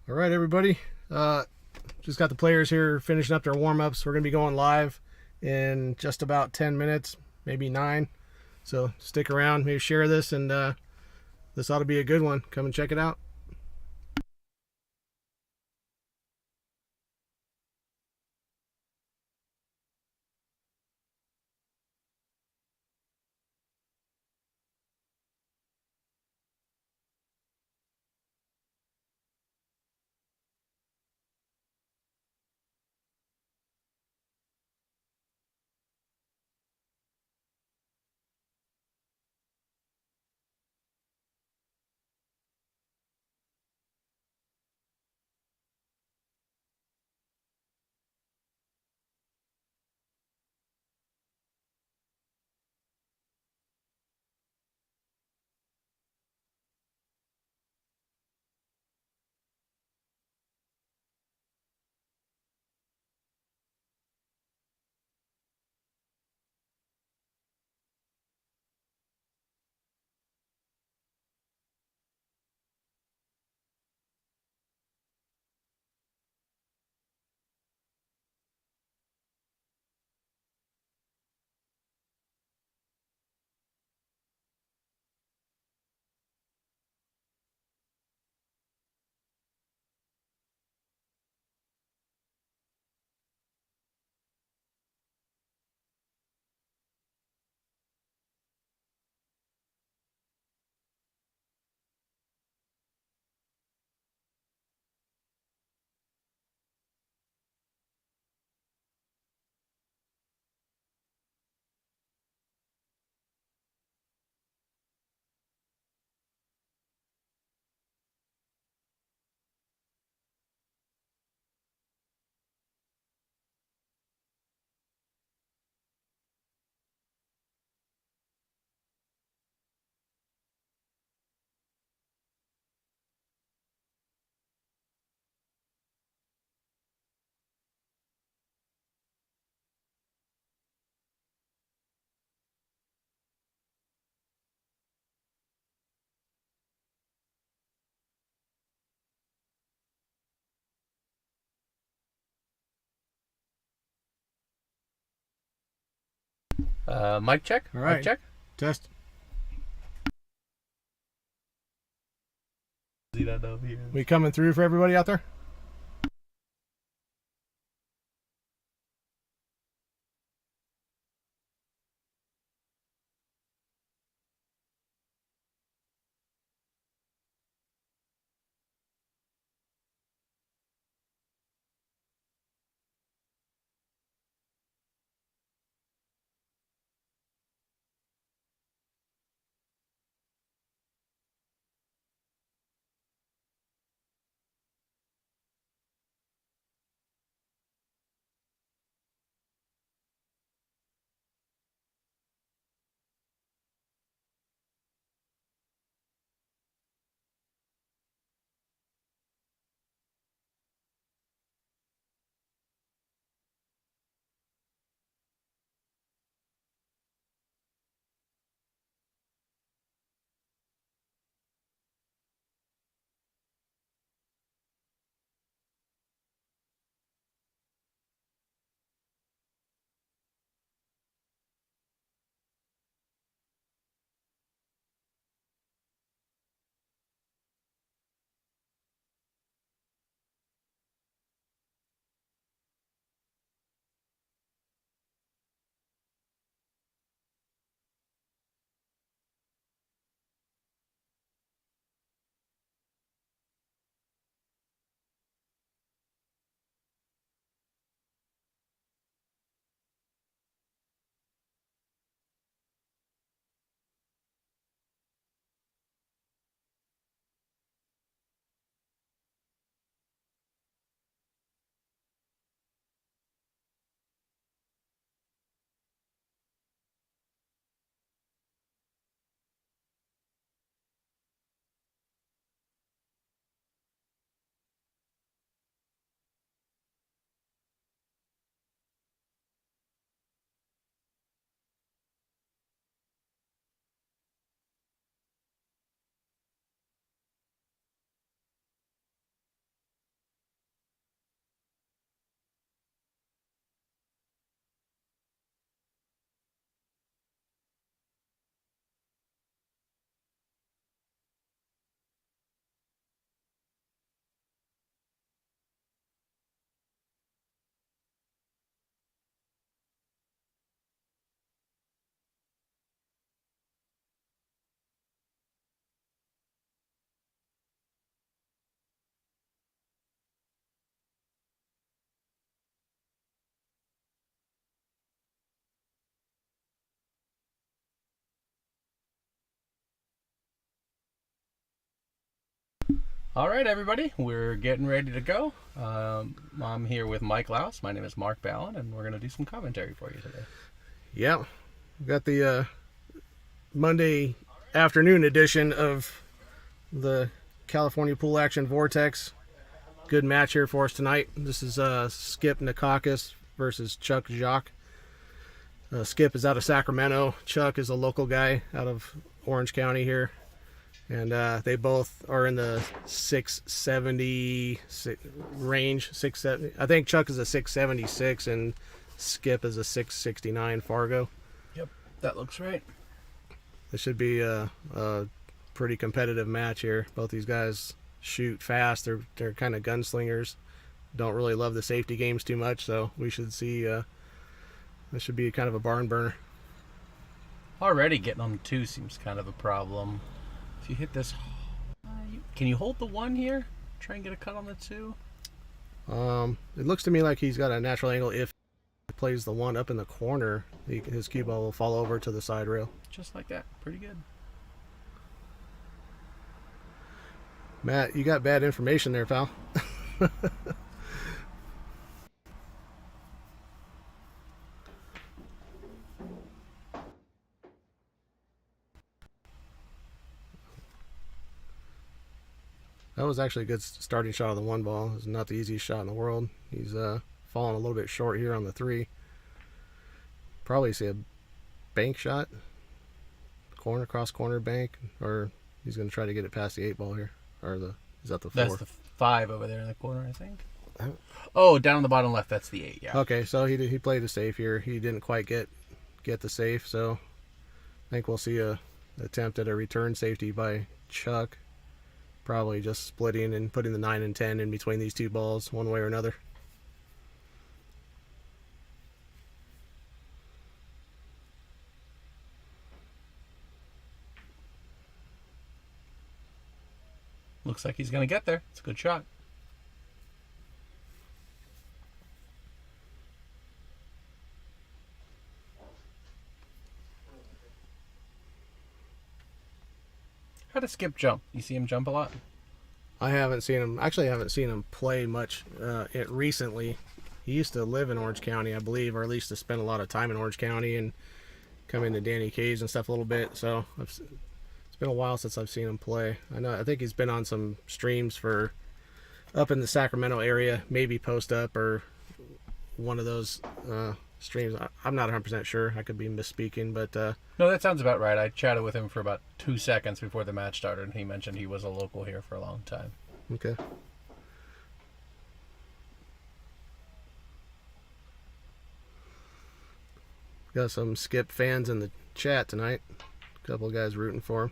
All right, everybody. Just got the players here finishing up their warm-ups. We're going to be going live in just about 10 minutes, maybe 9. So stick around, maybe share this, and this ought to be a good one. Come and check it out. Mic check. All right. Mic check. Test. We coming through for everybody out there? All right, everybody, we're getting ready to go. I'm here with Mike Louse. My name is Mark Ballin, and we're going to do some commentary for you today. Yeah, we got the Monday afternoon edition of the California Pool Action Vortex. Good match here for us tonight. This is Skip NIKAKIS versus Chuck Jacques. Skip is out of Sacramento. Chuck is a local guy out of Orange County here. And they both are in the 670 range. 670. I think Chuck is a 676 and Skip is a 669 Fargo. Yep, that looks right. This should be a pretty competitive match here. Both these guys shoot fast. They're kind of gunslingers. Don't really love the safety games too much, so we should see. This should be kind of a barn burner. Already getting on the 2 seems kind of a problem. If you hit this, can you hold the 1 here? Try and get a cut on the 2. It looks to me like he's got a natural angle. If he plays the 1 up in the corner, his cue ball will fall over to the side rail. Just like that. Pretty good. Matt, you got bad information there, pal. That was actually a good starting shot of the 1 ball. It's not the easiest shot in the world. He's falling a little bit short here on the 3. Probably see a bank shot. Corner, cross corner bank. Or he's going to try to get it past the 8 ball here. Or is that the 4? That's the 5 over there in the corner, I think. Oh, down on the bottom left, that's the 8, yeah. Okay, so he played a safe here. He didn't quite get the safe, so I think we'll see a attempt at a return safety by Chuck. Probably just splitting and putting the 9 and 10 in between these 2 balls one way or another. Looks like he's going to get there. It's a good shot. How does Skip jump? You see him jump a lot? I haven't seen him. Actually, I haven't seen him play much recently. He used to live in Orange County, I believe, or at least to spend a lot of time in Orange County and come into NIKAKIS and stuff a little bit. So it's been a while since I've seen him play. I think he's been on some streams for up in the Sacramento area, maybe Post Up or one of those streams. I'm not 100% sure. I could be misspeaking, but no, that sounds about right. I chatted with him for about 2 seconds before the match started, and he mentioned he was a local here for a long time. Okay. Got some Skip fans in the chat tonight. A couple of guys rooting for him.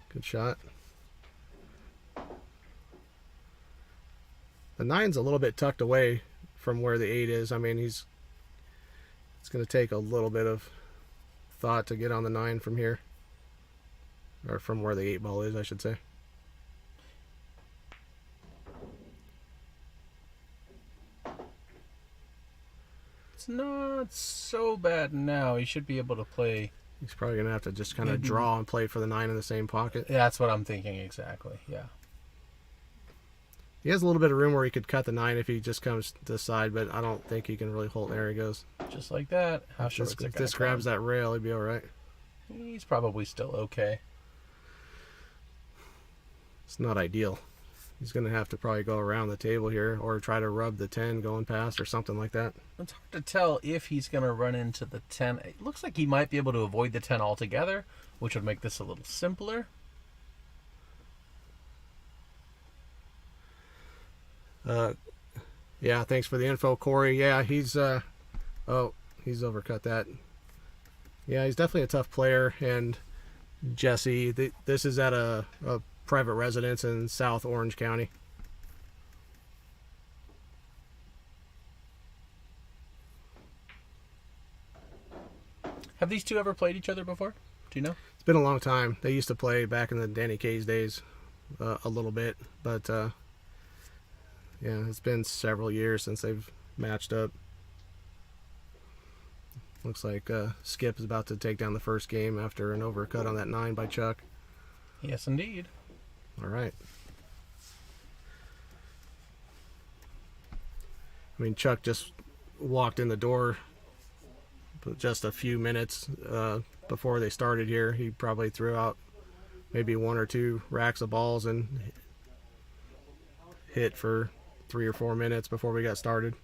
Good shot. The 9's a little bit tucked away from where the 8 is. I mean, it's going to take a little bit of thought to get on the 9 from here. Or from where the 8 ball is, I should say. It's not so bad now. He should be able to play. He's probably going to have to just kind of draw and play for the 9 in the same pocket. Yeah, that's what I'm thinking exactly, yeah. He has a little bit of room where he could cut the 9 if he just comes to the side, but I don't think he can really hold. There he goes. Just like that. How short If this grabs that rail, he'd be all right. He's probably still okay. It's not ideal. He's going to have to probably go around the table here or try to rub the 10 going past or something like that. It's hard to tell if he's going to run into the 10. It looks like he might be able to avoid the 10 altogether, which would make this a little simpler. Yeah, thanks for the info, Corey. Yeah, he's overcut that. Yeah, he's definitely a tough player. And Jesse, this is at a private residence in South Orange County. Have these two ever played each other before? Do you know? It's been a long time. They used to play back in the NIKAKIS days a little bit, but yeah, it's been several years since they've matched up. Looks like Skip is about to take down the first game after an overcut on that 9 by Chuck. Yes, indeed. All right. I mean, Chuck just walked in the door just a few minutes before they started here. He probably threw out maybe 1 or 2 racks of balls and hit for 3 or 4 minutes before we got started.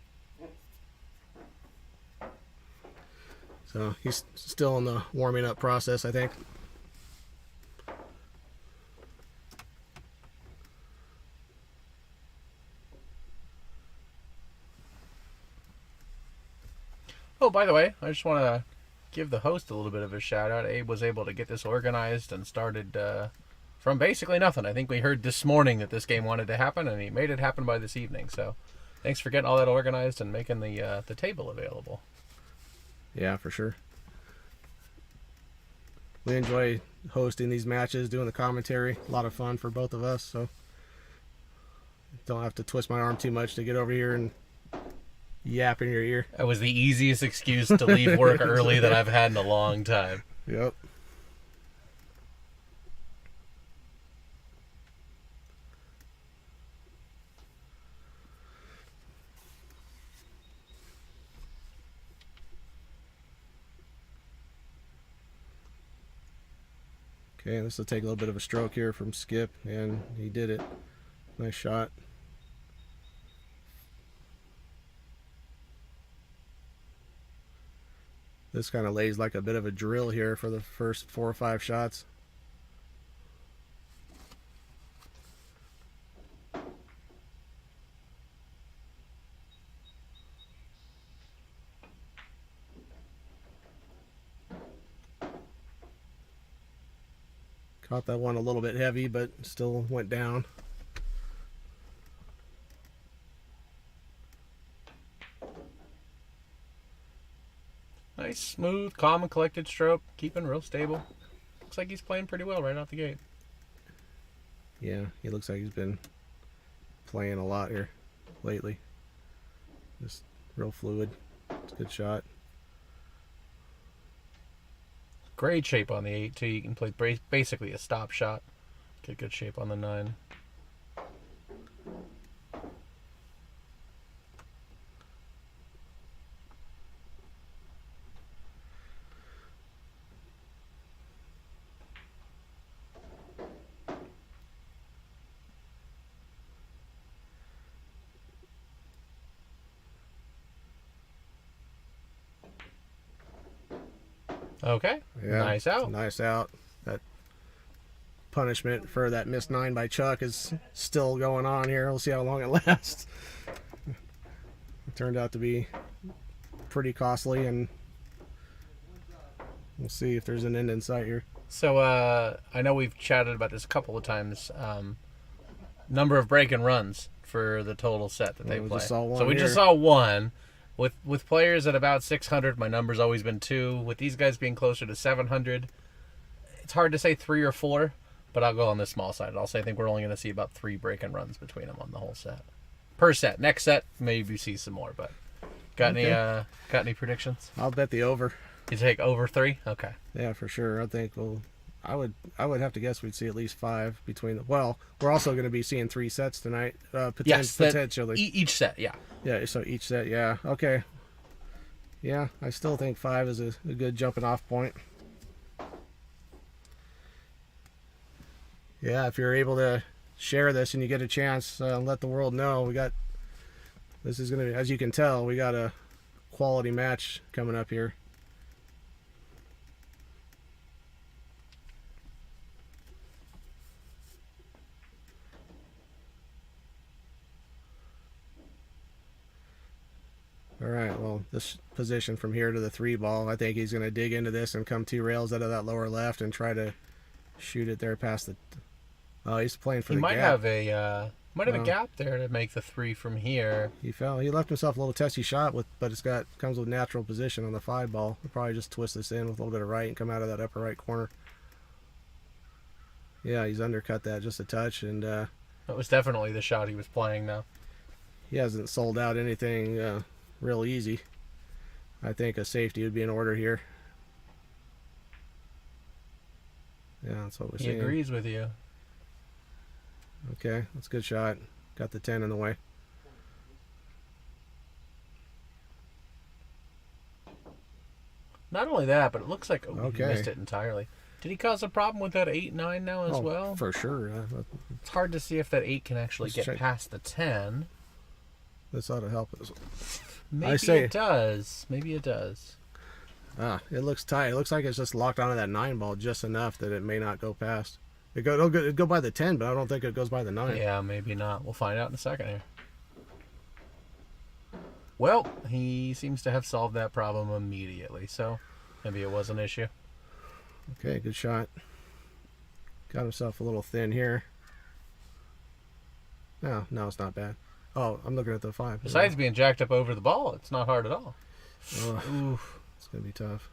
So he's still in the warming up process, I think. Oh, by the way, I just want to give the host a little bit of a shout out. Abe was able to get this organized and started from basically nothing. I think we heard this morning that this game wanted to happen, and he made it happen by this evening. So thanks for getting all that organized and making the table available. Yeah, for sure. We enjoy hosting these matches, doing the commentary. A lot of fun for both of us, so don't have to twist my arm too much to get over here and yap in your ear. That was the easiest excuse to leave work early that I've had in a long time. Yep. Okay, this will take a little bit of a stroke here from Skip, and he did it. Nice shot. This kind of lays like a bit of a drill here for the first 4 or 5 shots. Caught that one a little bit heavy, but still went down. Nice, smooth, calm, and collected stroke. Keeping real stable. Looks like he's playing pretty well right out the gate. Yeah, he looks like he's been playing a lot here lately. Just real fluid. It's a good shot. Great shape on the 8 too. You can play basically a stop shot. Get good shape on the 9. Okay. Yeah, Nice out. Nice out. That punishment for that missed 9 by Chuck is still going on here. We'll see how long it lasts. It turned out to be pretty costly, and we'll see if there's an end in sight here. So I know we've chatted about this a couple of times. Number of break and runs for the total set that they play. So we just saw 1. With players at about 600, my number's always been 2. With these guys being closer to 700, it's hard to say 3 or 4, but I'll go on the small side. I'll say I think we're only going to see about 3 break and runs between them on the whole set. Per set. Next set, maybe see some more, but got any predictions? I'll bet the over. You take over 3? Okay. Yeah, for sure. I think I would have to guess we'd see at least 5 between well, we're also going to be seeing 3 sets tonight, potentially. Each set, yeah. Yeah, so each set, yeah. Okay. Yeah, I still think 5 is a good jumping off point. Yeah, if you're able to share this and you get a chance, let the world know. This is going to be, as you can tell, we got a quality match coming up here. All right, well, this position from here to the 3 ball, I think he's going to dig into this and come 2 rails out of that lower left and try to shoot it there past the... Oh, he's playing for the gap. He might have a gap there to make the 3 from here. He fell. He left himself a little testy shot, but comes with natural position on the 5 ball. He'll probably just twist this in with a little bit of right and come out of that upper right corner. Yeah, he's undercut that just a touch, and... that was definitely the shot he was playing now. He hasn't sold out anything... real easy. I think a safety would be in order here. Yeah, that's what we're He seeing. agrees with you. Okay, that's a good shot. Got the 10 in the way. Not only that, but it looks like he missed it entirely. Did he cause a problem with that 8-9 now as well? For sure. It's hard to see if that 8 can actually get past the 10. This ought to help us. Maybe it does. Maybe it does. It looks tight. It looks like it's just locked onto that 9 ball just enough that it may not go past. It'll go by the 10, but I don't think it goes by the 9. Yeah, maybe not. We'll find out in a second here. Well, he seems to have solved that problem immediately, so maybe it was an issue. Okay, good shot. Got himself a little thin here. No, it's not bad. Oh, I'm looking at the 5. Besides being jacked up over the ball, it's not hard at all. Oof. It's going to be tough.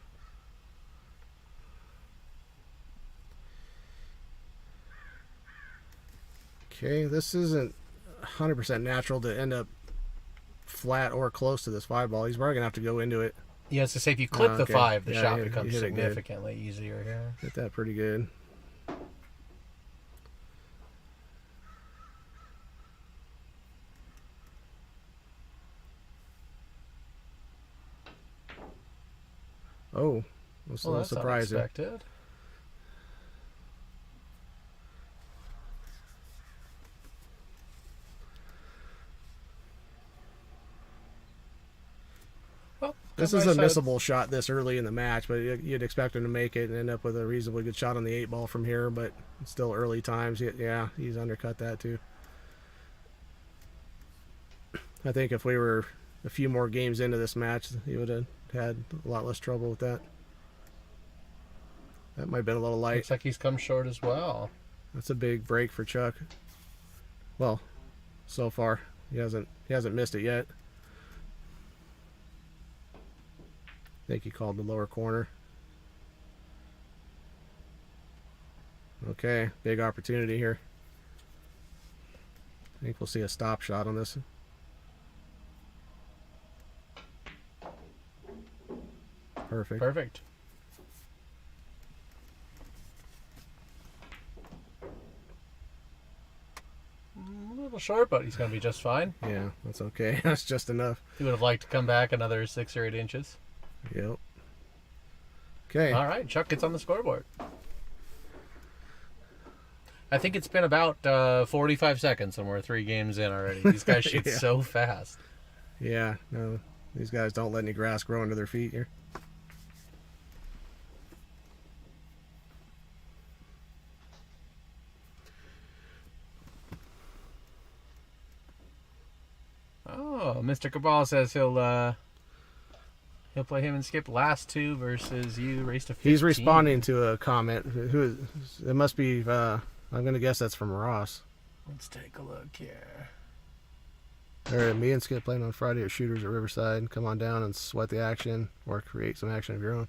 Okay, this isn't 100% natural to end up flat or close to this 5 ball. He's probably going to have to go into it. Yeah, so say if you clip the 5, the shot becomes hit significantly easier here. Hit that pretty good. Oh, that's a little surprising. Unexpected. Well, this is a missable shot this early in the match, but you'd expect him to make it and end up with a reasonably good shot on the 8 ball from here, but it's still early times. Yeah, he's undercut that too. I think if we were a few more games into this match, he would have had a lot less trouble with that. That might have been a little light. Looks like he's come short as well. That's a big break for Chuck. Well, so far he hasn't missed it yet. I think he called the lower corner. Okay, big opportunity here. I think we'll see a stop shot on this. Perfect. Perfect. A little short, but he's going to be just fine. Yeah, that's okay. That's just enough. He would have liked to come back another 6 or 8 inches. Yep. Okay. All right, Chuck gets on the scoreboard. I think it's been about 45 seconds and we're 3 games in already. These guys shoot so fast. Yeah, no, these guys don't let any grass grow under their feet here. Oh, Mr. Cabal says he'll play him and Skip last 2 versus you race to 15. He's responding to a comment. It must be, I'm going to guess that's from Ross. Let's take a look here. Me and Skip playing on Friday at Shooters at Riverside. Come on down and sweat the action or create some action of your own.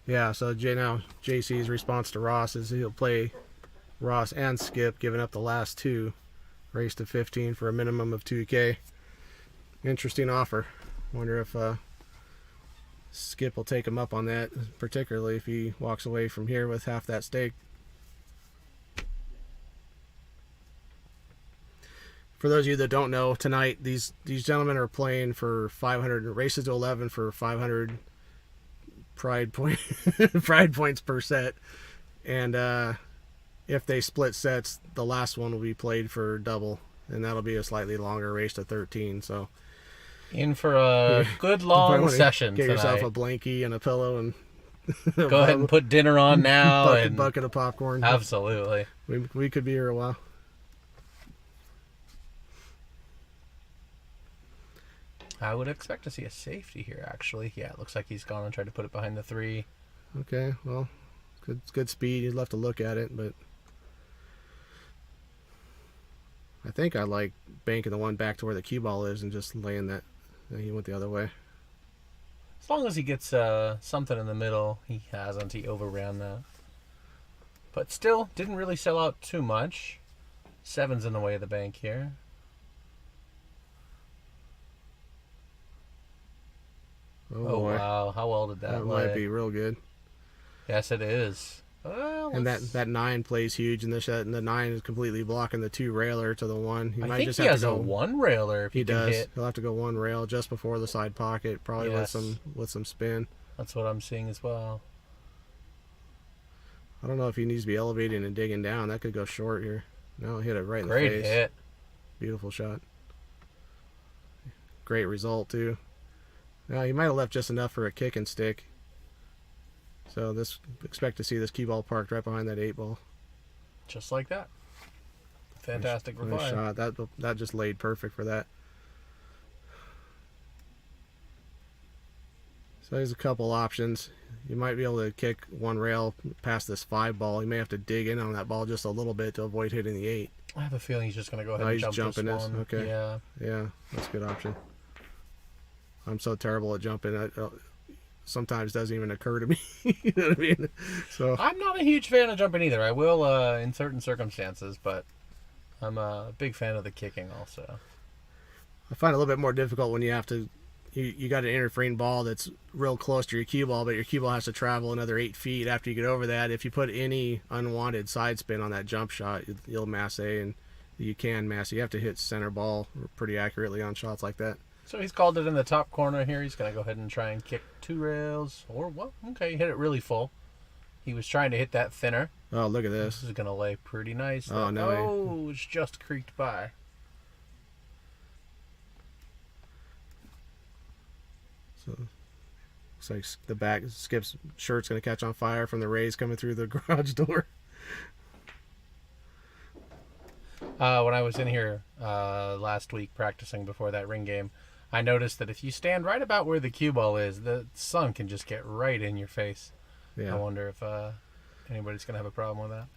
Yeah, so JC's response to Ross is he'll play Ross and Skip, giving up the last 2. Race to 15 for a minimum of 2K. Interesting offer. Wonder if Skip will take him up on that, particularly if he walks away from here with half that stake. For those of you that don't know, tonight these gentlemen are playing for 500 races to 11 for 500 pride points per set, and if they split sets, the last one will be played for double, and that'll be a slightly longer race to 13. So. In for a good long session Get tonight. yourself a blankie and a pillow and go ahead and put dinner on now. Bucket of popcorn. Absolutely. We could be here a while. I would expect to see a safety here, actually. Yeah, it looks like he's gone and tried to put it behind the 3. Okay, well, good speed. You'd love to look at it, but I think I like banking the one back to where the cue ball is and just laying that. He went the other way. As long as he gets something in the middle, he hasn't. He overran that. But still, didn't really sell out too much. 7's in the way of the bank here. Oh wow, how well did that lay? Might be real good. Yes, it is. Well, and that 9 plays huge, and the 9 is completely blocking the 2 railer to the 1. I think he has a 1 railer. If he does. Hit. He'll have to go 1 rail just before the side pocket, probably with some spin. That's what I'm seeing as well. I don't know if he needs to be elevating and digging down. That could go short here. No, hit it right in the face. Great hit. Beautiful shot. Great result, too. Now, he might have left just enough for a kick and stick. So expect to see this cue ball parked right behind that 8 ball. Just like that. Fantastic reply. Nice shot. That just laid perfect for that. So there's a couple options. You might be able to kick 1 rail past this 5 ball. You may have to dig in on that ball just a little bit to avoid hitting the 8. I have a feeling he's just going to go ahead and jump this one. Okay. Yeah, that's a good option. I'm so terrible at jumping. It sometimes doesn't even occur to me. You know what I mean? So I'm not a huge fan of jumping either. I will in certain circumstances, but I'm a big fan of the kicking also. I find it a little bit more difficult when you have to. You got an interfering ball that's real close to your cue ball, but your cue ball has to travel another 8 feet after you get over that. If you put any unwanted side spin on that jump shot, you'll masse, and you can masse. You have to hit center ball pretty accurately on shots like that. So he's called it in the top corner here. He's going to go ahead and try and kick 2 rails. Or what? Okay, he hit it really full. He was trying to hit that thinner. Oh, look at this. This is going to lay pretty nice. Oh, no. Oh, it's just creaked by. So looks like the back Skip's shirt's going to catch on fire from the rays coming through the garage door. When I was in here last week practicing before that ring game, I noticed that if you stand right about where the cue ball is, the sun can just get right in your face. Yeah. I wonder if anybody's going to have a problem with that.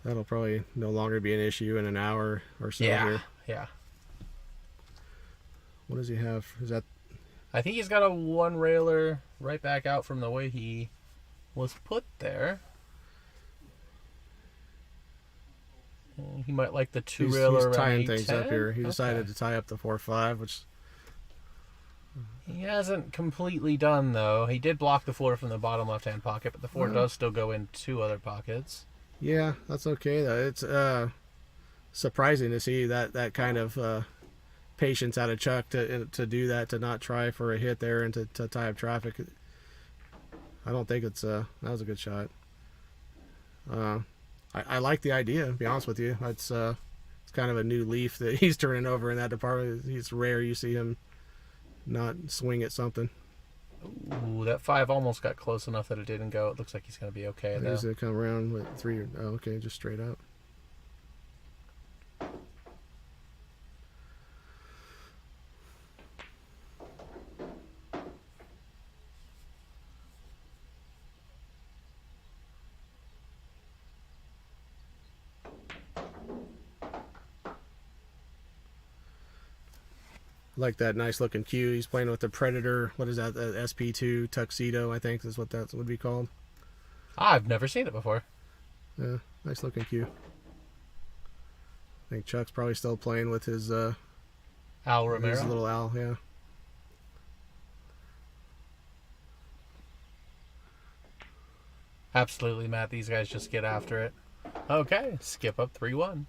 That'll probably no longer be an issue in an hour or so here. Yeah. What does he have? Is that... I think he's got a 1 railer right back out from the way he was put there. He might like the 2 railer. He's tying things up here. He decided to tie up the 4-5, which he hasn't completely done though. He did block the 4 from the bottom left-hand pocket, but the 4 does still go in 2 other pockets. Yeah, that's okay though. It's surprising to see that kind of patience out of Chuck to do that, to not try for a hit there and to tie up traffic. I don't think it's that was a good shot. I like the idea, to be honest with you. It's kind of a new leaf that he's turning over in that department. It's rare you see him not swing at something. Ooh, that 5 almost got close enough that it didn't go. It looks like he's going to be okay though. He's going to come around with 3. Oh, okay, just straight up. Like that nice looking cue. He's playing with the Predator. What is that? The SP2 Tuxedo, I think is what that would be called. I've never seen it before. Yeah, nice looking cue. I think Chuck's probably still playing with his Al Romero. His little Al, yeah. Absolutely, Matt. These guys just get after it. Okay, skip up 3-1.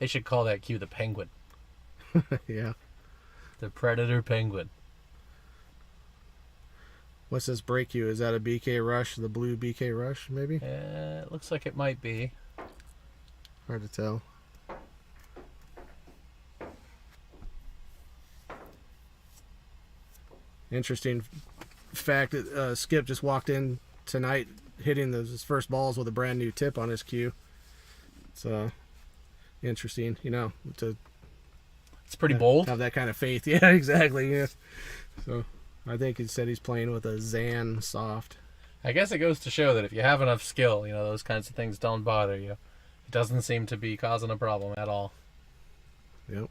They should call that cue the Penguin. Yeah. The Predator Penguin. What's this break cue? Is that a BK Rush? The blue BK Rush, maybe? It looks like it might be. Hard to tell. Interesting fact that Skip just walked in tonight hitting his first balls with a brand new tip on his cue. It's interesting, It's pretty bold. Have that kind of faith. Yeah, exactly. Yeah. So I think he said he's playing with a Zan soft. I guess it goes to show that if you have enough skill, those kinds of things don't bother you. It doesn't seem to be causing a problem at all. Yep.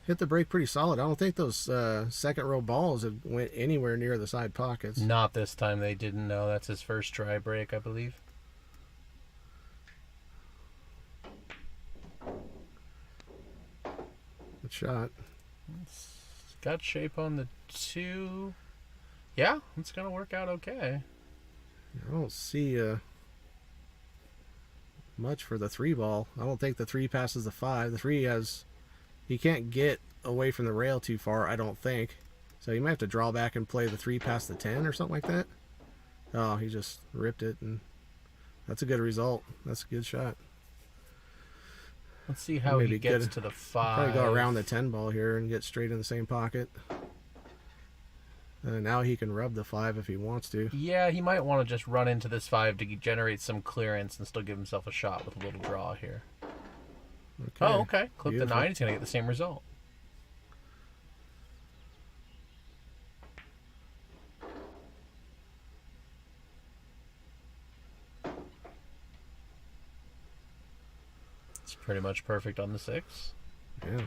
Hit the brake pretty solid. I don't think those second row balls have went anywhere near the side pockets. Not this time. They didn't know. That's his first try break, I believe. Good shot. It's got shape on the 2. Yeah, it's going to work out okay. I don't see much for the 3 ball. I don't think the 3 passes the 5. The 3 has... He can't get away from the rail too far, I don't think. So you might have to draw back and play the 3 past the 10 or something like that. Oh, he just ripped it, and that's a good result. That's a good shot. Let's see how he gets to the 5. Probably go around the 10 ball here and get straight in the same pocket. Now he can rub the 5 if he wants to. Yeah, he might want to just run into this 5 to generate some clearance and still give himself a shot with a little draw here. Okay. Oh, okay. Clip Beautiful. The 9. He's going to get the same result. It's pretty much perfect on the 6. Yeah.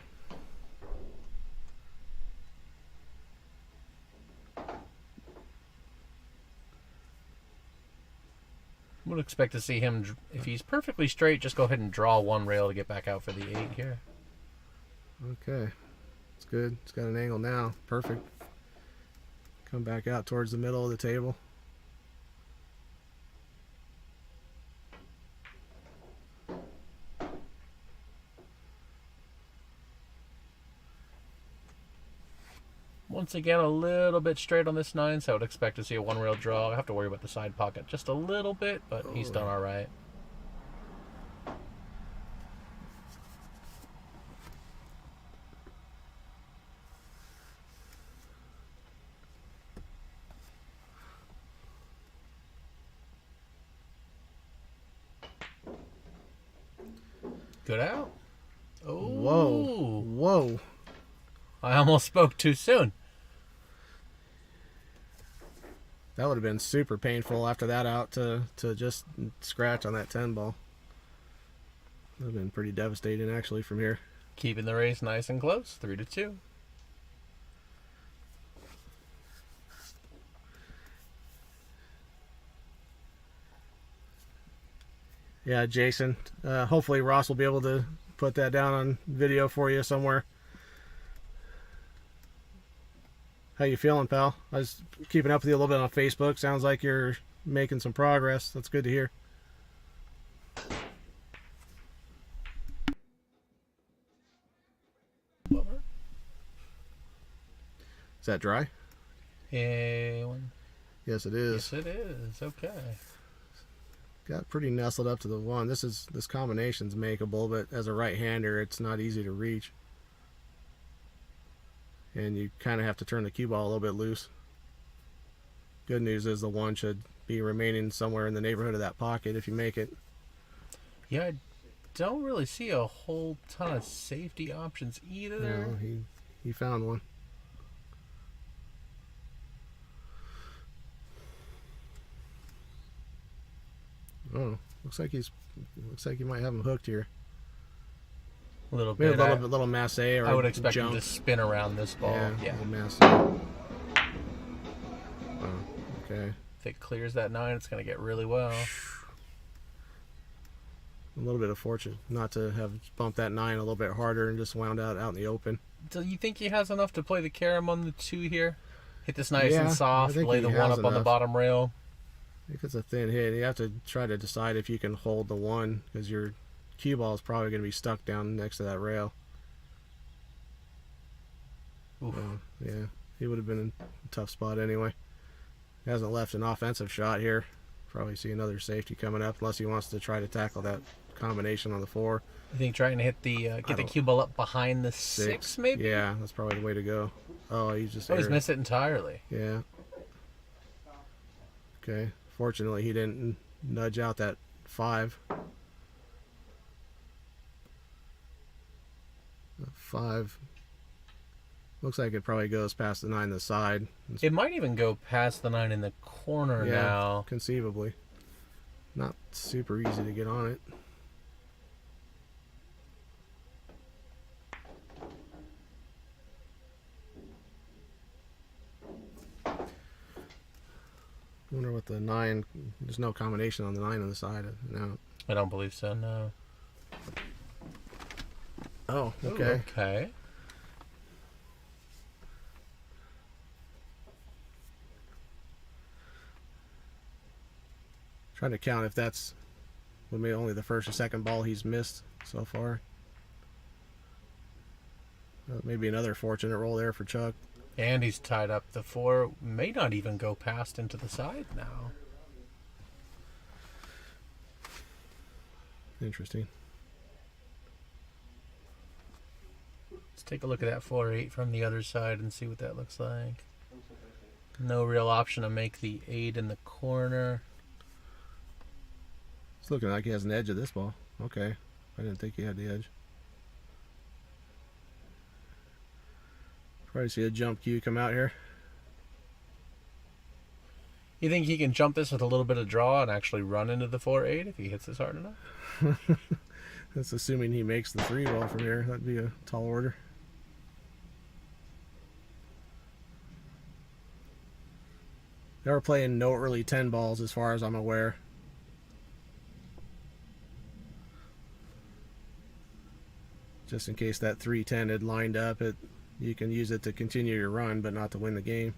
Would expect to see him, if he's perfectly straight, just go ahead and draw 1 rail to get back out for the 8 here. Okay. It's good. It's got an angle now. Perfect. Come back out towards the middle of the table. Once again, a little bit straight on this 9, so I would expect to see a 1 rail draw. I have to worry about the side pocket just a little bit, but he's done all right. Good out. Oh. Whoa. Whoa. I almost spoke too soon. That would have been super painful after that out to just scratch on that 10 ball. That would have been pretty devastating actually from here. Keeping the race nice and close, 3-2. Yeah, Jason. Hopefully Ross will be able to put that down on video for you somewhere. How you feeling, pal? I was keeping up with you a little bit on Facebook. Sounds like you're making some progress. That's good to hear. Is that dry? Yes, it is. Yes, it is. Okay. Got pretty nestled up to the 1. This combination's makeable, but as a right-hander, it's not easy to reach. And you kind of have to turn the cue ball a little bit loose. Good news is the 1 should be remaining somewhere in the neighborhood of that pocket if you make it. Yeah, I don't really see a whole ton of safety options either. No, he found one. Oh, looks like you might have him hooked here. A little bit. Maybe a little masse or I would expect jump. him to spin around this ball. Yeah. A little masse. Oh, okay. If it clears that 9, it's going to get really well. A little bit of fortune not to have bumped that 9 a little bit harder and just wound out in the open. Do you think he has enough to play the carom on the 2 here? Hit this nice and soft, lay the 1 up enough on the bottom rail. I think it's a thin hit. You have to try to decide if you can hold the 1 because your cue ball is probably going to be stuck down next to that rail. Yeah, he would have been in a tough spot anyway. He hasn't left an offensive shot here. Probably see another safety coming up unless he wants to try to tackle that combination on the 4. You think trying to hit the get the cue ball up behind the 6 maybe? Yeah, that's probably the way to go. Oh, he's just missed it entirely. Yeah. Okay. Fortunately, he didn't nudge out that 5. 5 looks like it probably goes past the 9 on the side. It might even go past the 9 in the corner now. Conceivably. Not super easy to get on it. I wonder what the 9, there's no combination on the 9 on the side. No. I don't believe so, no. Oh, okay. Ooh, okay. Trying to count if that's maybe only the first or second ball he's missed so far. Maybe another fortunate roll there for Chuck. And he's tied up. The 4 may not even go past into the side now. Interesting. Let's take a look at that 4-8 from the other side and see what that looks like. No real option to make the 8 in the corner. It's looking like he has an edge of this ball. Okay. I didn't think he had the edge. Probably see a jump cue come out here. You think he can jump this with a little bit of draw and actually run into the 4-8 if he hits this hard enough? That's assuming he makes the 3 ball from here. That'd be a tall order. They were playing no early 10 balls as far as I'm aware. Just in case that 3-10 had lined up, you can use it to continue your run, but not to win the game.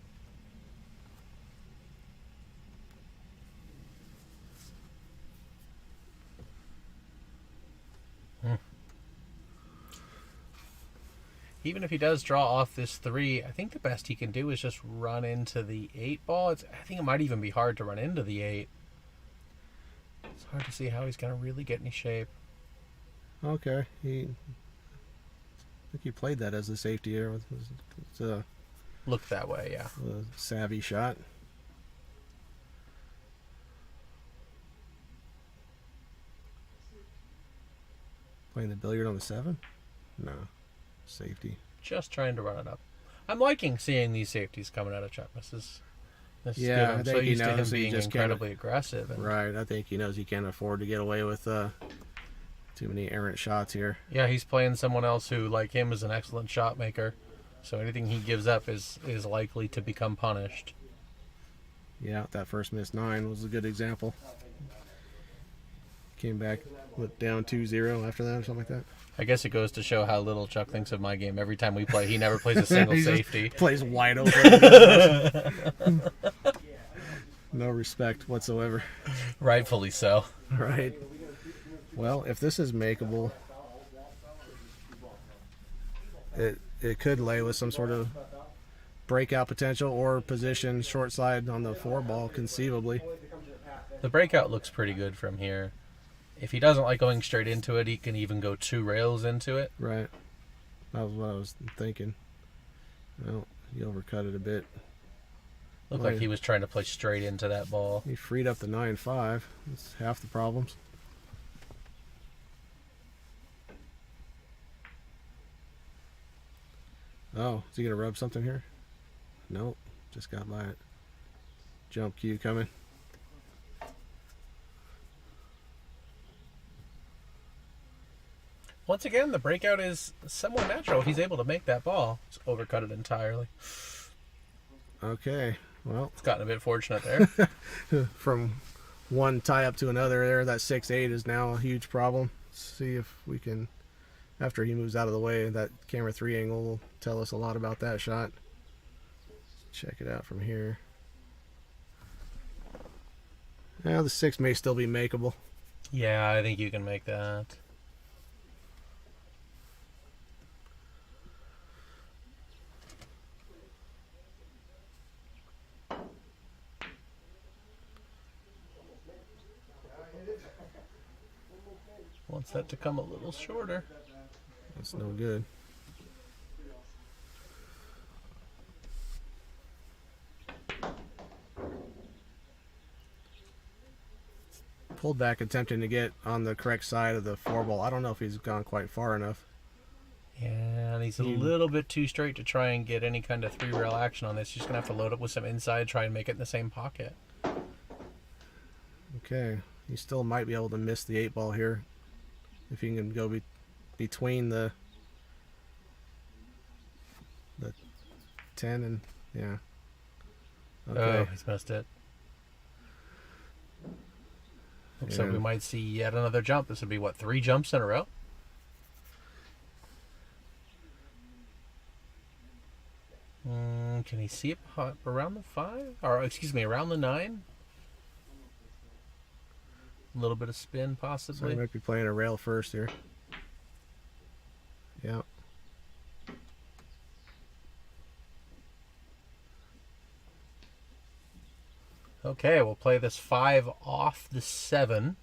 Even if he does draw off this 3, I think the best he can do is just run into the 8 ball. I think it might even be hard to run into the 8. It's hard to see how he's going to really get any shape. Okay. I think he played that as a safety here. It's a Looked that way, yeah. A savvy shot. Playing the billiard on the 7? No. Safety. Just trying to run it up. I'm liking seeing these safeties coming out of Chuck. This is yeah, good. I'm so used to him being incredibly aggressive. Right. I think he knows he can't afford to get away with too many errant shots here. Yeah, he's playing someone else who, like him, is an excellent shot maker. So anything he gives up is likely to become punished. Yeah, that first missed 9 was a good example. Came back down 2-0 after that or something like that. I guess it goes to show how little Chuck thinks of my game. Every time we play, he never plays a single safety. Plays wide open. No respect whatsoever. Rightfully so. Right. Well, if this is makeable, it could lay with some sort of breakout potential or position short side on the 4 ball conceivably. The breakout looks pretty good from here. If he doesn't like going straight into it, he can even go 2 rails into it. Right. That was what I was thinking. Well, he overcut it a bit. Looked like he was trying to play straight into that ball. He freed up the 9-5. That's half the problems. Oh, is he going to rub something here? Nope. Just got by it. Jump cue coming. Once again, the breakout is somewhat natural. He's able to make that ball. Just overcut it entirely. Okay, well. It's gotten a bit fortunate there. From one tie up to another there, that 6-8 is now a huge problem. Let's see if we can, after he moves out of the way, that camera 3 angle will tell us a lot about that shot. Check it out from here. Now the 6 may still be makeable. Yeah, I think you can make that. Wants that to come a little shorter. That's no good. Pulled back, attempting to get on the correct side of the 4 ball. I don't know if he's gone quite far enough. Yeah, and he's a little bit too straight to try and get any kind of 3 rail action on this. He's going to have to load up with some inside, try and make it in the same pocket. Okay, he still might be able to miss the 8 ball here. If he can go between the 10 and, yeah. Okay. Oh, he's missed it. Looks like we might see yet another jump. This would be, what, 3 jumps in a row? Can he see it around the 5? Or, excuse me, around the 9? A little bit of spin, possibly. So he might be playing a rail first here. Yeah. Okay, we'll play this 5 off the 7.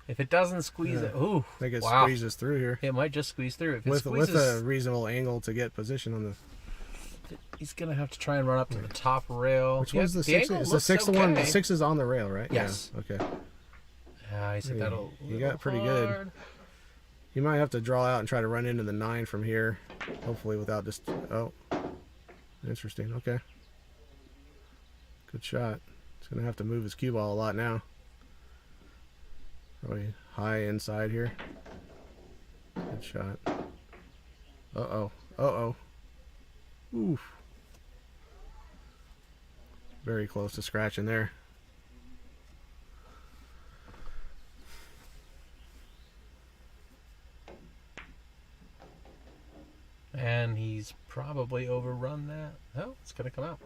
If it doesn't squeeze it, ooh, I think it squeezes through here. It might just squeeze through. If it with squeezes, with a reasonable angle to get position on the. He's gonna have to try and run up to the top rail. Which one's the 6? Is the 6 the one? The 6 is on the rail, right? Yes. Yeah. Okay. He's hit that a little You got pretty good. You might have to draw out and try to run into the 9 from here, hopefully without just. Oh, interesting. Okay. Good shot. He's gonna have to move his cue ball a lot now. Probably high inside here. Good shot. Uh-oh. Uh-oh. Oof. Very close to scratching there. And he's probably overrun that. Oh, it's going to come out.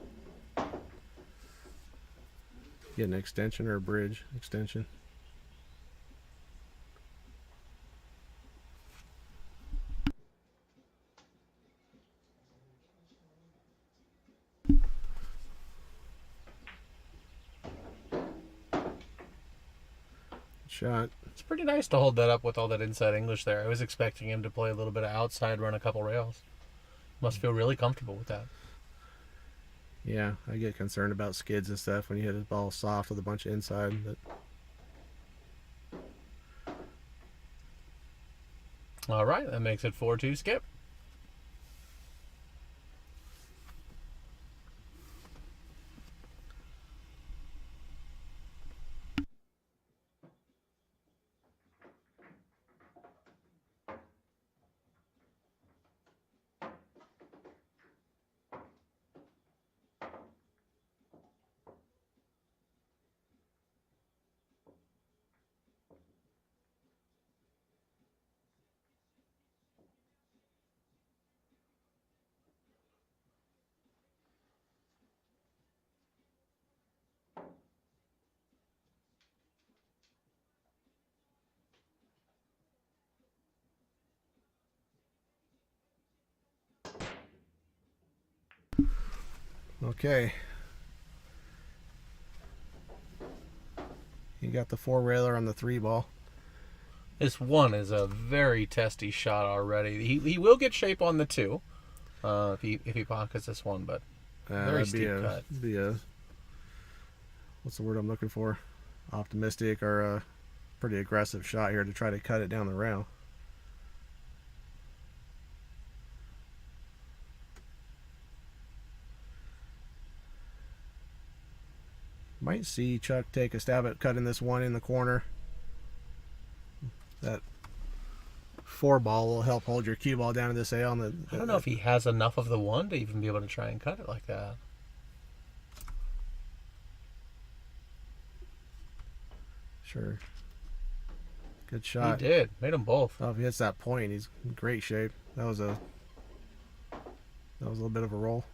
Get an extension or a bridge extension. Shot. It's pretty nice to hold that up with all that inside English there. I was expecting him to play a little bit of outside, run a couple rails. Must feel really comfortable with that. Yeah, I get concerned about skids and stuff when you hit a ball soft with a bunch of inside. But all right, that makes it 4-2 skip. okay. You got the 4-railer on the 3 ball. This 1 is a very testy shot already. He will get shape on the 2 if he pockets this 1, but very steep cut. Be a what's the word I'm looking for? Optimistic or a pretty aggressive shot here to try to cut it down the rail. Might see Chuck take a stab at cutting this 1 in the corner. That 4 ball will help hold your cue ball down to this A on the. I don't know if he has enough of the 1 to even be able to try and cut it like that. Sure. Good shot. He did. Made them both. Oh, if he hits that point, he's in great shape. That was a little bit of a roll.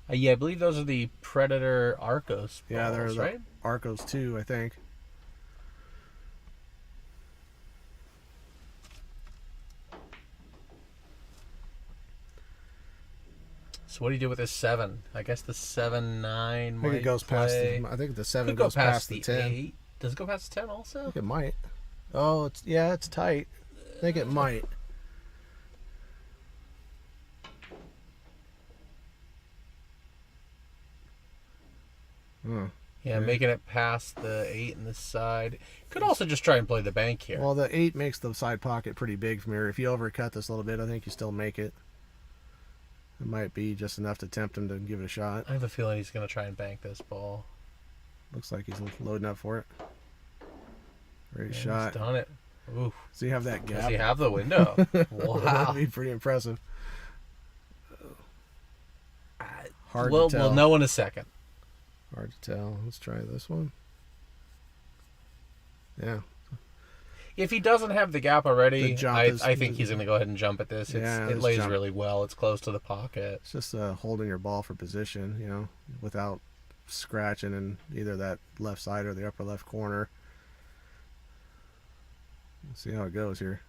Yeah, I believe those are the Predator Arcos balls, yeah, they're the right? Arcos 2, I think. So what do you do with this 7? I guess the 7-9 I think it goes past I think the 7 goes past the 10. 8. Does it go past the 10 also? I think it might. Oh, it's tight. I think it might. Yeah, making it past the 8 and the side. Could also just try and play the bank here. Well, the 8 makes the side pocket pretty big from here. If you overcut this a little bit, I think you still make it. It might be just enough to tempt him to give it a shot. I have a feeling he's going to try and bank this ball. Looks like he's loading up for it. Great Yeah, shot. He's done it. Ooh. Does he have that gap? Does he have the window? Wow. That'd be pretty impressive. Hard to tell. We'll know in a second. Hard to tell. Let's try this one. Yeah. If he doesn't have the gap already, I think he's going to go ahead and jump at this. It lays really well. It's close to the pocket. It's just holding your ball for position, without scratching in either that left side or the upper left corner. Let's see how it goes here.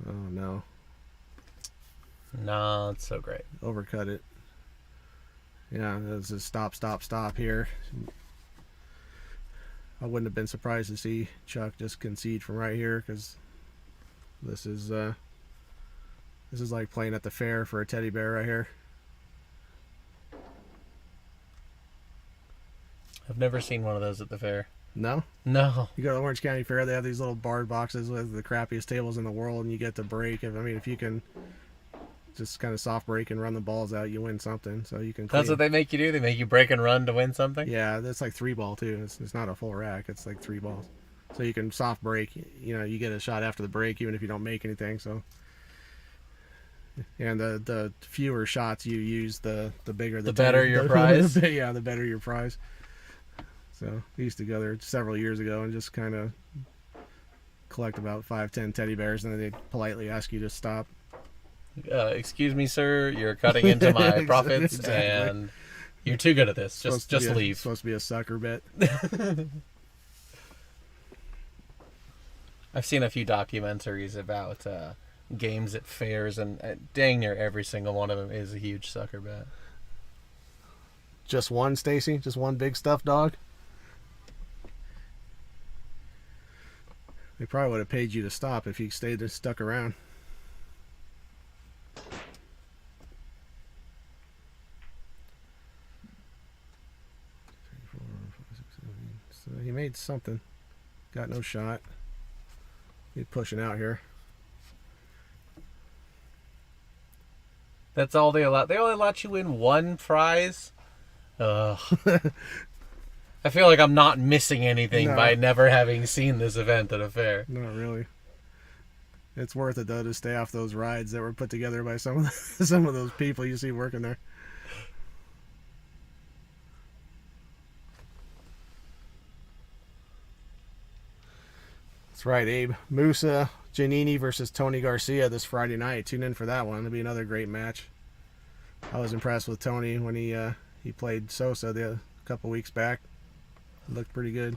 Oh no. No, it's so great. Overcut it. Yeah, this is stop here. I wouldn't have been surprised to see Chuck just concede from right here, because this is like playing at the fair for a teddy bear right here. I've never seen one of those at the fair. No? No. You go to Orange County Fair, they have these little barred boxes with the crappiest tables in the world, and you get to break. If you can just kind of soft break and run the balls out, you win something. So you can clean. That's what they make you do? They make you break and run to win something? Yeah, that's like 3-ball too. It's not a full rack. It's like 3 balls. So you can soft break. You get a shot after the break even if you don't make anything. So, and the fewer shots you use, the bigger the better your prize. Yeah, the better your prize. So we used to go there several years ago and just kind of collect about 5-10 teddy bears, and then they'd politely ask you to stop. Excuse me, sir, you're cutting into my profits, exactly. And you're too good at this. Just leave. It's supposed to be a sucker bet. I've seen a few documentaries about games at fairs, and dang near every single one of them is a huge sucker bet. Just one, Stacy? Just one big stuffed dog? They probably would have paid you to stop if you stayed stuck around. So he made something. Got no shot. He's pushing out here. That's all they allow. They only let you win one prize? Ugh. I feel like I'm not missing anything by never having seen this event at a fair. Not really. It's worth it though to stay off those rides that were put together by some of those people you see working there. That's right, Abe. Musa Giannini versus Tony Garcia this Friday night. Tune in for that one. It'll be another great match. I was impressed with Tony when he played Sosa a couple weeks back. Looked pretty good.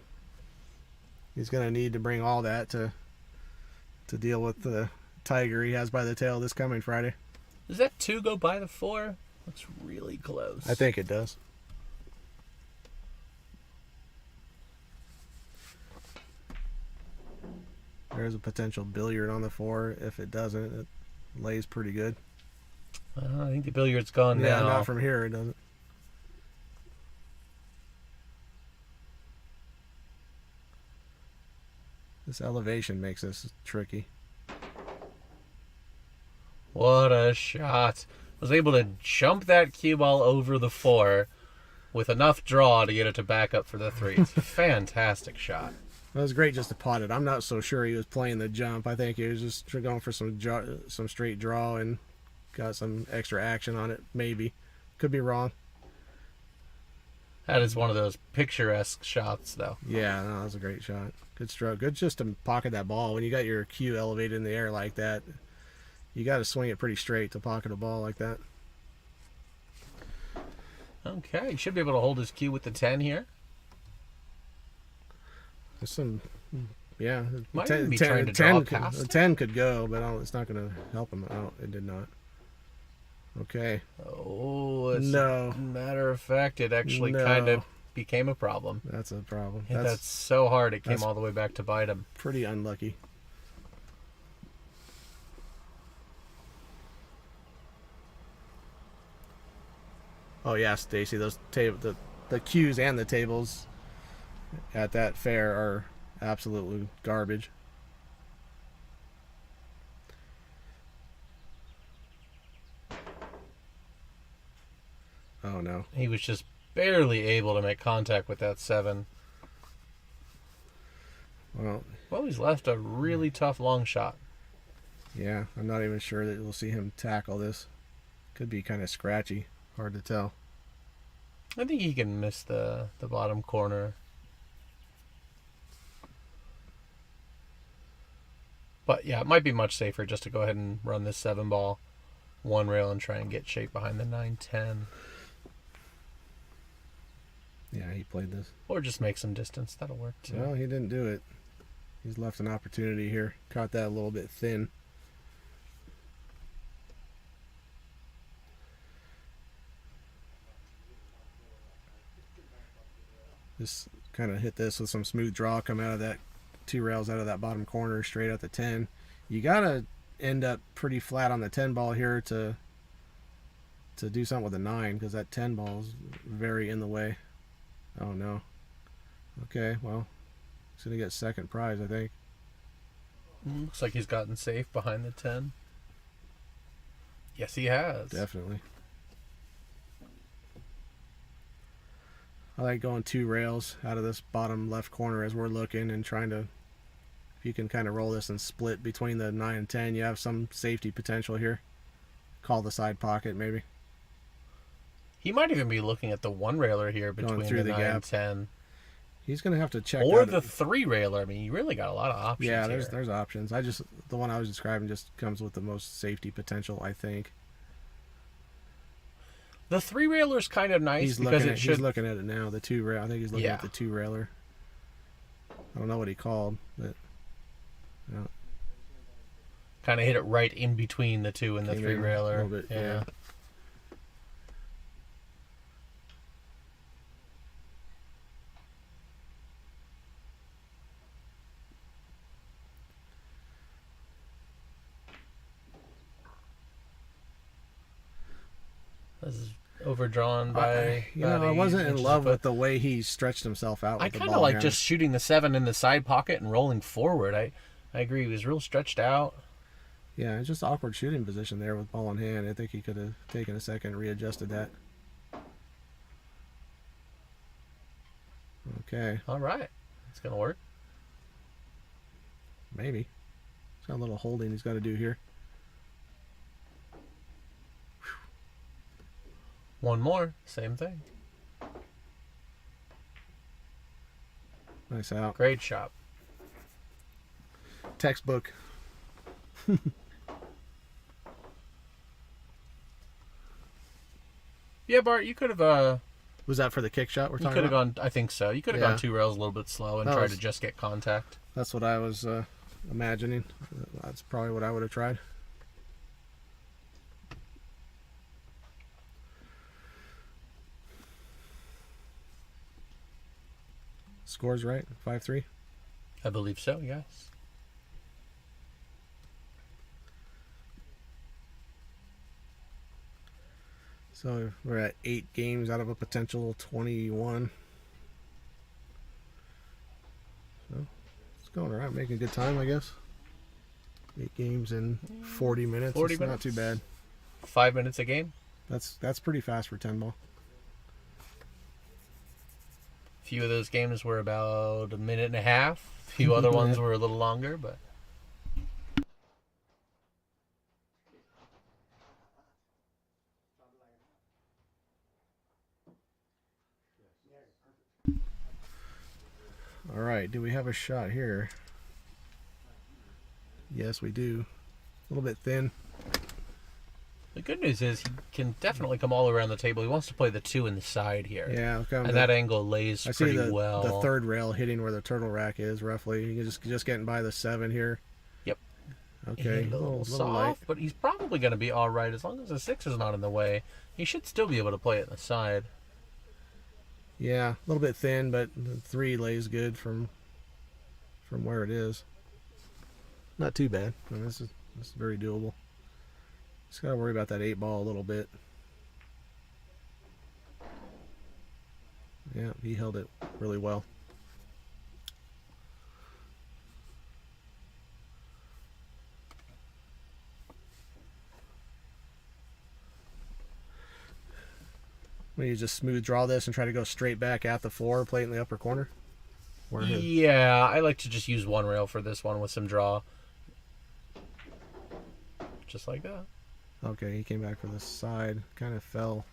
He's going to need to bring all that to deal with the tiger he has by the tail this coming Friday. Does that 2 go by the 4? Looks really close. I think it does. There's a potential billiard on the 4. If it doesn't, it lays pretty good. I think the billiard's gone now. Yeah, not from here, it doesn't. This elevation makes this tricky. What a shot. Was able to jump that cue ball over the 4 with enough draw to get it to back up for the 3. It's a fantastic shot. It was great just to pot it. I'm not so sure he was playing the jump. I think he was just going for some straight draw and got some extra action on it. Maybe. Could be wrong. That is one of those picturesque shots, though. Yeah, no, that was a great shot. Good stroke. Good just to pocket that ball. When you got your cue elevated in the air like that, you got to swing it pretty straight to pocket a ball like that. Okay, he should be able to hold his cue with the 10 here. There's some, yeah. Might even be trying to draw past. The 10 could go, but it's not going to help him out. It did not. Okay. Oh, as no. a matter of fact, it actually kind of became a problem. That's a problem. That's so hard it came all the way back to bite him. Pretty unlucky. Oh yeah, Stacy, those the cues and the tables at that fair are absolutely garbage. Oh no. He was just barely able to make contact with that 7. Well, he's left a really tough long shot. Yeah, I'm not even sure that we'll see him tackle this. Could be kind of scratchy. Hard to tell. I think he can miss the bottom corner. But yeah, it might be much safer just to go ahead and run this 7 ball one rail and try and get shape behind the 9-10. Yeah, he played this. Or just make some distance. That'll work too. Well, he didn't do it. He's left an opportunity here. Caught that a little bit thin. Just kind of hit this with some smooth draw. Come out of that 2 rails out of that bottom corner straight at the 10. You got to end up pretty flat on the 10 ball here to do something with the 9, because that 10 ball is very in the way. Oh no. Okay, well, he's gonna get second prize, I think. Looks like he's gotten safe behind the 10. Yes, he has. Definitely. I like going 2 rails out of this bottom left corner as we're looking and trying to, if you can kind of roll this and split between the 9 and 10, you have some safety potential here. Call the side pocket maybe. He might even be looking at the 1 railer here between the 9 and 10. He's going to have to check or the 3 railer. I mean, you really got a lot of options. Yeah, there's options. The one I was describing just comes with the most safety potential, I think. The 3 railer is kind of nice because he's looking at it now. The 2 rail. I think he's looking at the 2 railer. I don't know what he called, but yeah. Kind of hit it right in between the 2 and the 3 railer. A little bit, yeah. This is overdrawn by. I wasn't in love with the way he stretched himself out. I kind of like just shooting the 7 in the side pocket and rolling forward. I agree. He was real stretched out. Yeah, it's just awkward shooting position there with ball in hand. I think he could have taken a second and readjusted that. Okay. All right. It's going to work. Maybe. He's got a little holding he's got to do here. One more. Same thing. Nice out. Great shot. Textbook. Yeah, Bart, you could have... was that for the kick shot we're talking about? You could have gone... I think so. You could have gone 2 rails a little bit slow and tried to just get contact. That's what I was imagining. That's probably what I would have tried. Scores right? 5-3? I believe so, yes. So we're at 8 games out of a potential 21. So it's going all right, making a good time, I guess. 8 games in 40 minutes. 40 minutes. Not too bad. 5 minutes a game. That's pretty fast for 10 ball. A few of those games were about a minute and a half. A few other ones were a little longer, but. All right, do we have a shot here? Yes, we do. A little bit thin. The good news is he can definitely come all around the table. He wants to play the 2 in the side here. Yeah, and that angle lays pretty well. The 3rd rail hitting where the turtle rack is roughly. He's just getting by the 7 here. Yep. Okay, a little soft, light. But he's probably going to be all right as long as the 6 is not in the way. He should still be able to play it in the side. Yeah, a little bit thin, but the 3 lays good from where it is. Not too bad. I mean, this is very doable. Just got to worry about that 8 ball a little bit. Yeah, he held it really well. Maybe you just smooth draw this and try to go straight back at the 4, play it in the upper corner? Yeah, I like to just use 1 rail for this one with some draw. Just like that. Okay, he came back for the side. Kind of fell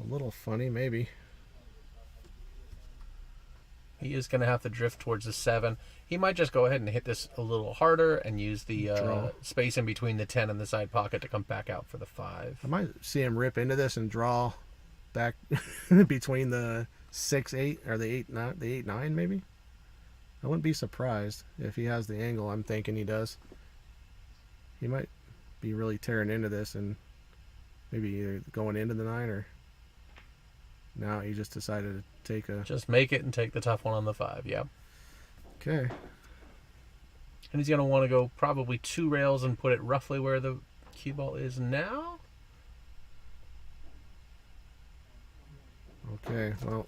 a little funny, maybe. He is going to have to drift towards the 7. He might just go ahead and hit this a little harder and use the space in between the 10 and the side pocket to come back out for the 5. I might see him rip into this and draw back between the 6-8 or the 8-9 maybe. I wouldn't be surprised if he has the angle I'm thinking he does. He might be really tearing into this and maybe either going into the 9 or now he just decided to take a... Just make it and take the tough one on the 5, yeah. Okay. And he's going to want to go probably 2 rails and put it roughly where the cue ball is now. Okay, well...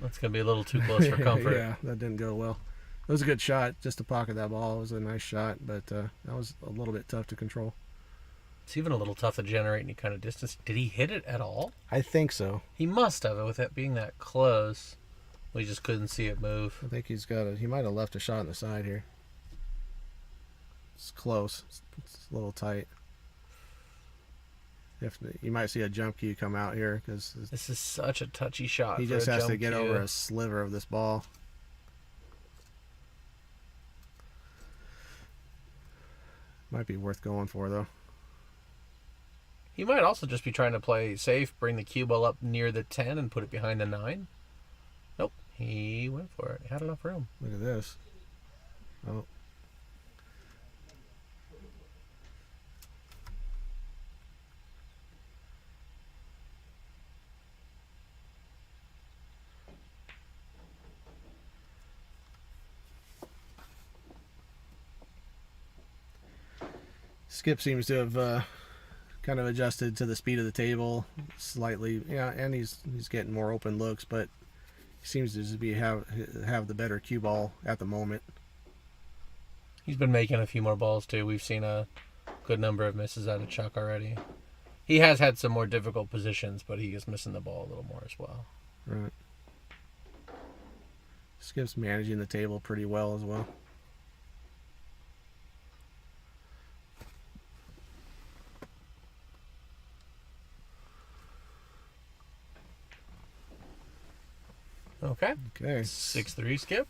That's going to be a little too close for comfort. Yeah, that didn't go well. It was a good shot just to pocket that ball. It was a nice shot, but that was a little bit tough to control. It's even a little tough to generate any kind of distance. Did he hit it at all? I think so. He must have, with it being that close. We just couldn't see it move. I think he's got a... He might have left a shot on the side here. It's close. It's a little tight. You might see a jump cue come out here because this is such a touchy shot. He just has to get over a sliver of this ball. Might be worth going for though. He might also just be trying to play safe, bring the cue ball up near the 10 and put it behind the 9. Nope, he went for it. He had enough room. Look at this. Oh. Skip seems to have kind of adjusted to the speed of the table slightly. Yeah, and he's getting more open looks, but he seems to have the better cue ball at the moment. He's been making a few more balls too. We've seen a good number of misses out of Chuck already. He has had some more difficult positions, but he is missing the ball a little more as well. Right. Skip's managing the table pretty well as well. Okay. 6-3 Skip.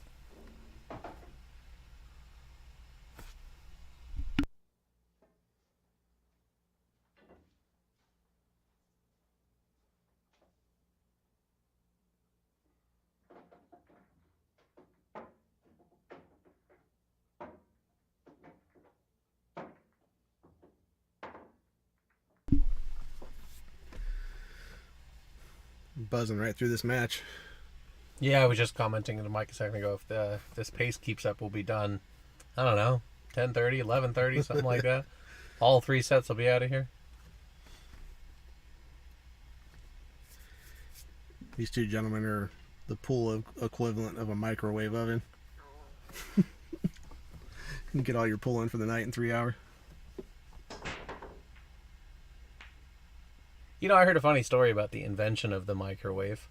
Buzzing right through this match. Yeah, I was just commenting to Mike a second ago. If this pace keeps up, we'll be done, I don't know, 10:30, 11:30, something like that. All 3 sets will be out of here. These two gentlemen are the pool equivalent of a microwave oven. You can get all your pull in for the night in 3 hours. You know, I heard a funny story about the invention of the microwave.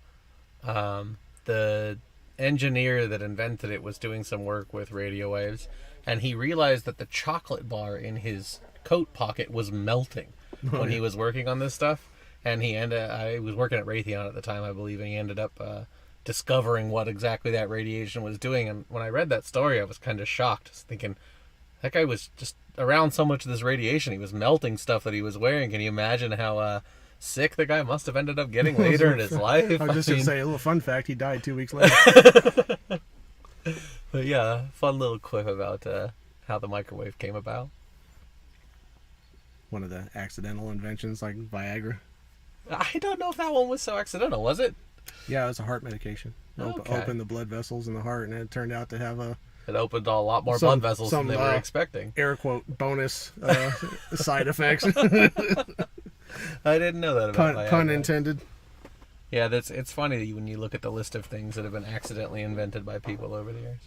The engineer that invented it was doing some work with radio waves, and he realized that the chocolate bar in his coat pocket was melting when he was working on this stuff. And I was working at Raytheon at the time, I believe, and he ended up discovering what exactly that radiation was doing. And when I read that story, I was kind of shocked, thinking, that guy was just around so much of this radiation. He was melting stuff that he was wearing. Can you imagine how sick the guy must have ended up getting later in his life? I was just going to say, a little fun fact, he died 2 weeks later. But yeah, fun little quip about how the microwave came about. One of the accidental inventions, like Viagra. I don't know if that one was so accidental, was it? Yeah, it was a heart medication. Opened the blood vessels in the heart, and it turned out to have It opened a lot more blood vessels than they were expecting. Air quote bonus side effects. I didn't know that about Viagra. Pun intended. Yeah, it's funny when you look at the list of things that have been accidentally invented by people over the years.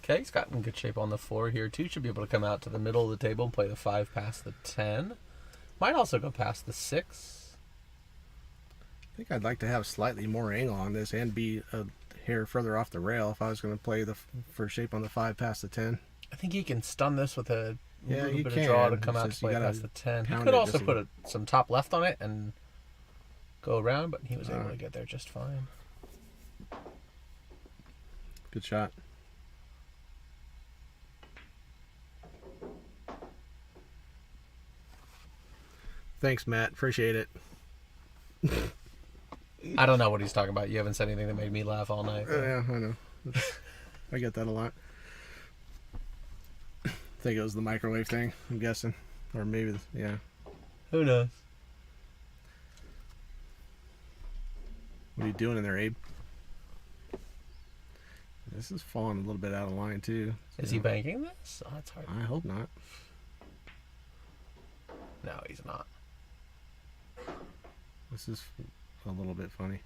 Okay, he's got in good shape on the 4 here too. Should be able to come out to the middle of the table and play the 5 past the 10. Might also go past the 6. I think I'd like to have slightly more angle on this and be a hair further off the rail if I was going to play the first shape on the 5 past the 10. I think he can stun this with a little bit can. of draw to come out to play past the 10. He could also put some top left on it and go around, but he was able to get there just fine. Good shot. Thanks, Matt. Appreciate it. I don't know what he's talking about. You haven't said anything that made me laugh all night. Yeah, I know. I get that a lot. I think it was the microwave thing, I'm guessing. Or maybe, yeah. Who knows? What are you doing in there, Abe? This is falling a little bit out of line, too. Is he banking this? Oh, that's hard. I hope not. No, he's not. This is a little bit funny.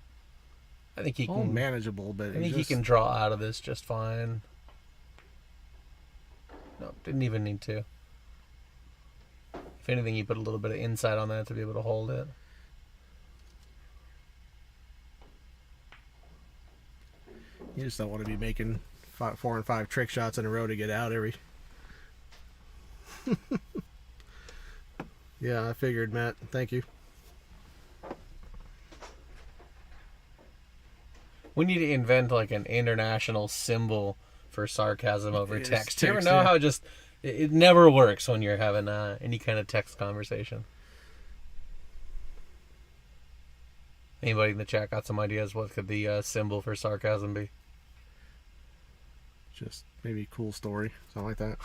I think he can... manageable, but... I think he can draw out of this just fine. No, didn't even need to. If anything, he put a little bit of inside on that to be able to hold it. You just don't want to be making 4 and 5 trick shots in a row to get out every... Yeah, I figured, Matt. Thank you. We need to invent like an international symbol for sarcasm over text. Do you ever text, know how just it never works when you're having any kind of text conversation? Anybody in the chat got some ideas? What could the symbol for sarcasm be? Just maybe cool story, something like that.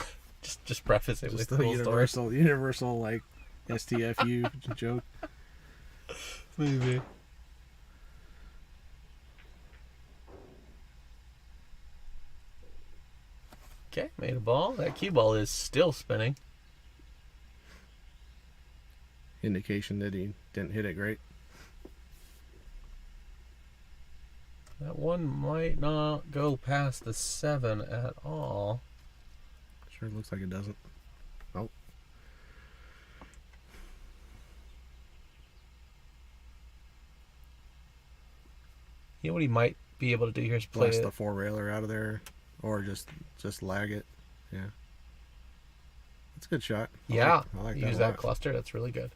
just preface it just with cool story. Universal like STFU joke. Maybe. Okay, made a ball. That cue ball is still spinning. Indication that he didn't hit it great. That one might not go past the 7 at all. Sure looks like it doesn't. Oh. You know what he might be able to do here is play Blast the 4-railer out of there, or just lag it. Yeah, that's a good shot. I like use that cluster. That's really good.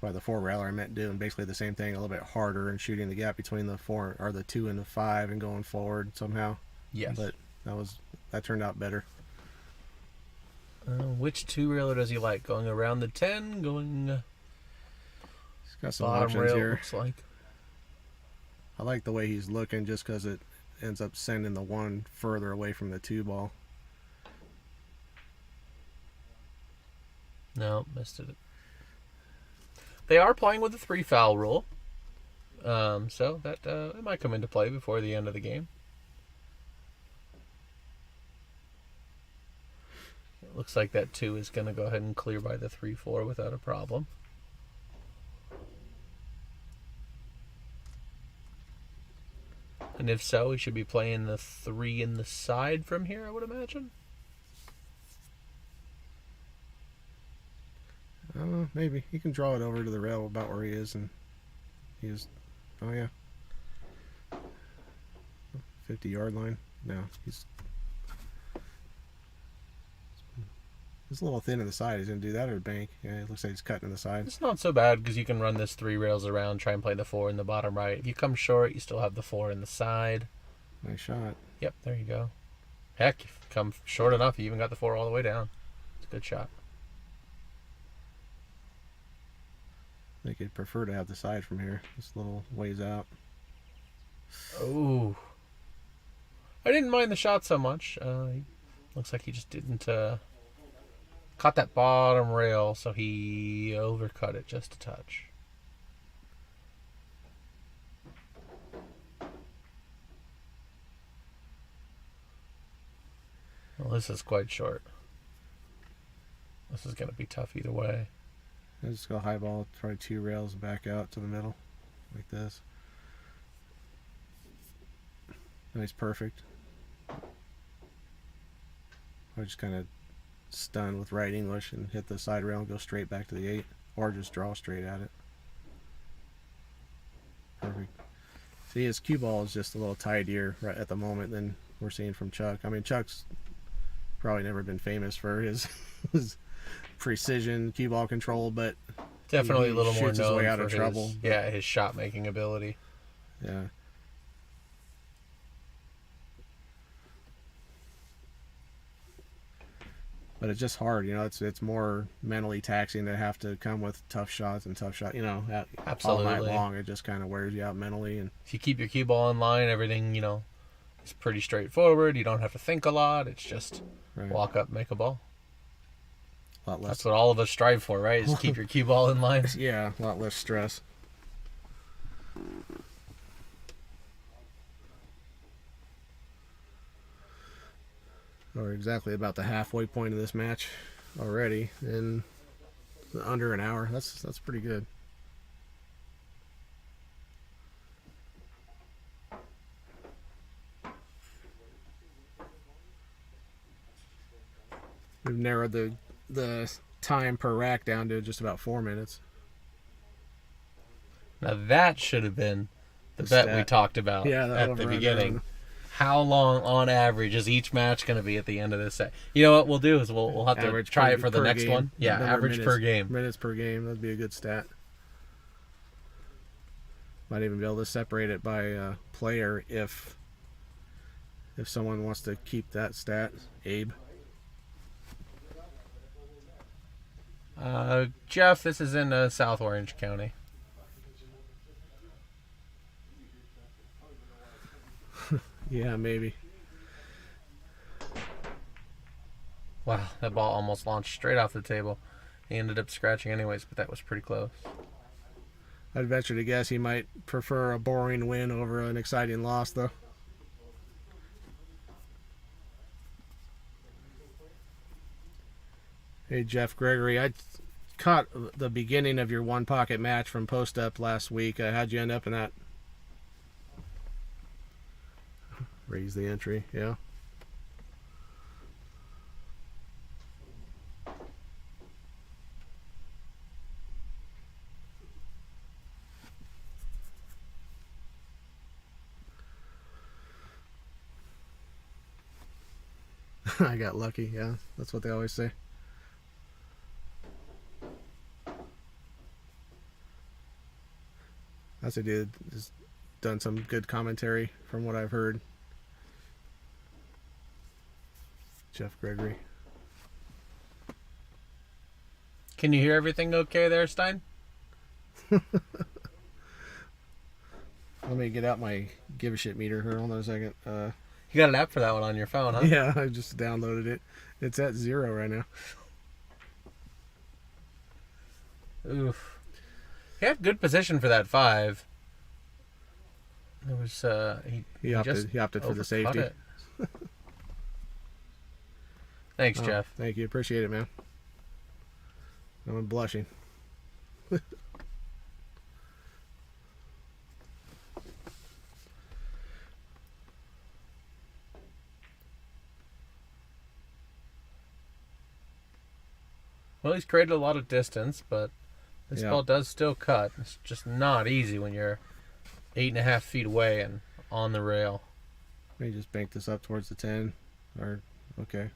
By the 4-railer, I meant doing basically the same thing, a little bit harder, and shooting the gap between the 4 or the 2 and the 5, and going forward somehow. Yes, but that turned out better. Which 2-railer does he like? Going around the 10, going. He's got some bottom options rail, here. looks like. I like the way he's looking, just because it ends up sending the 1 further away from the 2 ball. No, missed it. They are playing with the 3-foul rule, so that it might come into play before the end of the game. It looks like that 2 is going to go ahead and clear by the 3-4 without a problem. And if so, he should be playing the 3 in the side from here, I would imagine. Maybe. He can draw it over to the rail about where he is, and he is... Oh, yeah. 50-yard line. No, he's a little thin in the side. He's going to do that or bank. Yeah, it looks like he's cutting in the side. It's not so bad because you can run this 3 rails around, try and play the 4 in the bottom right. If you come short, you still have the 4 in the side. Nice shot. Yep, there you go. Heck, if you come short enough, you even got the 4 all the way down. It's a good shot. I think I'd prefer to have the side from here. This little ways out. Oh. I didn't mind the shot so much. Looks like he just didn't... caught that bottom rail, so he overcut it just a touch. Well, this is quite short. This is going to be tough either way. I just go high ball, try 2 rails, back out to the middle, like this. Nice, perfect. I just kind of stun with right English and hit the side rail and go straight back to the 8, or just draw straight at it. Perfect. See, his cue ball is just a little tidier right at the moment than we're seeing from Chuck. I mean, Chuck's probably never been famous for his precision cue ball control, but definitely a little more known his way out for of trouble. his shot making ability. Yeah. But it's just hard, you know. It's more mentally taxing to have to come with tough shots and tough shot, you know, Absolutely. all night long. It just kind of wears you out mentally. And if you keep your cue ball in line, everything, you know, is pretty straightforward. You don't have to think a lot. It's just walk up, make a ball. A lot less. That's what all of us strive for, right? Is keep your cue ball in line. Yeah, a lot less stress. We're exactly about the halfway point of this match already, in under an hour. That's pretty good. We've narrowed the time per rack down to just about 4 minutes. Now that should have been the bet we talked about at the beginning. How long, on average, is each match going to be at the end of this set? You know what we'll do is we'll have to try it for the next one. Yeah, average per game. Minutes per game. That'd be a good stat. Might even be able to separate it by player if someone wants to keep that stat. Abe. Jeff, this is in South Orange County. Yeah, maybe. Wow, that ball almost launched straight off the table. He ended up scratching anyways, but that was pretty close. I'd venture to guess he might prefer a boring win over an exciting loss, though. Hey, Jeff Gregory, I caught the beginning of your one pocket match from Post Up last week. How'd you end up in that? Raise the entry, yeah. I got lucky, yeah. That's what they always say. That's a dude who's done some good commentary from what I've heard. Jeff Gregory. Can you hear everything okay there, Stein? Let me get out my give a shit meter here. Hold on a second. You got an app for that one on your phone, huh? Yeah, I just downloaded it. It's at 0 right now. Oof. He had good position for that 5. It was he opted for the safety. Thanks, Jeff. Thank you. Appreciate it, man. I'm blushing. Well, he's created a lot of distance, but this ball does still cut. It's just not easy when you're 8.5 feet away and on the rail. Let me just bank this up towards the 10. Okay.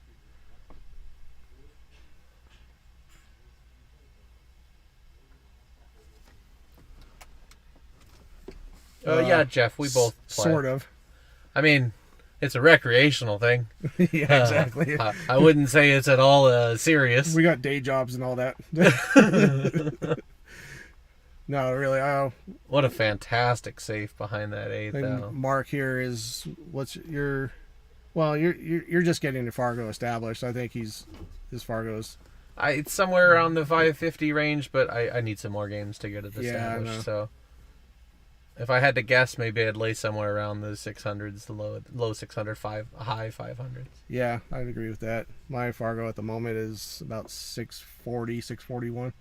Yeah, Jeff, we both play. Sort of. I mean, it's a recreational thing. Yeah, exactly. I wouldn't say it's at all serious. We got day jobs and all that. No, really. What a fantastic safe behind that 8, though. Mark here is you're just getting your Fargo established. I think his Fargo's. It's somewhere around the 550 range, but I need some more games to get it established. So if I had to guess, maybe I'd lay somewhere around the 600s, the low 600, high 500s. Yeah, I'd agree with that. My Fargo at the moment is about 640, 641.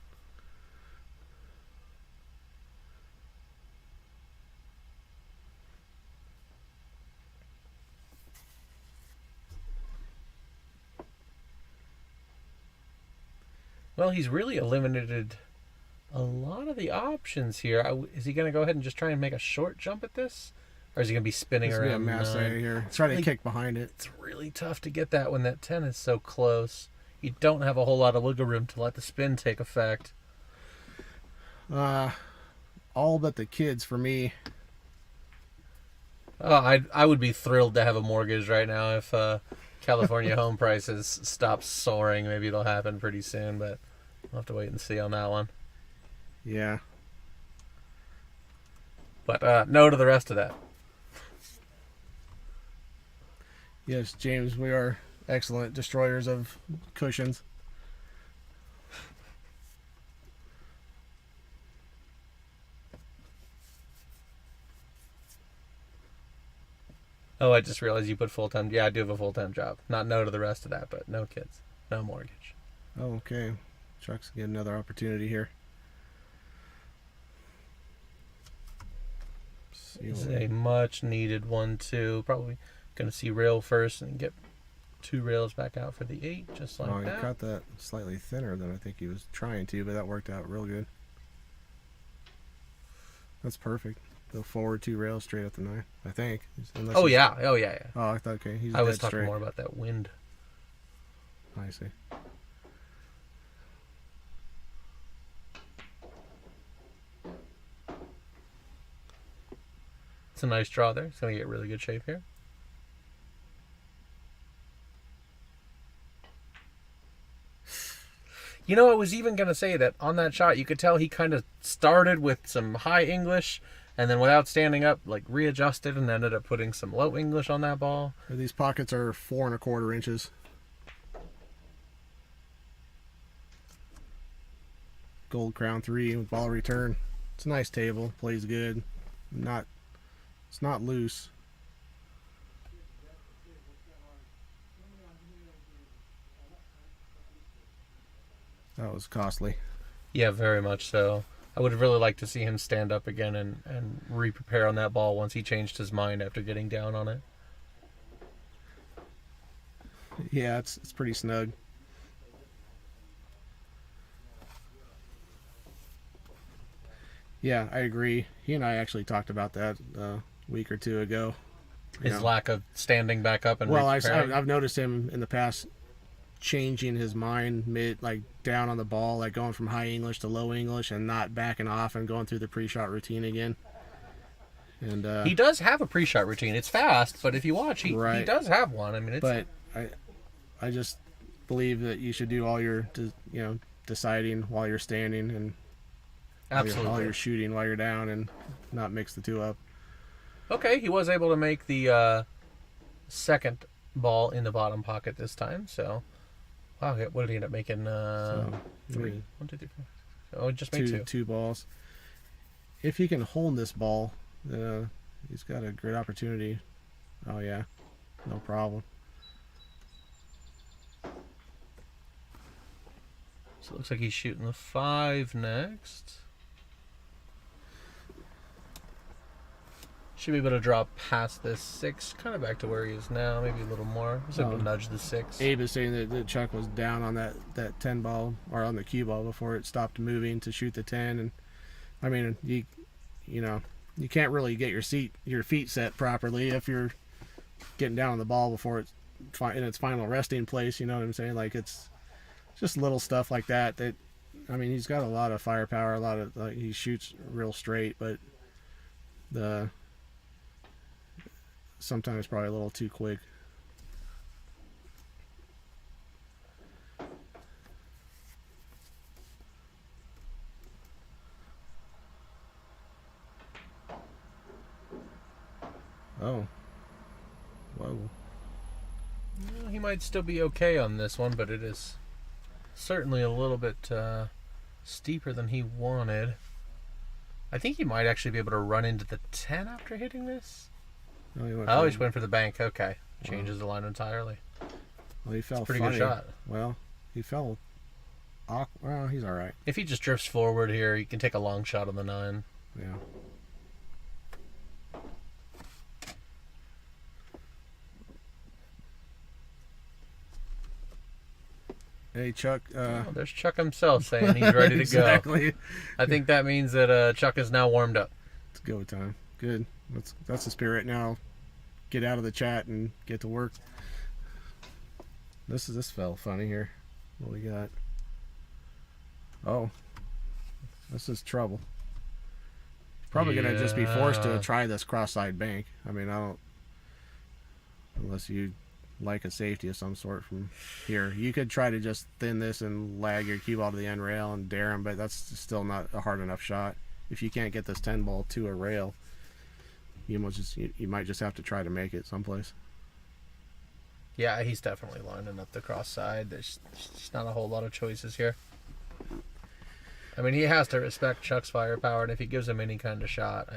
Well, he's really eliminated a lot of the options here. Is he going to go ahead and just try and make a short jump at this? Or is he going to be spinning It's around? Be a mess right here. It's trying to kick behind it. It's really tough to get that when that 10 is so close. You don't have a whole lot of wiggle room to let the spin take effect. All but the kids for me. Oh, I would be thrilled to have a mortgage right now if California home prices stop soaring. Maybe it'll happen pretty soon, but we'll have to wait and see on that one. Yeah. But no to the rest of that. Yes, James, we are excellent destroyers of cushions. Oh, I just realized you put full-time. Yeah, I do have a full-time job. Not no to the rest of that, but no kids. No mortgage. Oh, okay. Chuck's get another opportunity here. This is a much-needed one, too. Probably going to see rail first and get 2 rails back out for the 8, just like that. Oh, he cut that slightly thinner than I think he was trying to, but that worked out real good. That's perfect. Go forward 2 rails straight up the 9, I think. Oh, yeah. Oh, I thought, okay. I was talking more about that wind. I see. It's a nice draw there. It's going to get really good shape here. You know, I was even going to say that on that shot, you could tell he kind of started with some high English and then without standing up, like readjusted and ended up putting some low English on that ball. These pockets are 4 1/4 inches. Gold crown 3 with ball return. It's a nice table. Plays good. It's not loose. That was costly. Yeah, very much so. I would have really liked to see him stand up again and re-prepare on that ball once he changed his mind after getting down on it. Yeah, it's pretty snug. Yeah, I agree. He and I actually talked about that a week or 2 ago. His lack of standing back up and I've noticed him in the past changing his mind like down on the ball, like going from high English to low English and not backing off and going through the pre-shot routine again. And he does have a pre-shot routine. It's fast, but if you watch, he does have one. I mean, but I just believe that you should do all your deciding while you're standing and absolutely all your shooting while you're down and not mix the 2 up. Okay, he was able to make the second ball in the bottom pocket this time, so wow, what did he end up making? 3. 1, 2, 3, 4. Oh, just made 2 balls. If he can hold this ball, he's got a great opportunity. Oh yeah, no problem. So it looks like he's shooting the 5 next. Should be able to drop past this 6, kind of back to where he is now, maybe a little more. He's able to nudge the 6. Abe is saying that Chuck was down on that 10 ball, or on the cue ball before it stopped moving to shoot the 10. And I mean, you can't really get your feet set properly if you're getting down on the ball before it's in its final resting place. You know what I'm saying? Like, it's just little stuff like that. I mean, he's got a lot of firepower, he shoots real straight, but sometimes probably a little too quick. Oh. Whoa. Well, he might still be okay on this one, but it is certainly a little bit steeper than he wanted. I think he might actually be able to run into the 10 after hitting this. Oh, he just went for the bank. Okay. Changes the line entirely. Well, he fell It's a pretty funny. good shot. Well, he fell. Well, he's all right. If he just drifts forward here, he can take a long shot on the 9. Yeah. Hey, Chuck. There's Chuck himself saying he's ready to exactly. go. I think that means that Chuck is now warmed up. It's go time. Good. That's the spirit now. Get out of the chat and get to work. This fell funny here. What we got? Oh, this is trouble. Probably gonna just be forced to try this cross-side bank. I mean, I don't, unless you like a safety of some sort from here. You could try to just thin this and lag your cue ball to the end rail and dare him, but that's still not a hard enough shot. If you can't get this 10 ball to a rail, you might just have to try to make it someplace. Yeah, he's definitely lining up the cross side. There's just not a whole lot of choices here. I mean, he has to respect Chuck's firepower, and if he gives him any kind of shot,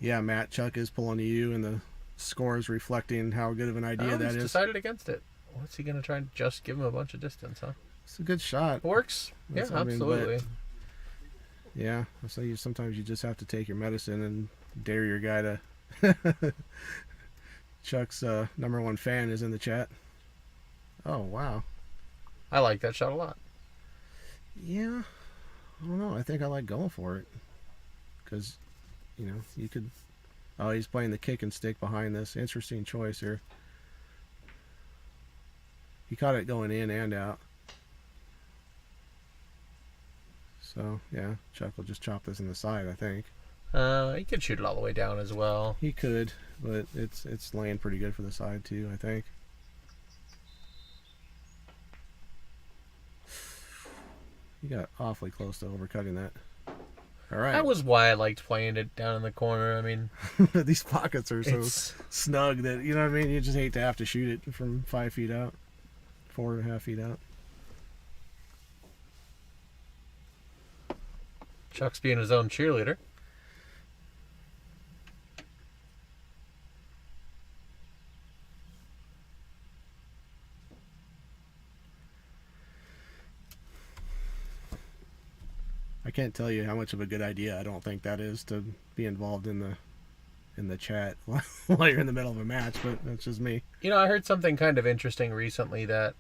yeah, Matt, Chuck is pulling to you, and the score is reflecting how good of an idea that is. He's decided against it. What's he going to try and just give him a bunch of distance, huh? It's a good shot. It works. Yeah, absolutely. Yeah, so sometimes you just have to take your medicine and dare your guy to... Chuck's #1 fan is in the chat. Oh, wow. I like that shot a lot. Yeah. I don't know. I think I like going for it. Because, you could... Oh, he's playing the kick and stick behind this. Interesting choice here. He caught it going in and out. So, yeah, Chuck will just chop this in the side, I think. He could shoot it all the way down as well. He could, but it's laying pretty good for the side, too, I think. He got awfully close to overcutting that. All right. That was why I liked playing it down in the corner. I mean, these pockets are so snug that, you know what I mean? You just hate to have to shoot it from 5 feet out, 4.5 feet out. Chuck's being his own cheerleader. I can't tell you how much of a good idea I don't think that is to be involved in the chat while you're in the middle of a match, but that's just me. I heard something kind of interesting recently that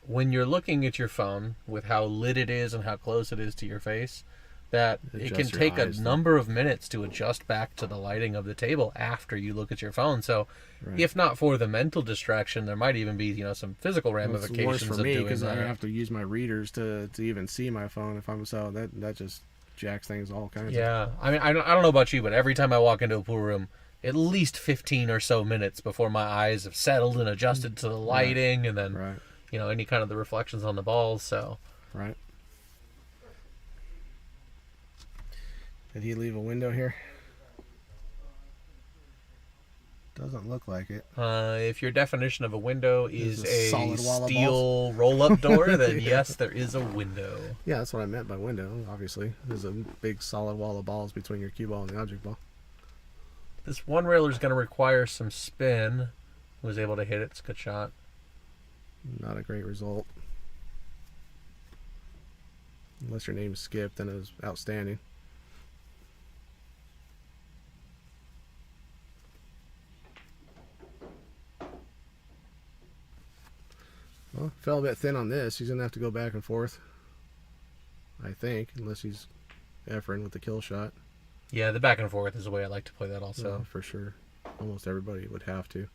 when you're looking at your phone with how lit it is and how close it is to your face, that it can take a number of minutes to adjust back to the lighting of the table after you look at your phone. So if not for the mental distraction, there might even be, some physical ramifications it's worse for me because I have to use my readers to even see my phone if I'm so that just jacks things all kinds. Yeah. I mean, I don't know about you, but every time I walk into a pool room, at least 15 or so minutes before my eyes have settled and adjusted to the lighting and then any kind of the reflections on the balls. So right. Did he leave a window here? Doesn't look like it. If your definition of a window is a steel roll-up door, then yes, there is a window. Yeah, that's what I meant by window, obviously. There's a big solid wall of balls between your cue ball and the object ball. This one railer is going to require some spin. Was able to hit it. It's a good shot. Not a great result. Unless your name's Skip, then it was outstanding. Well, fell a bit thin on this. He's going to have to go back and forth, I think, unless he's Efren with the kill shot. Yeah, the back and forth is the way I like to play that also. For sure. Almost everybody would have to.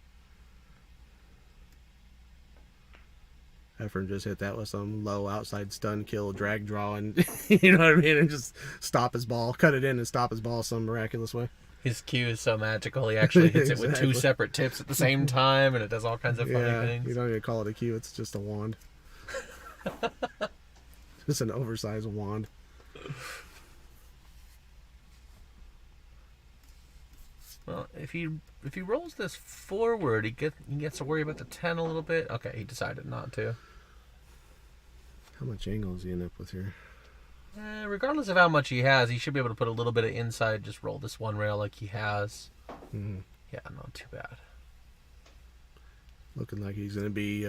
Efren just hit that with some low outside stun kill, drag draw, and you know what I mean? And just stop his ball, cut it in and stop his ball some miraculous way. His cue is so magical. He actually hits it with 2 separate tips at the same time, and it does all kinds of funny things. You don't even call it a cue. It's just a wand. Just an oversized wand. Well, if he rolls this forward, he gets to worry about the 10 a little bit. Okay, he decided not to. How much angle does he end up with here? Regardless of how much he has, he should be able to put a little bit of inside, just roll this one rail like he has. Mm-hmm. Yeah, not too bad. Looking like he's going to be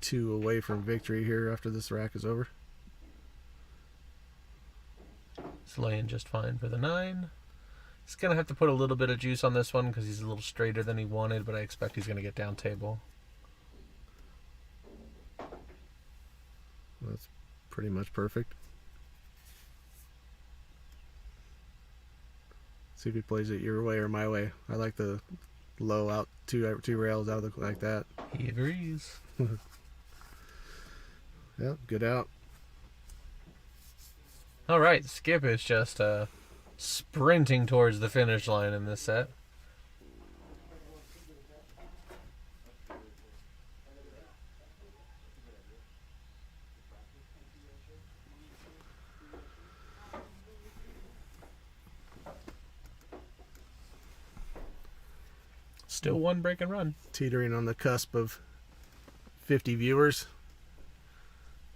2 away from victory here after this rack is over. He's laying just fine for the 9. He's going to have to put a little bit of juice on this one because he's a little straighter than he wanted, but I expect he's going to get down table. That's pretty much perfect. See if he plays it your way or my way. I like the low out two rails out of the, like that. He agrees. Yep, good out. All right, Skip is just sprinting towards the finish line in this set. Still one break and run. Teetering on the cusp of 50 viewers.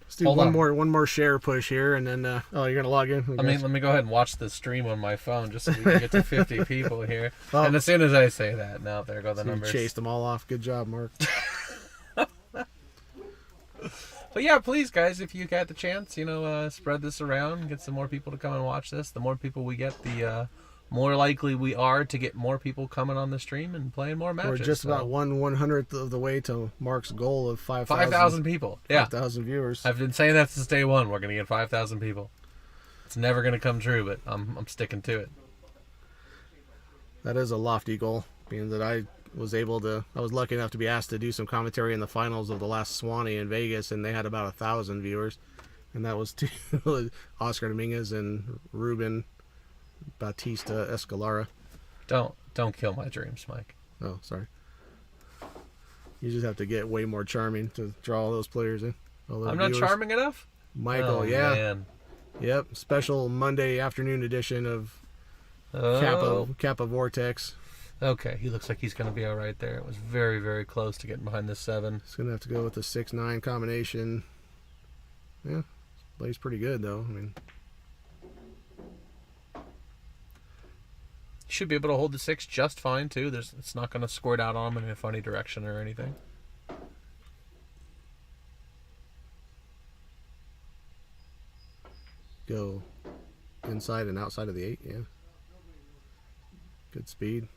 Let's do Hold one on. more share push here, and then oh, you're gonna log in. Let me go ahead and watch the stream on my phone just so we can get to 50 people here. Oh. And as soon as I say that, now there go the So you numbers. chased them all off. Good job, Mark. But yeah, please, guys, if you got the chance, spread this around, get some more people to come and watch this. The more people we get, the more likely we are to get more people coming on the stream and playing more matches. We're just about 1/100th of the way to Mark's goal of 5,000 people. Yeah, 5,000 viewers. I've been saying that since day one. We're gonna get 5,000 people. It's never gonna come true, but I'm sticking to it. That is a lofty goal, being that I was lucky enough to be asked to do some commentary in the finals of the last Swanee in Vegas, and they had about 1,000 viewers, and that was Oscar Dominguez and Ruben Bautista Escalara. Don't kill my dreams, Mike. Oh, sorry. You just have to get way more charming to draw all those players in. I'm not charming enough? Michael, oh, yeah. Man. Yep, special Monday afternoon edition of Kappa Vortex. Okay, he looks like he's going to be all right there. It was very, very close to getting behind this 7. He's going to have to go with the 6-9 combination. Yeah, plays pretty good, though. I mean, should be able to hold the 6 just fine, too. It's not going to squirt out on him in a funny direction or anything. Go inside and outside of the 8, yeah. Good speed.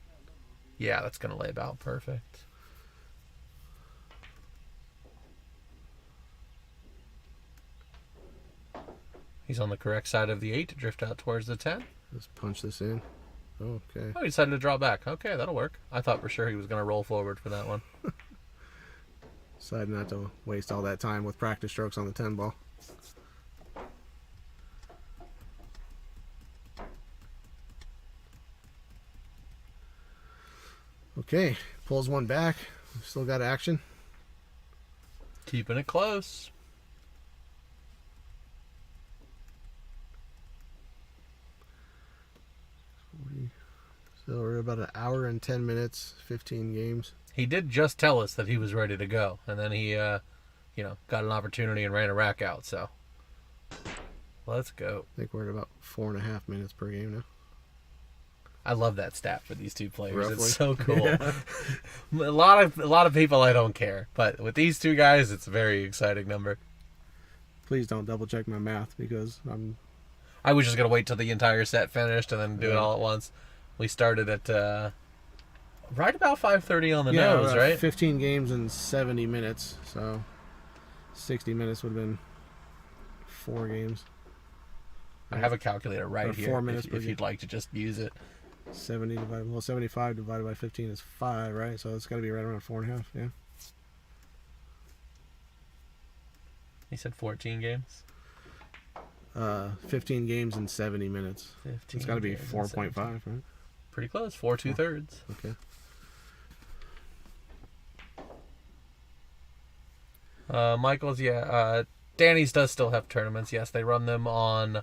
Yeah, that's going to lay about perfect. He's on the correct side of the 8 to drift out towards the 10. Let's punch this in. Okay. Oh, he decided to draw back. Okay, that'll work. I thought for sure he was going to roll forward for that one. Decided not to waste all that time with practice strokes on the 10 ball. Okay, pulls one back. Still got action. Keeping it close. So we're about an hour and 10 minutes, 15 games. He did just tell us that he was ready to go, and then he, got an opportunity and ran a rack out. So let's go. I think we're at about 4.5 minutes per game now. I love that stat for these two players. Roughly. It's so cool. Yeah. A lot of people I don't care, but with these two guys, it's a very exciting number. Please don't double check my math because I was just gonna wait till the entire set finished and then do it all at once. We started at right about 5:30 on the nose, right? 15 games in 70 minutes, so 60 minutes would have been 4 games. I have a calculator right Or here 4 minutes per if you'd like to just use it. 75 divided by 15 is 5, right? So it's got to be right around 4.5, yeah. He said 14 games. 15 games in 70 minutes. It's got to be 4.5, right? Pretty close. 4 2/3. Okay. Michael's, Danny's does still have tournaments. Yes, they run them on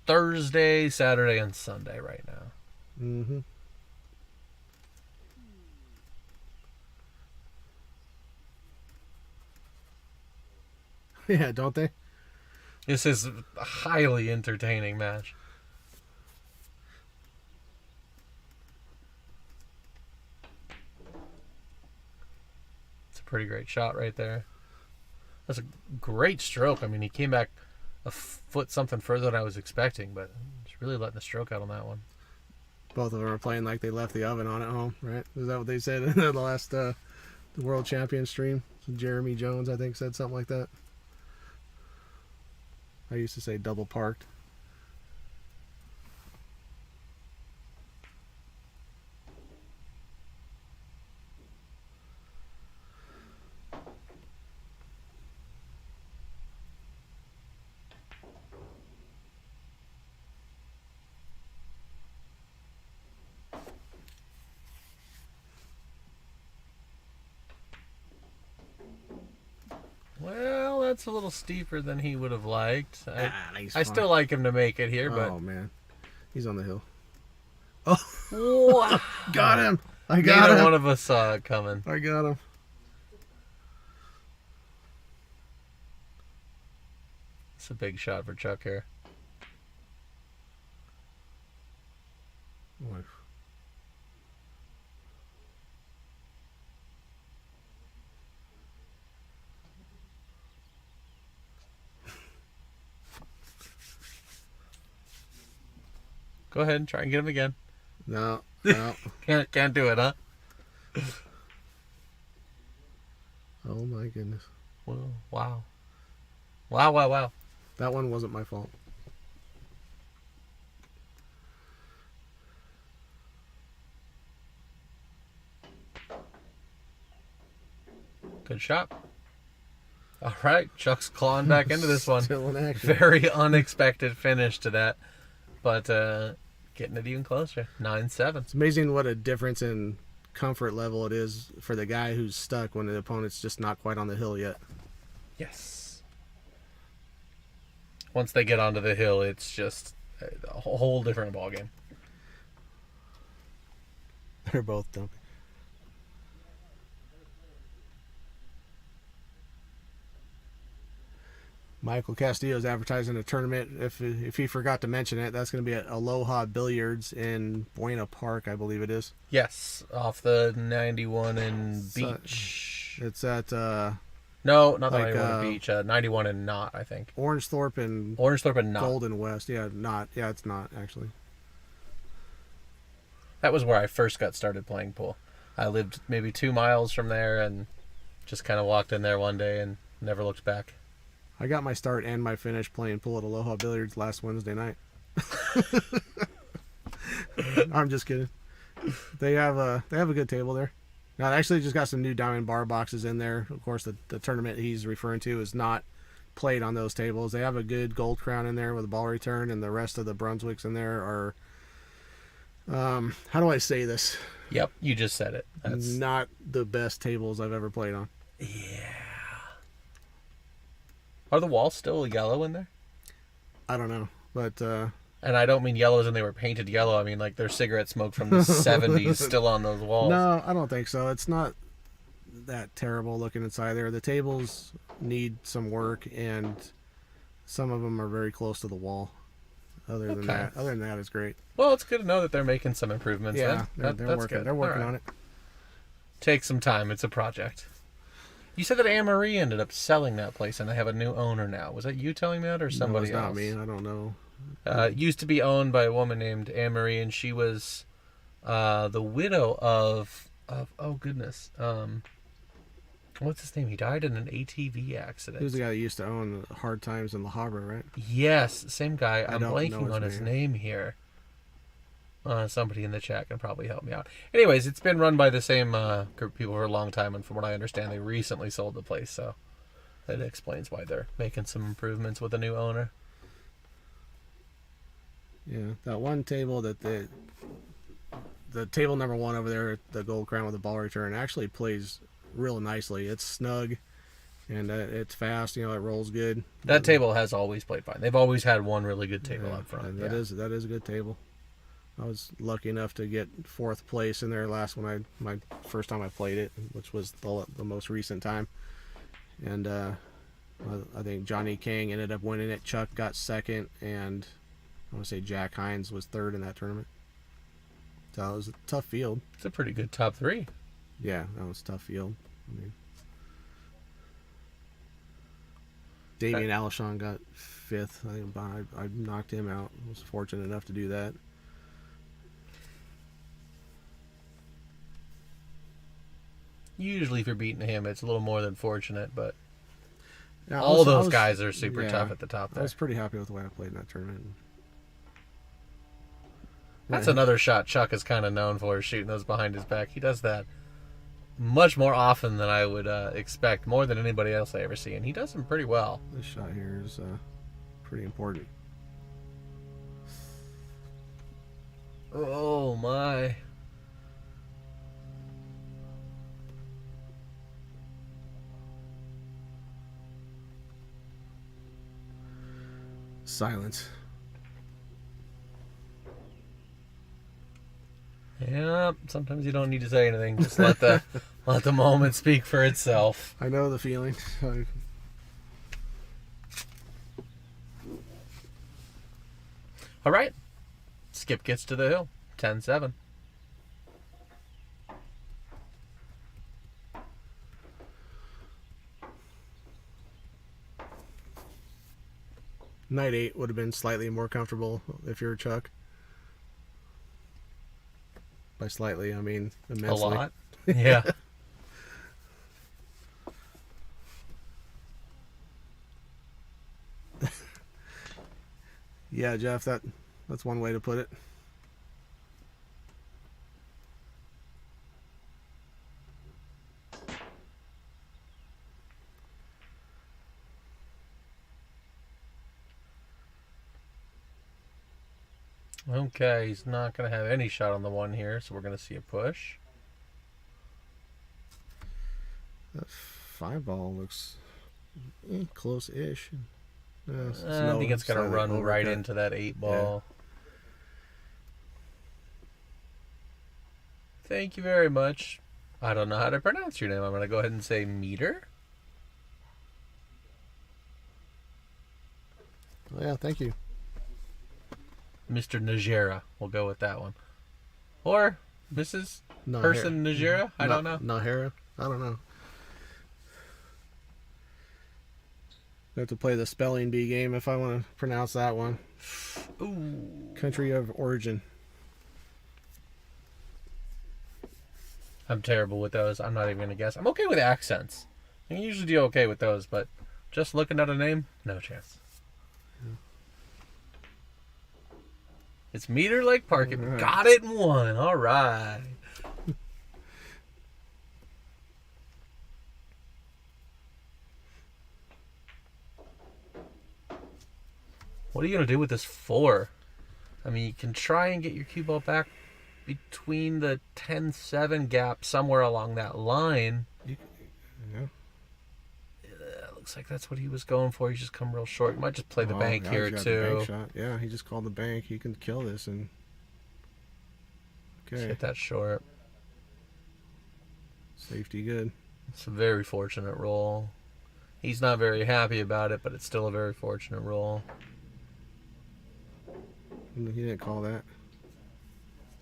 Thursday, Saturday, and Sunday right now. Mm-hmm. Yeah, don't they? This is a highly entertaining match. It's a pretty great shot right there. That's a great stroke. I mean, he came back a foot something further than I was expecting, but he's really letting the stroke out on that one. Both of them are playing like they left the oven on at home, right? Is that what they said in the last the World Champion stream? Jeremy Jones, I think, said something like that. I used to say double parked. it's a little steeper than he would have liked. I still like him to make it here, but... Oh, man. He's on the hill. Oh! Wow. Got him! I got him! Neither one of us saw it coming. I got him. It's a big shot for Chuck here. Boy. Go ahead and try and get him again. No. Can't do it, huh? Oh my goodness. Well, wow. Wow. That one wasn't my fault. Good shot. All right, Chuck's clawing back into this one. Still in action. Very unexpected finish to that, but getting it even closer. 9-7. It's amazing what a difference in comfort level it is for the guy who's stuck when the opponent's just not quite on the hill yet. Yes. Once they get onto the hill, it's just a whole different ballgame. They're both dumping. Michael Castillo is advertising a tournament. If he forgot to mention it, that's going to be at Aloha Billiards in Buena Park, I believe it is. Yes, off the 91 and Beach. It's at... no, not the 91 and Beach. 91 and Knott, I think. Orangethorpe and Knott. Golden West. Yeah, Knott. Yeah, it's not, actually. That was where I first got started playing pool. I lived maybe 2 miles from there and just kind of walked in there one day and never looked back. I got my start and my finish playing pool at Aloha Billiards last Wednesday night. I'm just kidding. They have a good table there. Now, they actually just got some new diamond bar boxes in there. Of course, the tournament he's referring to is not played on those tables. They have a good gold crown in there with a ball return, and the rest of the Brunswicks in there are, how do I say this? Yep, you just said it. That's not the best tables I've ever played on. Yeah. Are the walls still yellow in there? I don't know, but... And I don't mean yellow as in they were painted yellow. I mean like there's cigarette smoke from the 70s still on those walls. No, I don't think so. It's not that terrible looking inside there. The tables need some work, and some of them are very close to the wall. Other than that, it's great. Well, it's good to know that they're making some improvements. Yeah, then. they're that's working. Good. They're working on it. Take some time. It's a project. You said that Anne-Marie ended up selling that place, and they have a new owner now. Was that you telling me that, or somebody else? No, it's not me. I don't know. It used to be owned by a woman named Anne-Marie, and she was the widow of oh goodness, what's his name? He died in an ATV accident. He was the guy that used to own Hard Times in La Habra, right? Yes, same guy. I'm blanking on his name here. Somebody in the chat can probably help me out. Anyways, it's been run by the same group of people for a long time, and from what I understand, they recently sold the place, so that explains why they're making some improvements with a new owner. Yeah, that one table that the table number one over there, the gold crown with the ball return, actually plays real nicely. It's snug, and it's fast. You know, it rolls good. That table has always played fine. They've always had one really good table up front. That is a good table. I was lucky enough to get 4th place in there my first time I played it, which was the most recent time. And I think Johnny King ended up winning it. Chuck got 2nd, and I want to say Jack Hines was 3rd in that tournament. So it was a tough field. It's a pretty good top 3. Yeah, that was a tough field. I mean, Damian Alishon got 5th. I knocked him out. I was fortunate enough to do that. Usually if you're beating him, it's a little more than fortunate, but yeah, all those guys are super tough at the top there. I was pretty happy with the way I played in that tournament. That's another shot Chuck is kind of known for, shooting those behind his back. He does that much more often than I would expect, more than anybody else I ever see, and he does them pretty well. This shot here is pretty important. Oh, my. Silence. Yeah, sometimes you don't need to say anything. Just let the moment speak for itself. I know the feeling. All right. Skip gets to the hill. 10-7. Knight 8 would have been slightly more comfortable if you're Chuck. By slightly, I mean immensely. A lot. Yeah. Yeah, Jeff, that's one way to put it. Okay, he's not going to have any shot on the one here, so we're going to see a push. That 5-ball looks close-ish. I think it's going to run right into that 8-ball. Yeah. Thank you very much. I don't know how to pronounce your name. I'm going to go ahead and say Meter. Oh, yeah, thank you. Mr. Najera. We'll go with that one. Or Mrs. Person Najera? I don't know. Nahara? I don't know. I have to play the spelling bee game if I want to pronounce that one. Ooh. Country of origin. I'm terrible with those. I'm not even going to guess. I'm okay with accents. I can usually do okay with those, but just looking at a name, no chance. Yeah. It's Meter Lake Park. Right. Got it in one. All right. What are you going to do with this 4? I mean, you can try and get your cue ball back between the 10-7 gap somewhere along that line. Yeah. Looks like that's what he was going for. He's just come real short. He might just play the bank here, too. The bank shot. Yeah, he just called the bank. He can kill this. And okay. Just hit that short. Safety good. It's a very fortunate roll. He's not very happy about it, but it's still a very fortunate roll. He didn't call that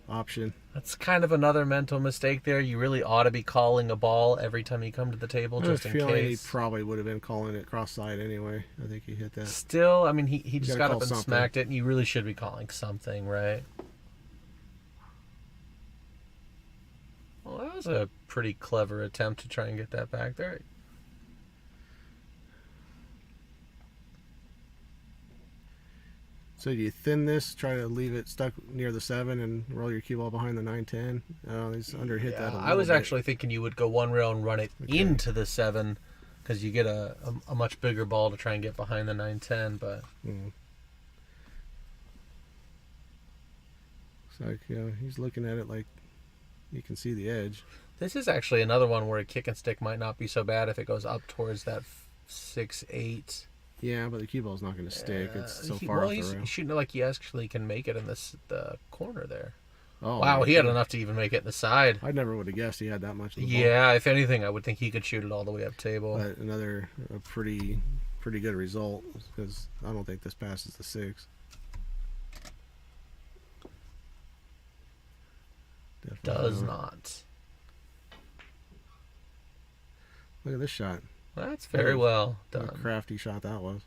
option. That's kind of another mental mistake there. You really ought to be calling a ball every time you come to the table, just in case. He probably would have been calling it cross-side anyway. I think he hit that. Still, I mean, he just got up and smacked it, and you really should be calling something, right? Well, that was a pretty clever attempt to try and get that back there. So do you thin this, try to leave it stuck near the 7 and roll your cue ball behind the 9-10? He's underhit that a little bit. I was actually thinking you would go one rail and run it into the 7 because you get a much bigger ball to try and get behind the 9-10, but... It's like, he's looking at it like you can see the edge. This is actually another one where a kick and stick might not be so bad if it goes up towards that 6-8. Yeah, but the cue ball's not going to stick. It's so far off the rail. He's shooting it like he actually can make it in the corner there. Oh, wow, he had enough to even make it in the side. I never would have guessed he had that much. Yeah, if anything, I would think he could shoot it all the way up table. But another pretty good result because I don't think this passes the 6. Definitely does not. Look at this shot. That's very well done. What a crafty shot that was.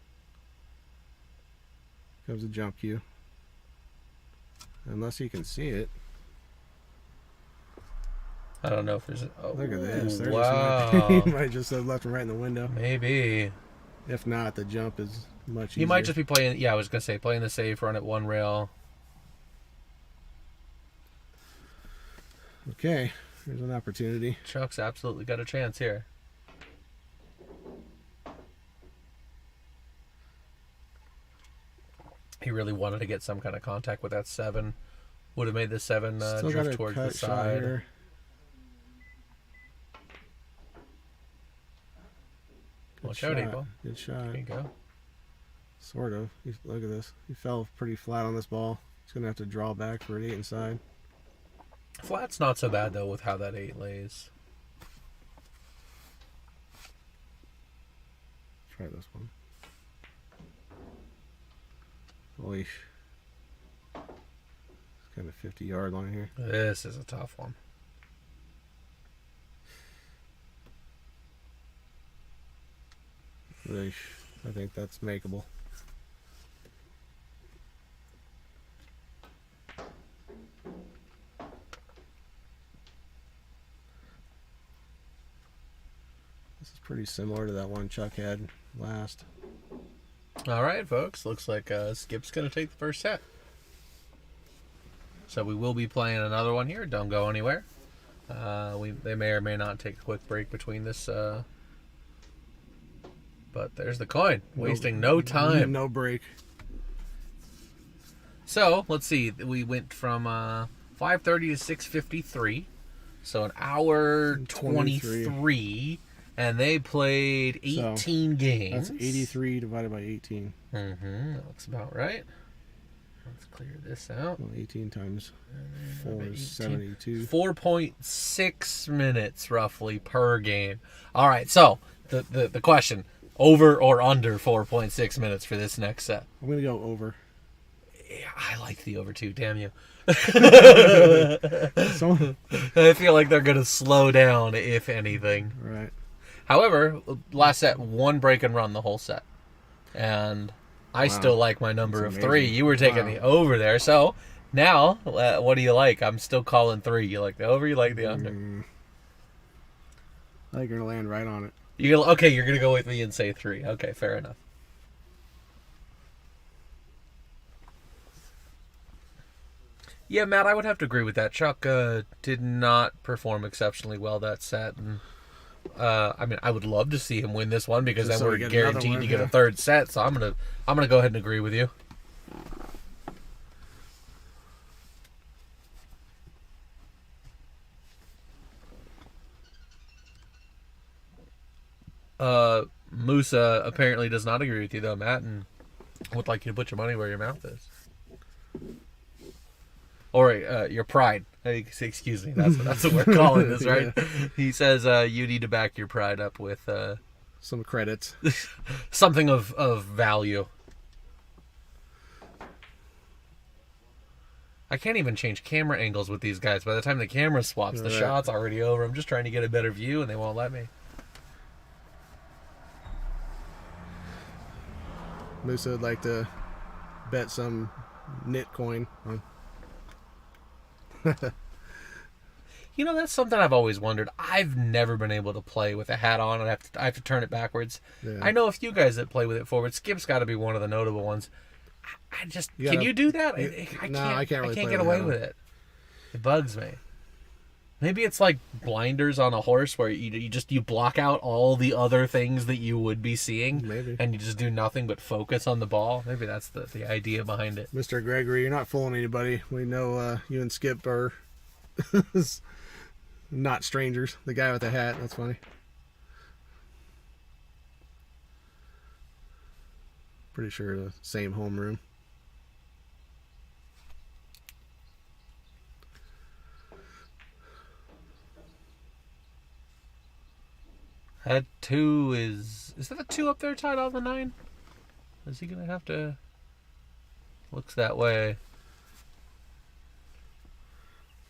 Comes a jump cue. Unless he can see it. I don't know if there's... Look at this. Wow. He might just have left him right in the window. Maybe. If not, the jump is much easier. He might just be playing... Yeah, I was going to say, playing the safe, run at one rail. Okay. Here's an opportunity. Chuck's absolutely got a chance here. He really wanted to get some kind of contact with that 7. Would have made the 7 drift towards the side. Here. Watch out, Eagle. Good shot. There you go. Sort of. Look at this. He fell pretty flat on this ball. He's going to have to draw back for an 8 inside. Flat's not so bad, though, with how that 8 lays. Try this one. Holy. It's kind of 50-yard line here. This is a tough one. I think that's makeable. This is pretty similar to that one Chuck had last. All right, folks. Looks like Skip's going to take the first set. So we will be playing another one here. Don't go anywhere. They may or may not take a quick break between this. But there's the coin. Wasting no time. No break. So, let's see. We went from 5:30 to 6:53. So an hour 23. And they played 18 games. That's 83 divided by 18. That looks about right. Let's clear this out. Well, 18 times 4 is 72. 4.6 minutes roughly per game. All right, so the question, over or under 4.6 minutes for this next set? I'm going to go over. Yeah, I like the over too, damn you. So, I feel like they're going to slow down, if anything. Right. However, last set, 1 break and run the whole set. And I still like my number of 3. You were taking the over there. So now, what do you like? I'm still calling 3. You like the over, you like the under? I think you're going to land right on it. Okay, you're going to go with me and say 3. Okay, fair enough. Yeah, Matt, I would have to agree with that. Chuck did not perform exceptionally well that set. And I mean, I would love to see him win this one because then we're guaranteed to get a third set. So I'm gonna go ahead and agree with you. Musa apparently does not agree with you though, Matt, and would like you to put your money where your mouth is. Or your pride. Excuse me. That's what we're calling this, right? Yeah. He says you need to back your pride up with some credits, something of value. I can't even change camera angles with these guys. By the time the camera swaps, the shot's already over. I'm just trying to get a better view, and they won't let me. Musa would like to bet some knit coin on. You know, that's something I've always wondered. I've never been able to play with a hat on. I have to turn it backwards. Yeah. I know a few guys that play with it forward. Skip's got to be one of the notable ones. Can you do that? I can't get away with it. It bugs me. Maybe it's like blinders on a horse where you block out all the other things that you would be seeing. Maybe. And you just do nothing but focus on the ball. Maybe that's the idea behind it. Mr. Gregory, you're not fooling anybody. We know you and Skip are not strangers. The guy with the hat, that's funny. Pretty sure the same homeroom. That 2 is that a 2 up there tied on the 9? Is he gonna have to? Looks that way.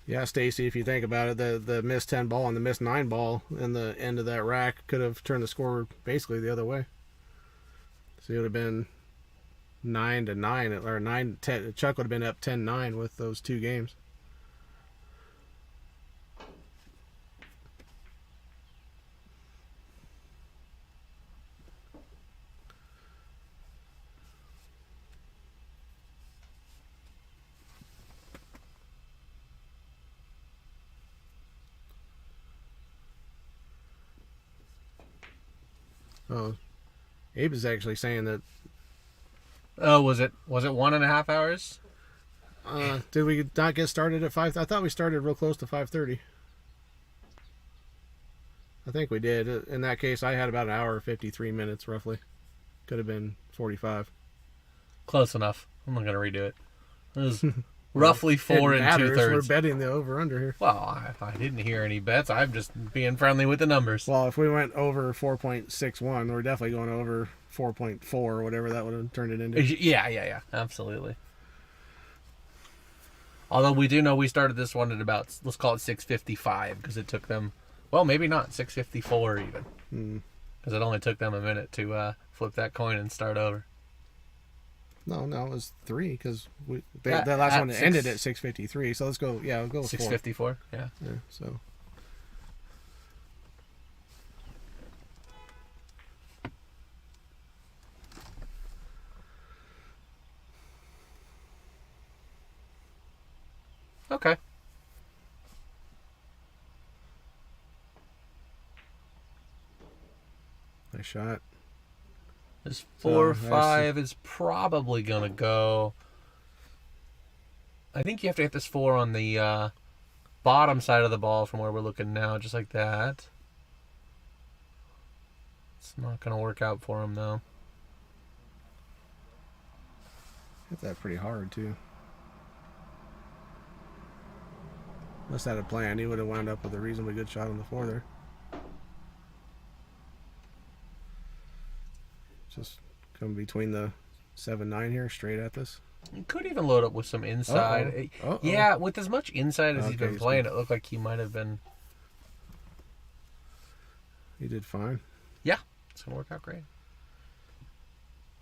Yeah, Stacy, if you think about it, the missed 10 ball and the missed 9 ball in the end of that rack could have turned the score basically the other way. So it would have been 9-9 or 9-10. Chuck would have been up 10-9 with those 2 games. Oh, Abe is actually saying that. Oh, was it 1.5 hours? Did we not get started at 5? I thought we started real close to 5:30. I think we did. In that case, I had about an hour 53 minutes roughly. Could have been 45. Close enough. I'm not gonna redo it. It was roughly 4 2/3. We're betting the over/under here. Well, I didn't hear any bets. I'm just being friendly with the numbers. Well, if we went over 4.61, we're definitely going over 4.4 or whatever that would have turned it into. Yeah. Absolutely. Although we do know we started this one at about, let's call it 6:55, because it took them, well, maybe not, 6:54 even. Because it only took them a minute to flip that coin and start over. No, it was 3, because that last one ended at 6:53. So let's go. Yeah, we'll go with 6:54. Yeah. So. Okay. Nice shot. This 4-5 is probably going to go. I think you have to hit this 4 on the bottom side of the ball from where we're looking now, just like that. It's not going to work out for him, though. Hit that pretty hard, too. Must have had a plan. He would have wound up with a reasonably good shot on the 4 there. Just come between the 7-9 here, straight at this. You could even load up with some inside. Yeah, with as much inside as he's been playing, it looked like he might have been. He did fine. Yeah, it's gonna work out great.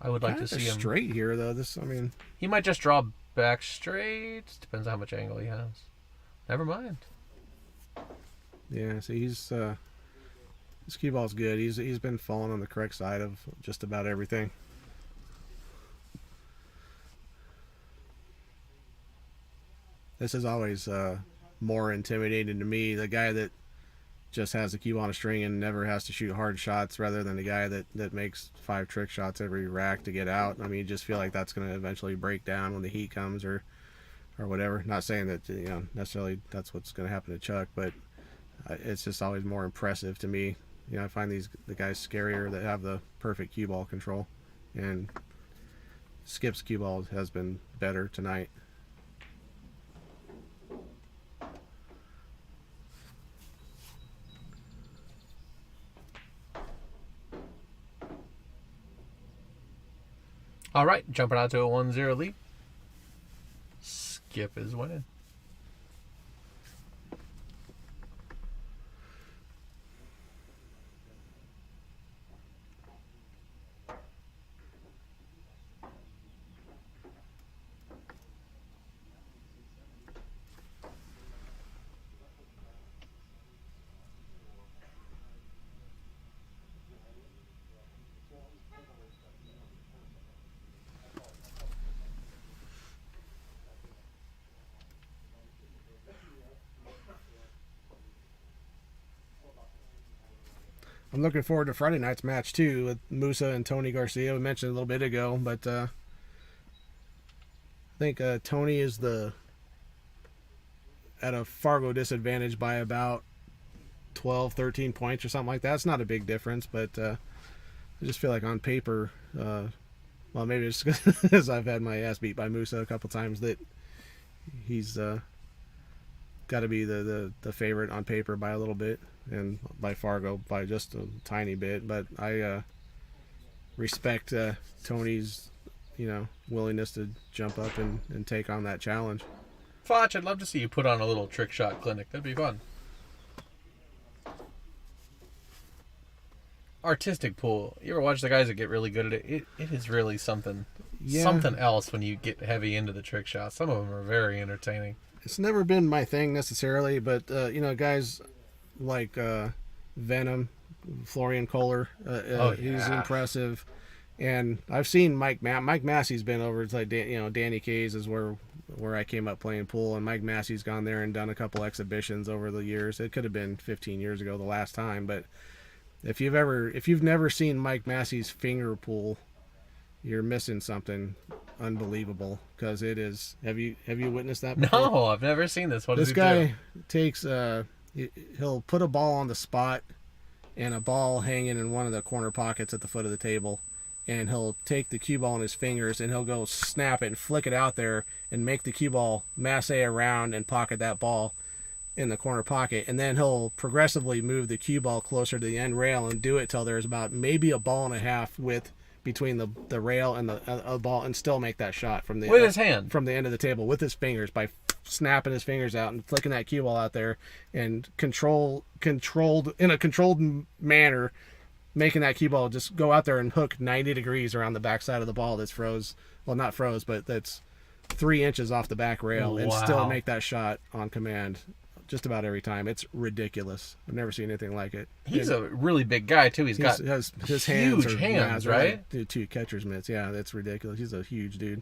I would like to see him straight here, though. He might just draw back straight. Depends on how much angle he has. Never mind. Yeah, see, his cue ball's good. He's been falling on the correct side of just about everything. This is always more intimidating to me. The guy that just has the cue on a string and never has to shoot hard shots, rather than the guy that makes 5 trick shots every rack to get out. I mean, you just feel like that's going to eventually break down when the heat comes or whatever. Not saying that necessarily that's what's going to happen to Chuck, but it's just always more impressive to me. I find the guys scarier that have the perfect cue ball control, and Skip's cue ball has been better tonight. All right, jumping out to a 1-0 lead. Skip is winning. I'm looking forward to Friday night's match too with Musa and Tony Garcia. We mentioned a little bit ago, but I think Tony is at a Fargo disadvantage by about 12, 13 points or something like that. It's not a big difference, but I just feel like on paper, well, maybe it's because I've had my ass beat by Musa a couple times, that he's got to be the favorite on paper by a little bit, and by Fargo by just a tiny bit. But I respect Tony's willingness to jump up and take on that challenge. Foch, I'd love to see you put on a little trick shot clinic. That'd be fun. Artistic pool. You ever watch the guys that get really good at it? It is really something else when you get heavy into the trick shots. Some of them are very entertaining. It's never been my thing necessarily, but guys like Venom, Florian Kohler, he's impressive. And I've seen Mike Massey's been over. It's like Danny Kays is where I came up playing pool, and Mike Massey's gone there and done a couple exhibitions over the years. It could have been 15 years ago the last time, but if you've never seen Mike Massey's finger pool, you're missing something unbelievable, because it is. Have you witnessed that before? No, I've never seen this. What does this guy takes? He'll put a ball on the spot and a ball hanging in one of the corner pockets at the foot of the table, and he'll take the cue ball in his fingers and he'll go snap it and flick it out there and make the cue ball masse around and pocket that ball in the corner pocket, and then he'll progressively move the cue ball closer to the end rail and do it till there's about maybe a ball and a half width between the rail and the ball, and still make that shot from the with his hand from the end of the table with his fingers by snapping his fingers out and flicking that cue ball out there and controlled in a controlled manner, making that cue ball just go out there and hook 90 degrees around the backside of the ball that's froze. Well, not froze, but that's 3 inches off the back rail, and still make that shot on command just about every time. It's ridiculous. I've never seen anything like it. He's a really big guy too. He's got his huge hands, right? 2 catcher's mitts. Yeah, that's ridiculous. He's a huge dude.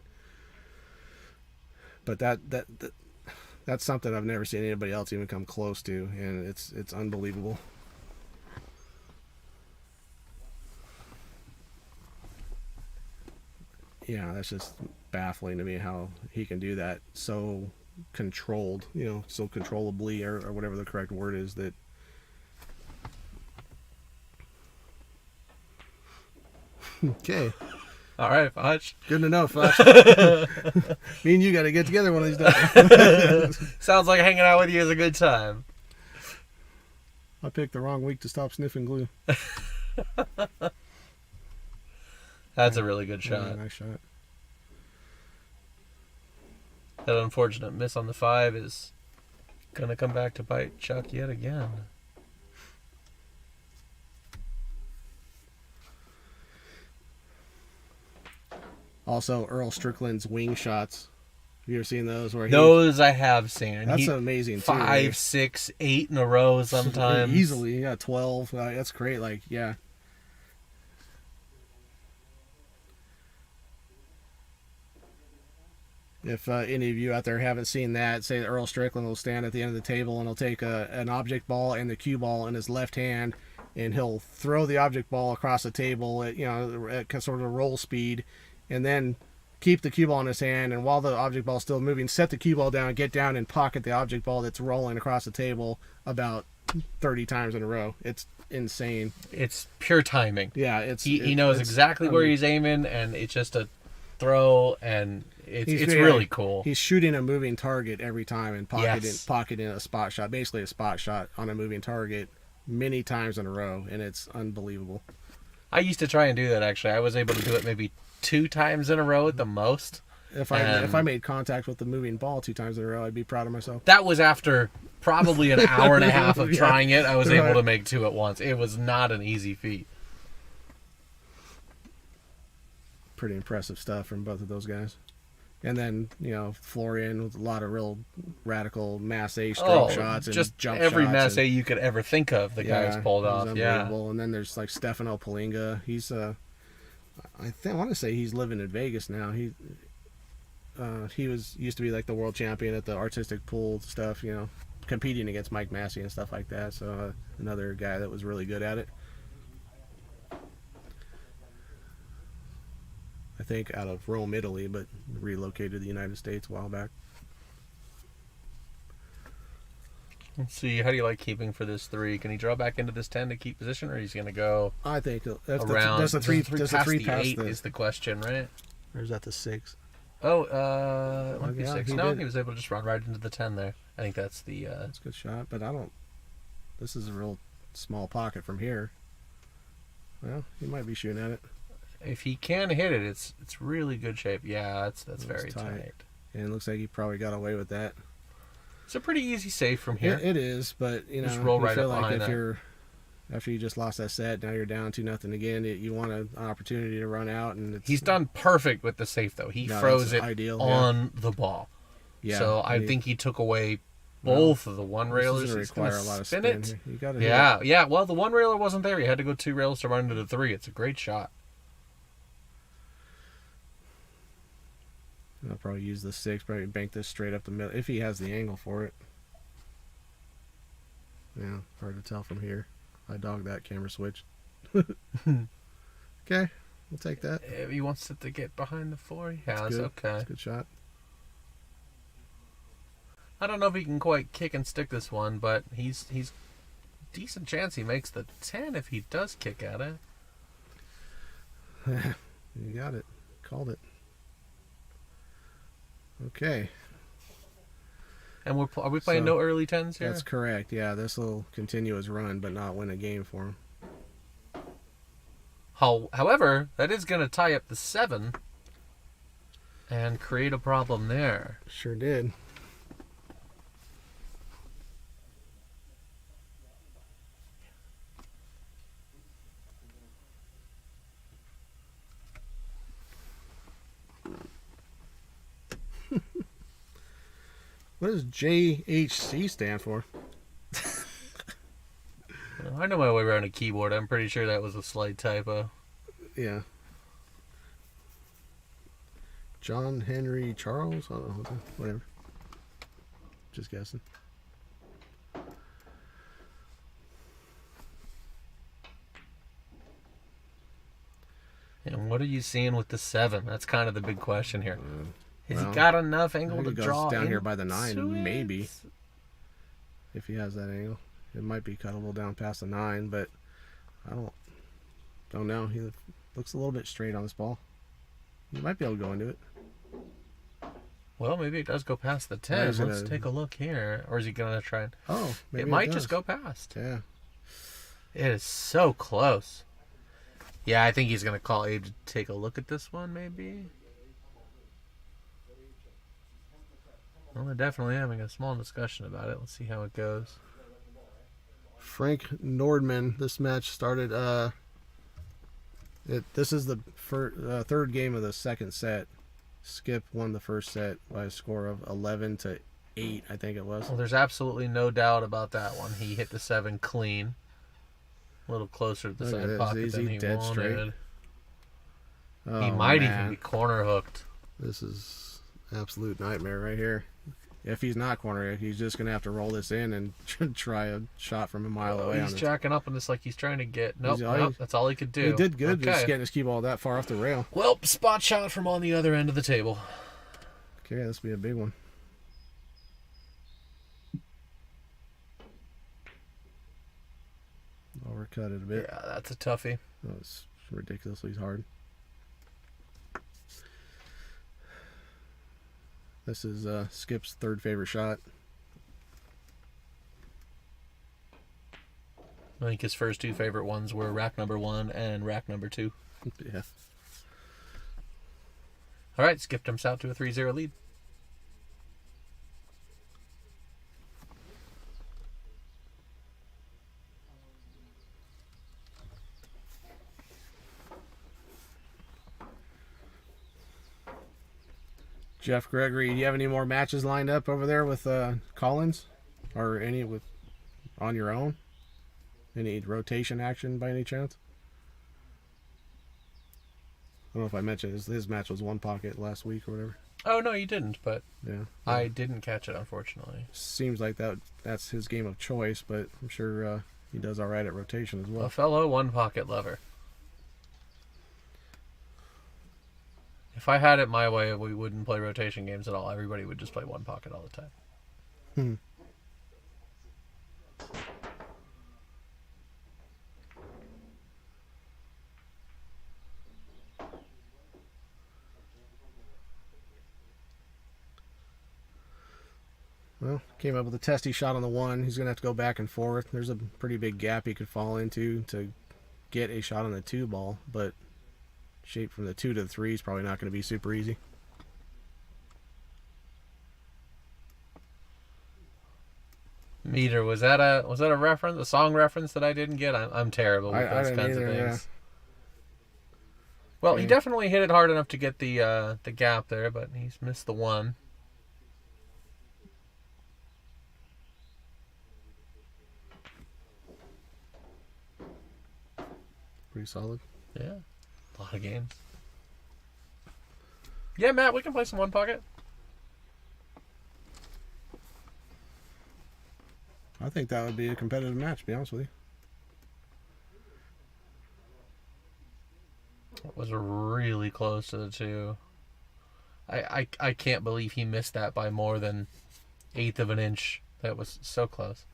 But that's something I've never seen anybody else even come close to, and it's unbelievable. Yeah, that's just baffling to me how he can do that so controlled, so controllably, or whatever the correct word is. That okay. All right, Foch. Good to know, Foch. Me and you got to get together one of these days. Sounds like hanging out with you is a good time. I picked the wrong week to stop sniffing glue. That's a really good shot. Yeah, nice shot. That unfortunate miss on the 5 is going to come back to bite Chuck yet again. Also, Earl Strickland's wing shots. Have you ever seen those? Those I have seen. That's amazing, too. 5, 6, 8 in a row sometimes. Easily. Yeah, 12. That's great. Yeah. If any of you out there haven't seen that, say that Earl Strickland will stand at the end of the table and he'll take an object ball and the cue ball in his left hand, and he'll throw the object ball across the table at sort of a roll speed, and then keep the cue ball in his hand, and while the object ball is still moving, set the cue ball down, get down and pocket the object ball that's rolling across the table about 30 times in a row. It's insane. It's pure timing. Yeah, he knows exactly where he's aiming, and it's just a throw, and it's really cool. He's shooting a moving target every time and pocketing a spot shot, basically a spot shot on a moving target many times in a row, and it's unbelievable. I used to try and do that, actually. I was able to do it maybe 2 times in a row at the most. If I made contact with the moving ball 2 times in a row, I'd be proud of myself. That was after probably an hour and a half of trying it. I was able to make 2 at once. It was not an easy feat. Pretty impressive stuff from both of those guys. And then, Florian with a lot of real radical masse stroke shots and just jump every shots. masse you could ever think of, the guy's pulled off. Yeah. And then there's like Stefano Palinga. He's I want to say he's living in Vegas now. He used to be like the world champion at the artistic pool stuff, competing against Mike Massey and stuff like that. So another guy that was really good at it. I think out of Rome, Italy, but relocated to the United States a while back. Let's see. How do you like keeping for this 3? Can he draw back into this 10 to keep position, or he's going to go? I think around. Does the 3 pass the 8 is the question, right? Or is that the 6? Oh, it might be 6. He was able to just run right into the 10 there. I think that's the. That's a good shot, but this is a real small pocket from here. Well, he might be shooting at it. If he can hit it, it's really good shape. Yeah, that's very tight. And it looks like he probably got away with that. It's a pretty easy save from here. It is, but just roll right up behind that. After you just lost that set, now you're down 2-0 again. You want an opportunity to run out, and he's done perfect with the safe though. He froze it on the ball. Yeah, so I think he took away both of the one railers. He's going to require a lot of spin. You got to yeah. Well, the one railer wasn't there. He had to go 2 rails to run into the 3. It's a great shot. I'll probably use the 6, probably bank this straight up the middle, if he has the angle for it. Yeah, hard to tell from here. I dogged that camera switch. Okay, we'll take that. If he wants it to get behind the 4, he has. Okay. That's a good shot. I don't know if he can quite kick and stick this one, but he's decent chance he makes the 10 if he does kick at it. You got it. Called it. Okay. And are we playing no early 10s here? That's correct. Yeah, this will continue his run, but not win a game for him. However, that is going to tie up the 7 and create a problem there. Sure did. What does JHC stand for? I know my way around a keyboard. I'm pretty sure that was a slight typo. Yeah. John Henry Charles? I don't know. Whatever. Just guessing. And what are you seeing with the 7? That's kind of the big question here. Has he got enough angle to draw down here by the 9, maybe. If he has that angle. It might be cuttable down past the 9, but I don't know. He looks a little bit straight on this ball. He might be able to go into it. Well, maybe it does go past the 10. Let's take a look here. Or is he going to try and... Oh, maybe it might just go past. Yeah. It is so close. Yeah, I think he's going to call Abe to take a look at this one, maybe. Well, they're definitely having a small discussion about it. Let's see how it goes. Frank Nordman. This match started. This is the third game of the second set. Skip won the first set by a score of 11-8, I think it was. Well, there's absolutely no doubt about that one. He hit the 7 clean. A little closer to the side pocket than he wanted. Straight. Oh, he might even be corner hooked. This is absolute nightmare right here. If he's not corner hooked, he's just going to have to roll this in and try a shot from a mile away. He's jacking up on this like he's trying to get... Nope, that's all he could do. He did good, just getting his cue ball that far off the rail. Well, spot shot from on the other end of the table. Okay, this will be a big one. Overcut it a bit. Yeah, that's a toughie. That was ridiculously hard. This is Skip's third favorite shot. I think his first 2 favorite ones were rack number 1 and rack number 2. Yeah. All right, Skip jumps out to a 3-0 lead. Jeff Gregory, do you have any more matches lined up over there with Collins? Or any on your own? Any rotation action by any chance? I don't know if I mentioned his match was 1 pocket last week or whatever. Oh, no, you didn't, but yeah. I didn't catch it, unfortunately. Seems like that's his game of choice, but I'm sure he does all right at rotation as well. A fellow 1 pocket lover. If I had it my way, we wouldn't play rotation games at all. Everybody would just play 1 pocket all the time. Well, came up with a testy shot on the 1. He's going to have to go back and forth. There's a pretty big gap he could fall into to get a shot on the 2 ball, but shape from the 2 to the 3 is probably not going to be super easy. Meter, was that a reference, a song reference that I didn't get? I'm terrible with those kinds of things. Yeah. Well, he definitely hit it hard enough to get the gap there, but he's missed the 1. Pretty solid. Yeah. A lot of games. Yeah, Matt, we can play some 1 pocket. I think that would be a competitive match, to be honest with you. It was really close to the 2. I can't believe he missed that by more than 1/8 of an inch. That was so close.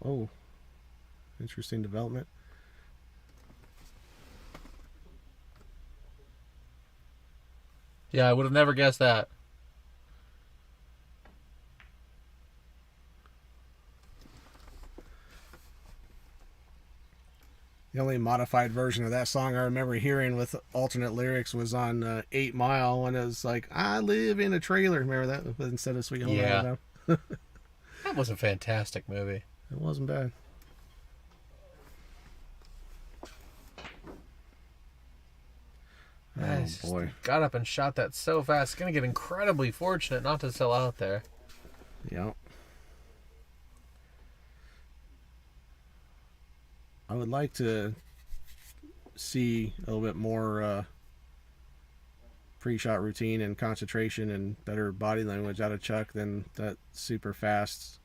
Oh, interesting development. Yeah, I would have never guessed that. The only modified version of that song I remember hearing with alternate lyrics was on 8 Mile, when it was like, I live in a trailer. Remember that? Instead of Sweet Home Alabama. That was a fantastic movie. It wasn't bad. Oh, boy. Got up and shot that so fast. It's going to get incredibly fortunate not to sell out there. Yeah. I would like to see a little bit more pre-shot routine and concentration and better body language out of Chuck than that super fast,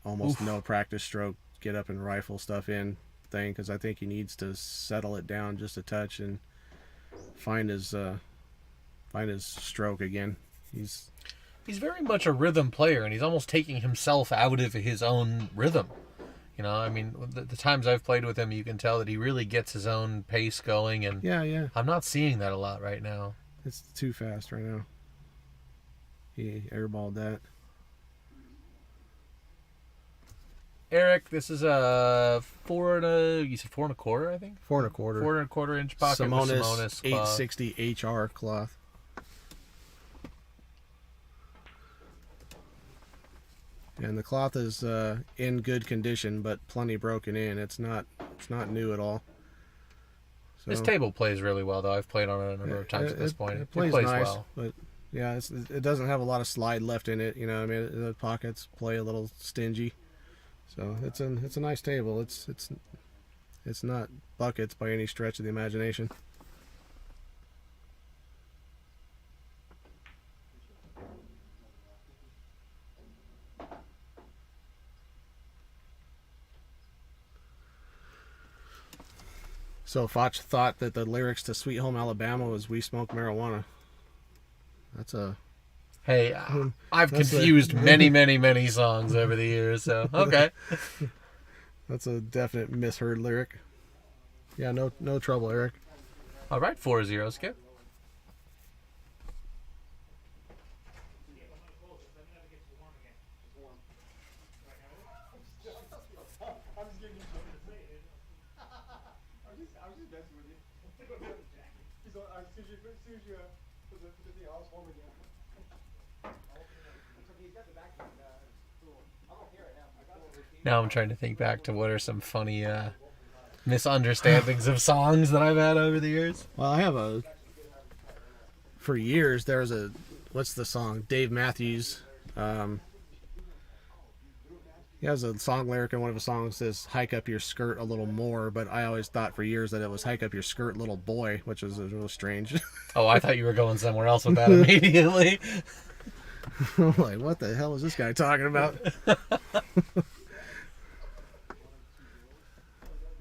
almost no practice stroke, get up and rifle stuff in thing, because I think he needs to settle it down just a touch and find his stroke again. He's very much a rhythm player, and he's almost taking himself out of his own rhythm. I mean, the times I've played with him, you can tell that he really gets his own pace going, and yeah. I'm not seeing that a lot right now. It's too fast right now. He airballed that. Eric, this is a 4 1/4, I think? 4 1/4. 4 1/4 inch pocket with Simonis 860 HR cloth. And the cloth is in good condition, but plenty broken in. It's not new at all. So, this table plays really well, though. I've played on it a number of times at this point. It plays nice, well. But yeah, it doesn't have a lot of slide left in it. I mean, the pockets play a little stingy. So it's a nice table. It's not buckets by any stretch of the imagination. So Foch thought that the lyrics to Sweet Home Alabama was "We Smoke Marijuana." That's a... Hey, I've confused many songs over the years, so okay. That's a definite misheard lyric. Yeah, no trouble, Eric. All right, 4-0, Skip. Now I'm trying to think back to what are some funny misunderstandings of songs that I've had over the years. Well, I have for years, there's what's the song? Dave Matthews. He has a song lyric in one of his songs that says, "Hike up your skirt a little more," but I always thought for years that it was "Hike up your skirt, little boy," which was a little strange. Oh, I thought you were going somewhere else with that immediately. I'm like, what the hell is this guy talking about?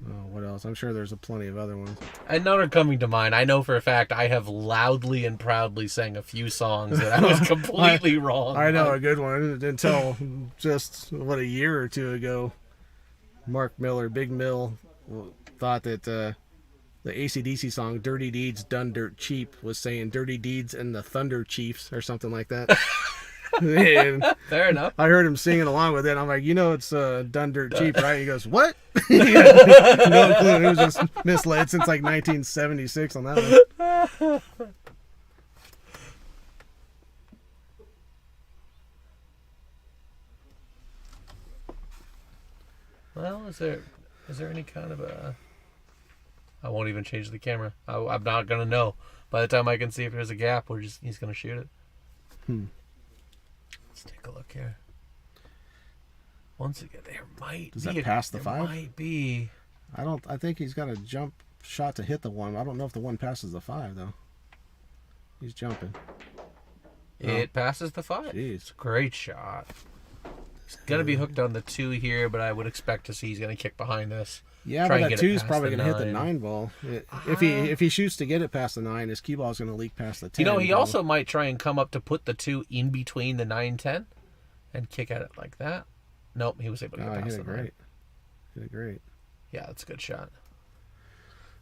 Oh, what else? I'm sure there's plenty of other ones. And none are coming to mind. I know for a fact I have loudly and proudly sang a few songs that I was completely wrong. I know a good one until just, a year or two ago. Mark Miller, Big Mill, thought that the AC/DC song "Dirty Deeds Done Dirt Cheap" was saying "Dirty Deeds and the Thunder Chiefs" or something like that. And fair enough. I heard him singing along with it. I'm like, it's "Done Dirt Cheap," right? He goes, "What?" No clue. It was just misled since like 1976 on that one. Well, is there any kind of a... I won't even change the camera. I'm not going to know. By the time I can see if there's a gap, he's going to shoot it. Let's take a look here. Once again, there might Does be... Does that pass the 5? Might be. I think he's got a jump shot to hit the 1. I don't know if the 1 passes the 5, though. He's jumping. It passes the 5. Jeez. It's a great shot. He's going to be hooked on the 2 here, but I would expect to see he's going to kick behind this. Yeah, but that 2 is probably going to hit the 9 ball. If he shoots to get it past the 9, his cue ball is going to leak past the 10. He also might try and come up to put the 2 in between the 9-10 and kick at it like that. Nope, he was able to get past hit the it great. Hit it great. Yeah, that's a good shot.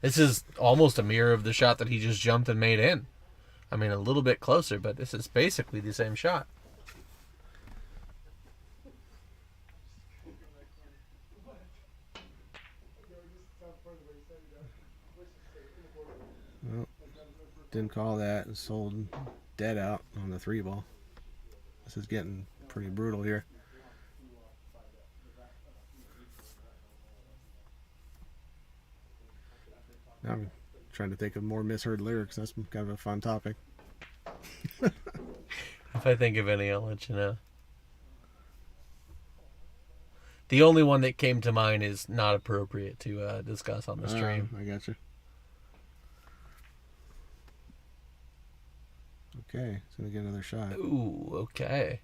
This is almost a mirror of the shot that he just jumped and made in. I mean, a little bit closer, but this is basically the same shot. Well, didn't call that and sold dead out on the 3-ball. This is getting pretty brutal here. Now I'm trying to think of more misheard lyrics. That's kind of a fun topic. If I think of any, I'll let you know. The only one that came to mind is not appropriate to discuss on the stream. I got you. Okay, he's going to get another shot. Ooh, okay.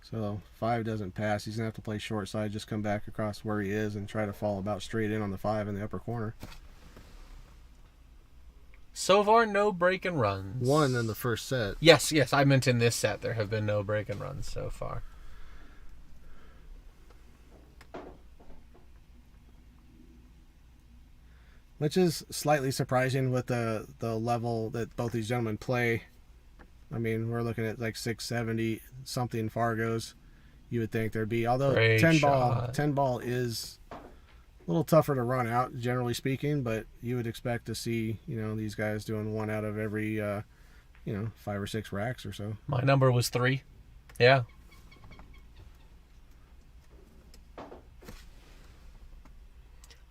So 5 doesn't pass. He's going to have to play short side, just come back across where he is and try to fall about straight in on the 5 in the upper corner. So far, no break and runs. One in the first set. Yes, I meant in this set. There have been no break and runs so far. Which is slightly surprising with the level that both these gentlemen play. I mean, we're looking at like 670 something Fargos. You would think there'd be, although 10 ball is a little tougher to run out, generally speaking, but you would expect to see, these guys doing one out of every 5 or 6 racks or so. My number was 3. Yeah.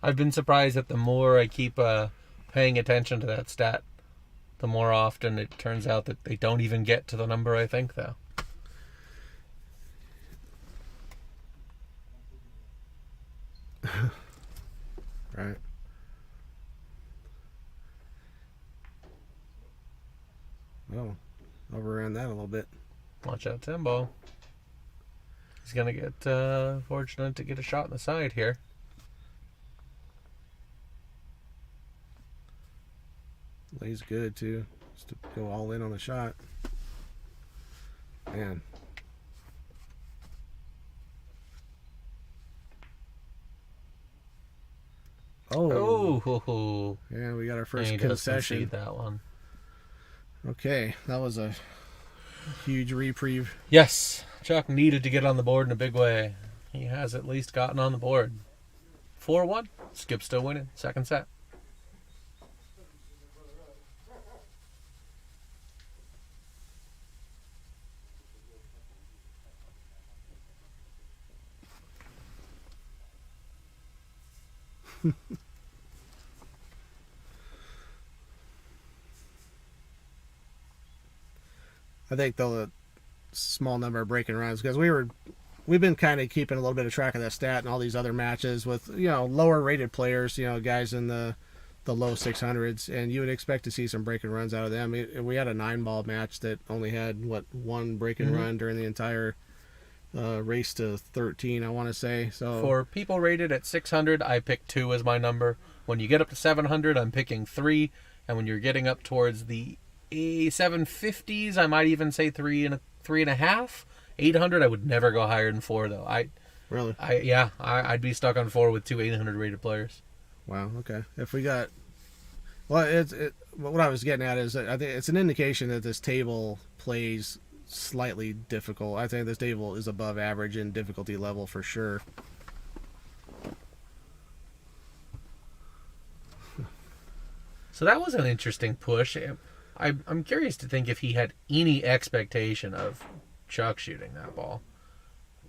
I've been surprised that the more I keep paying attention to that stat, the more often it turns out that they don't even get to the number I think, though. Right. Oh, overran that a little bit. Watch out, Timbo. He's going to get fortunate to get a shot in the side here. Lays good, too. Just to go all in on the shot. Man. Oh. Yeah, we got our first concession. That one. Okay, that was a huge reprieve. Yes, Chuck needed to get on the board in a big way. He has at least gotten on the board. 4-1. Skip still winning. Second set. I think the small number of breaking runs, because we've been kind of keeping a little bit of track of that stat and all these other matches with lower rated players, guys in the low 600s, and you would expect to see some breaking runs out of them. We had a 9-ball match that only had one breaking run during the entire race to 13, I want to say. So for people rated at 600, I pick 2 as my number. When you get up to 700, I'm picking 3, and when you're getting up towards the 750s, I might even say 3.5. 800, I would never go higher than 4, though. Really? I'd be stuck on 4 with 2 800 rated players. Wow. Okay. If we got, what I was getting at is that I think it's an indication that this table plays slightly difficult. I think this table is above average in difficulty level for sure. So that was an interesting push. I'm curious to think if he had any expectation of Chuck shooting that ball.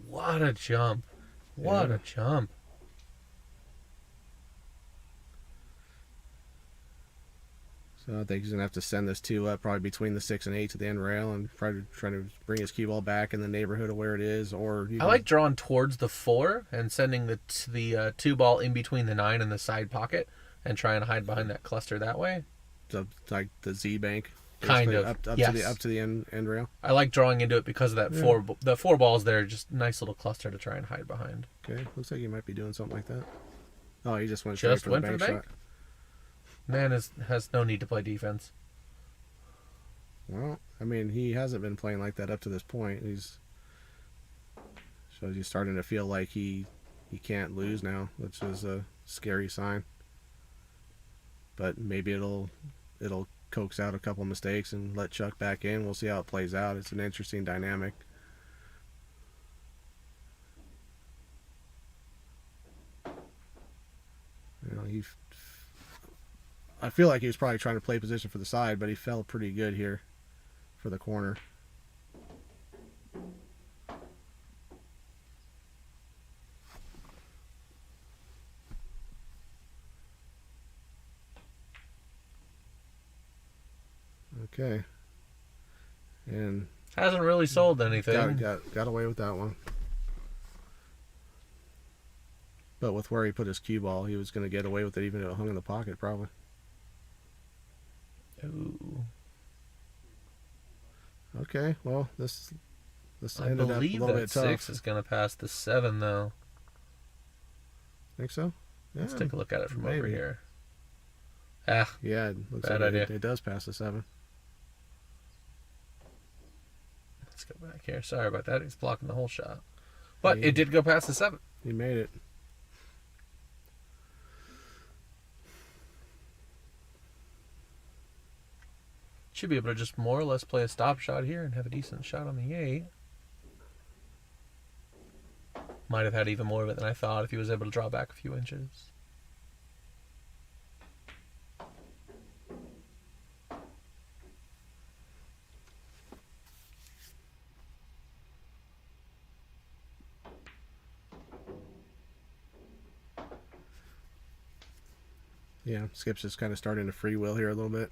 What a jump. What a jump. So I think he's going to have to send this 2 up probably between the 6 and 8 to the end rail and probably try to bring his cue ball back in the neighborhood of where it is. Or I like drawing towards the 4 and sending the 2 ball in between the 9 and the side pocket and trying to hide behind that cluster that way. So like the Z bank. Kind of. Up to the end rail. I like drawing into it because of that 4 balls there. Just nice little cluster to try and hide behind. Okay, looks like he might be doing something like that. Oh, he just went straight for the bank shot. Man has no need to play defense. Well, I mean, he hasn't been playing like that up to this point. So he's starting to feel like he can't lose now, which is a scary sign. But maybe it'll coax out a couple mistakes and let Chuck back in. We'll see how it plays out. It's an interesting dynamic. You know, I feel like he was probably trying to play position for the side, but he fell pretty good here for the corner. Okay. And hasn't really sold anything. Got away with that one. But with where he put his cue ball, he was going to get away with it even if it hung in the pocket, probably. Ooh. Okay, well, this I ended up a believe little that bit tough. 6 is going to pass the 7, though. Think so? Yeah, let's take a look at it from maybe. over here. Yeah, it looks bad like idea. It does pass the 7. Let's go back here. Sorry about that. He's blocking the whole shot. But it did go past the 7. He made it. Should be able to just more or less play a stop shot here and have a decent shot on the 8. Might have had even more of it than I thought if he was able to draw back a few inches. Yeah, Skip's just kind of starting to freewheel here a little bit.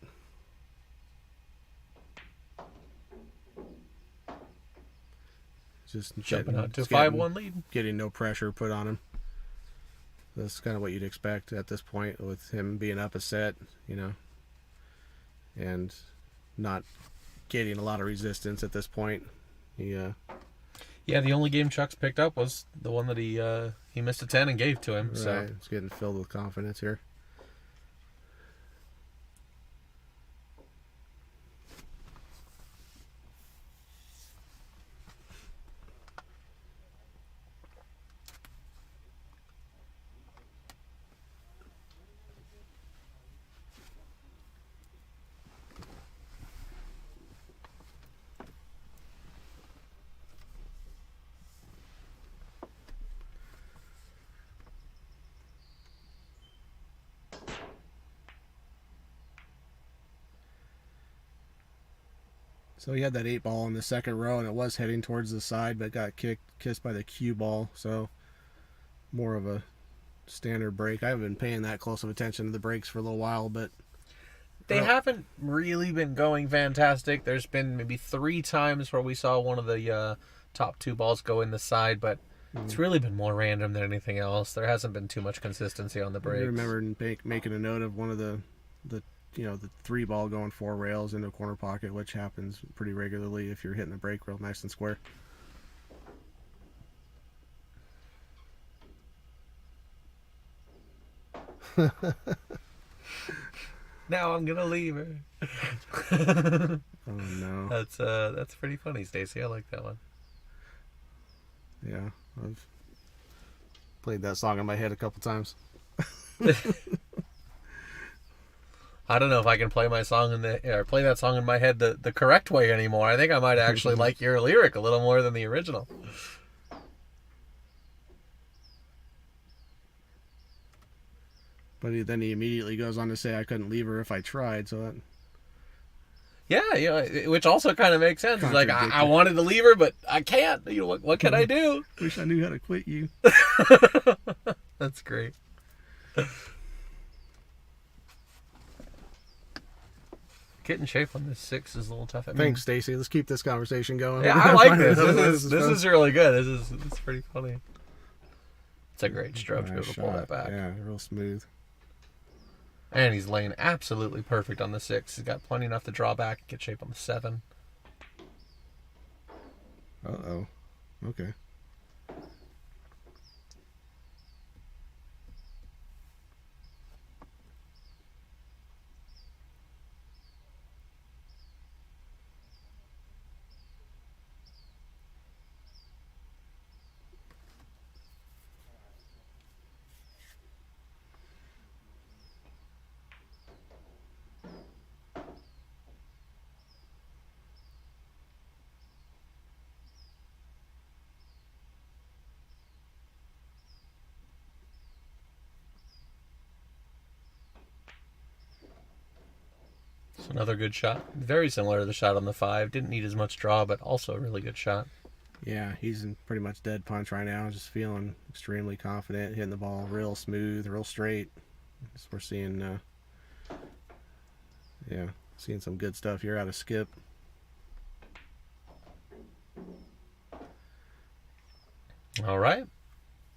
Just jumping out to a 5-1 lead. Getting no pressure put on him. That's kind of what you'd expect at this point with him being up a set, you know, and not getting a lot of resistance at this point. Yeah, the only game Chuck's picked up was the one that he missed a 10 and gave to him. Right. So It's getting filled with confidence here. So he had that 8 ball in the second row, and it was heading towards the side, but got kissed by the cue ball. So more of a standard break. I haven't been paying that close of attention to the breaks for a little while, but they haven't really been going fantastic. There's been maybe 3 times where we saw one of the top 2 balls go in the side, but it's really been more random than anything else. There hasn't been too much consistency on the breaks. I remember making a note of one of the 3 ball going 4 rails in the corner pocket, which happens pretty regularly if you're hitting the break real nice and square. Now I'm gonna leave her. Oh no. That's pretty funny, Stacy. I like that one. Yeah, I've played that song in my head a couple times. I don't know if I can play that song in my head the correct way anymore. I think I might actually like your lyric a little more than the original. But then he immediately goes on to say, "I couldn't leave her if I tried." So that. Yeah, which also kind of makes sense. It's like I wanted to leave her, but I can't. What can I do? Wish I knew how to quit you. That's great. Getting shape on this 6 is a little tough. Thanks, Stacy. Let's keep this conversation going. Yeah, I like this. This is really good. This is pretty funny. It's a great stroke to be able to pull that back. Yeah, real smooth. And he's laying absolutely perfect on the 6. He's got plenty enough to draw back and get shape on the 7. Uh-oh. Okay. Another good shot. Very similar to the shot on the 5. Didn't need as much draw, but also a really good shot. Yeah, he's in pretty much dead punch right now. Just feeling extremely confident, hitting the ball real smooth, real straight. So we're seeing, seeing some good stuff here out of Skip. All right.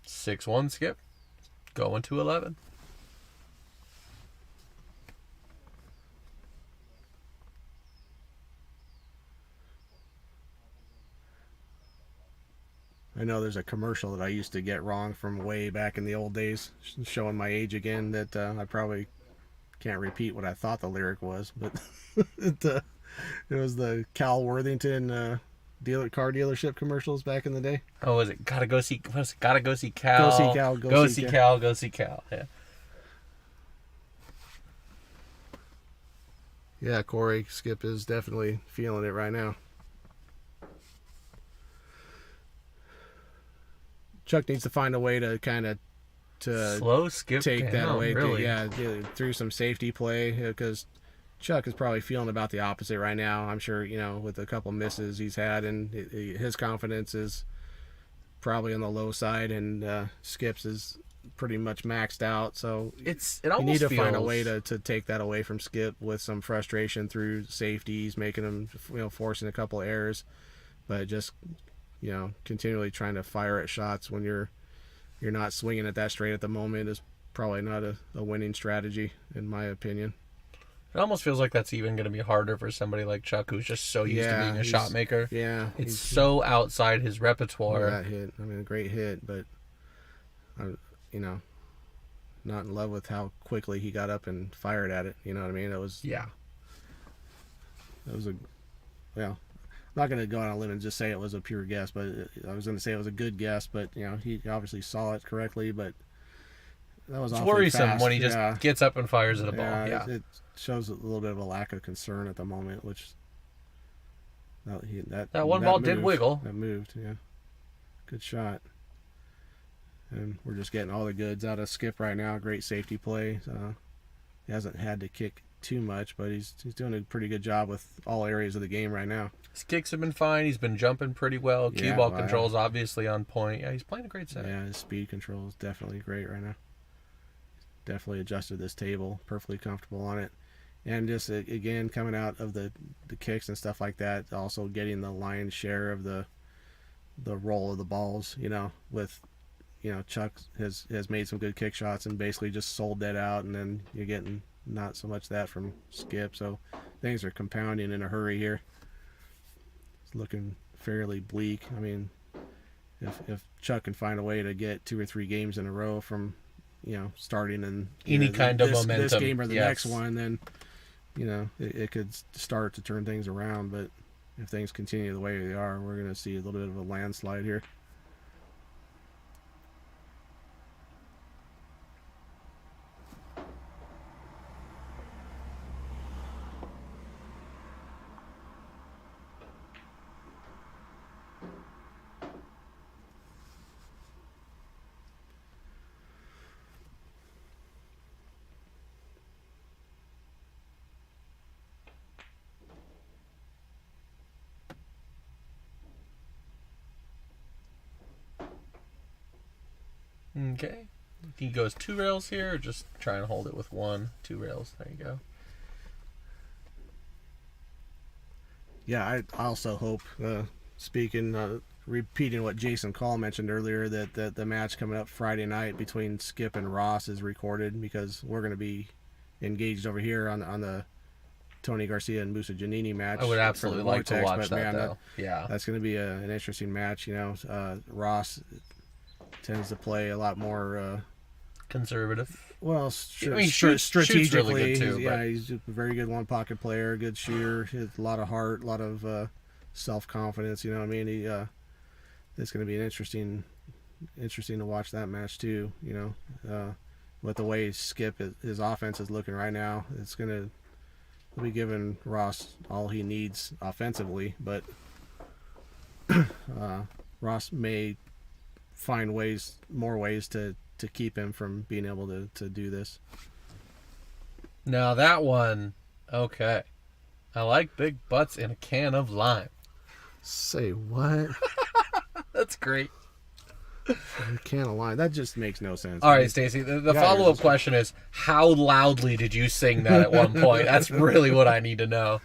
6-1 Skip. Going to 11. I know there's a commercial that I used to get wrong from way back in the old days, showing my age again, that I probably can't repeat what I thought the lyric was, but it was the Cal Worthington car dealership commercials back in the day. Oh, was it gotta go see Cal? Go see Cal. Go see Cal. Go see Cal. Go see Cal. Yeah. Yeah, Corey, Skip is definitely feeling it right now. Chuck needs to find a way to kind of slow Skip take down, that away. really. Through some safety play, because Chuck is probably feeling about the opposite right now. I'm sure, with a couple misses he's had, and his confidence is probably on the low side, and Skip's is pretty much maxed out. So it you almost need to feels... find a way to take that away from Skip with some frustration through safeties, making him, forcing a couple errors, but just continually trying to fire at shots when you're not swinging at that straight at the moment is probably not a winning strategy, in my opinion. It almost feels like that's even going to be harder for somebody like Chuck, who's just so used to being a shot maker. Yeah. It's so outside his repertoire. That hit. I mean, a great hit, but, not in love with how quickly he got up and fired at it. You know what I mean? It was... Yeah. It was I'm not going to go on a limb and just say it was a pure guess, but I was going to say it was a good guess, but, he obviously saw it correctly, but that was awfully worrisome fast. when he just gets up and fires at a ball. Yeah. It shows a little bit of a lack of concern at the moment, which that one ball did wiggle. That moved, yeah. Good shot. And we're just getting all the goods out of Skip right now. Great safety play. He hasn't had to kick too much, but he's doing a pretty good job with all areas of the game right now. His kicks have been fine. He's been jumping pretty well. Cue ball control is obviously on point. Yeah, he's playing a great set. Yeah, his speed control is definitely great right now. Definitely adjusted this table, perfectly comfortable on it. And just, again, coming out of the kicks and stuff like that, also getting the lion's share of the roll of the balls, with, Chuck has made some good kick shots and basically just sold that out, and then you're getting not so much that from Skip. So things are compounding in a hurry here. It's looking fairly bleak. I mean, if Chuck can find a way to get 2 or 3 games in a row from, starting in any kind of momentum, this game or the next one, then it could start to turn things around. But if things continue the way they are, we're going to see a little bit of a landslide here. Okay. He goes 2 rails here, or just try and hold it with 1, 2 rails. There you go. Yeah, I also hope, repeating what Jason Call mentioned earlier, that the match coming up Friday night between Skip and Ross is recorded, because we're going to be engaged over here on the Tony Garcia and Musa Giannini match. I would absolutely like to watch that, though. That's going to be an interesting match. Ross tends to play a lot more conservative. Well, strategically, really good too. He's a very good one pocket player, good shooter, has a lot of heart, a lot of self confidence. You know what I mean? It's going to be interesting to watch that match too. With the way Skip his offense is looking right now, it's going to be giving Ross all he needs offensively, but Ross may find more ways to keep him from being able to do this. Now that one, okay. I like big butts in a can of lime. Say what? That's great. A can of lime. That just makes no sense. All right, Stacy. The follow-up question is, how loudly did you sing that at one point? That's really what I need to know.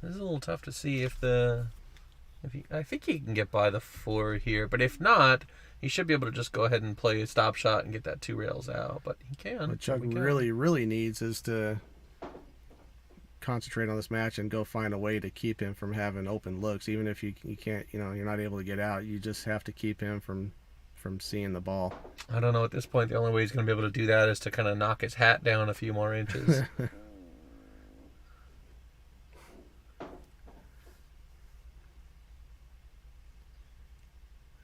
This is a little tough to see I think he can get by the 4 here, but if not, he should be able to just go ahead and play a stop shot and get that 2 rails out. But he can. What Chuck really needs is to concentrate on this match and go find a way to keep him from having open looks. Even if you can't, you're not able to get out, you just have to keep him from seeing the ball. I don't know. At this point, the only way he's going to be able to do that is to kind of knock his hat down a few more inches.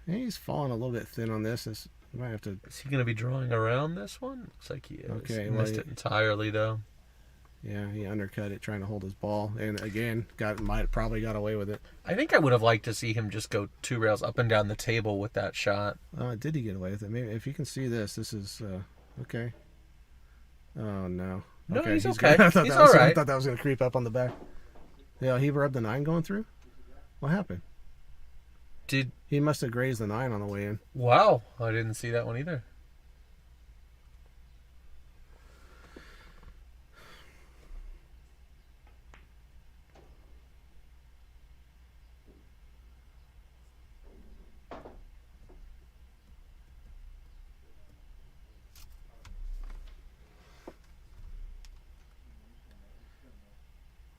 He's falling a little bit thin on this. You might have to. Is he going to be drawing around this one? Looks like he is. Okay, he missed it entirely, though. Yeah, he undercut it trying to hold his ball, and again, probably got away with it. I think I would have liked to see him just go 2 rails up and down the table with that shot. Did he get away with it? Maybe if you can see this is okay. Oh no. No, okay, he's okay. He's all right. I thought that was going to creep up on the back. Yeah, he rubbed the 9 going through. What happened? He must have grazed the 9 on the way in. Wow, I didn't see that one either.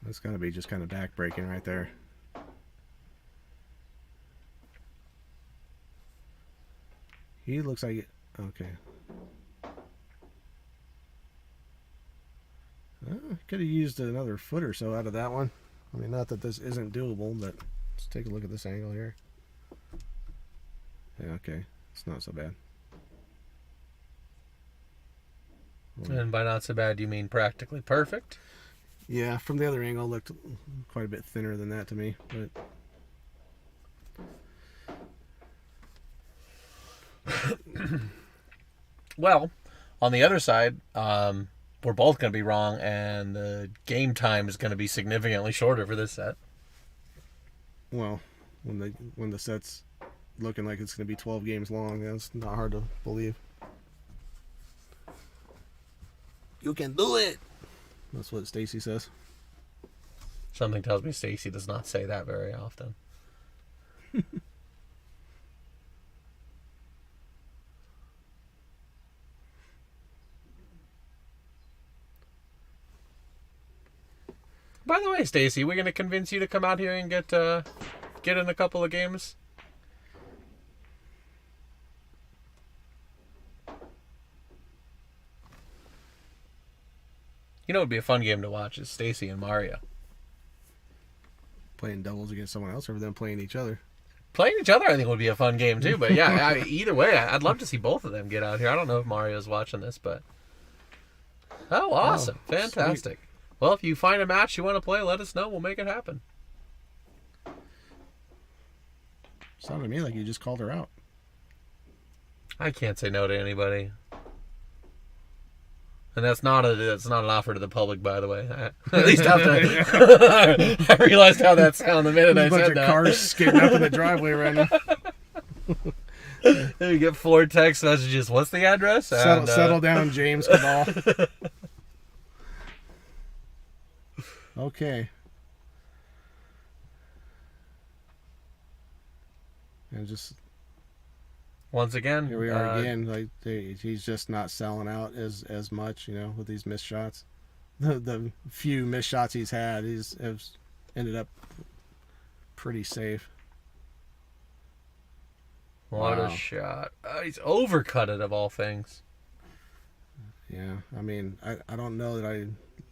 That's got to be just kind of back breaking right there. He looks like it. Okay. Could have used another foot or so out of that one. I mean, not that this isn't doable, but let's take a look at this angle here. Yeah, okay. It's not so bad. And by not so bad, you mean practically perfect? Yeah, from the other angle, it looked quite a bit thinner than that to me, but... Well, on the other side, we're both going to be wrong, and the game time is going to be significantly shorter for this set. Well, when the set's looking like it's going to be 12 games long, that's not hard to believe. You can do it! That's what Stacy says. Something tells me Stacy does not say that very often. By the way, Stacy, we're going to convince you to come out here and get in a couple of games. You know, it would be a fun game to watch is Stacy and Mario playing doubles against someone else, or them playing each other. Playing each other, I think, would be a fun game too. But yeah, either way, I'd love to see both of them get out here. I don't know if Mario's watching this, but awesome, fantastic. Sweet. Well, if you find a match you want to play, let us know. We'll make it happen. Sounded to me like you just called her out. I can't say no to anybody. And that's not an offer to the public, by the way. At least after I realized how that sounded the minute I said that. A bunch of cars skidding up in the driveway right now. You get 4 text messages. What's the address? Settle down, James Cabal. Okay. And just once again, here we are again. Like he's just not selling out as much, with these missed shots. The few missed shots he's had, has ended up pretty safe. What a shot! He's overcut it of all things. Yeah, I mean, I don't know that I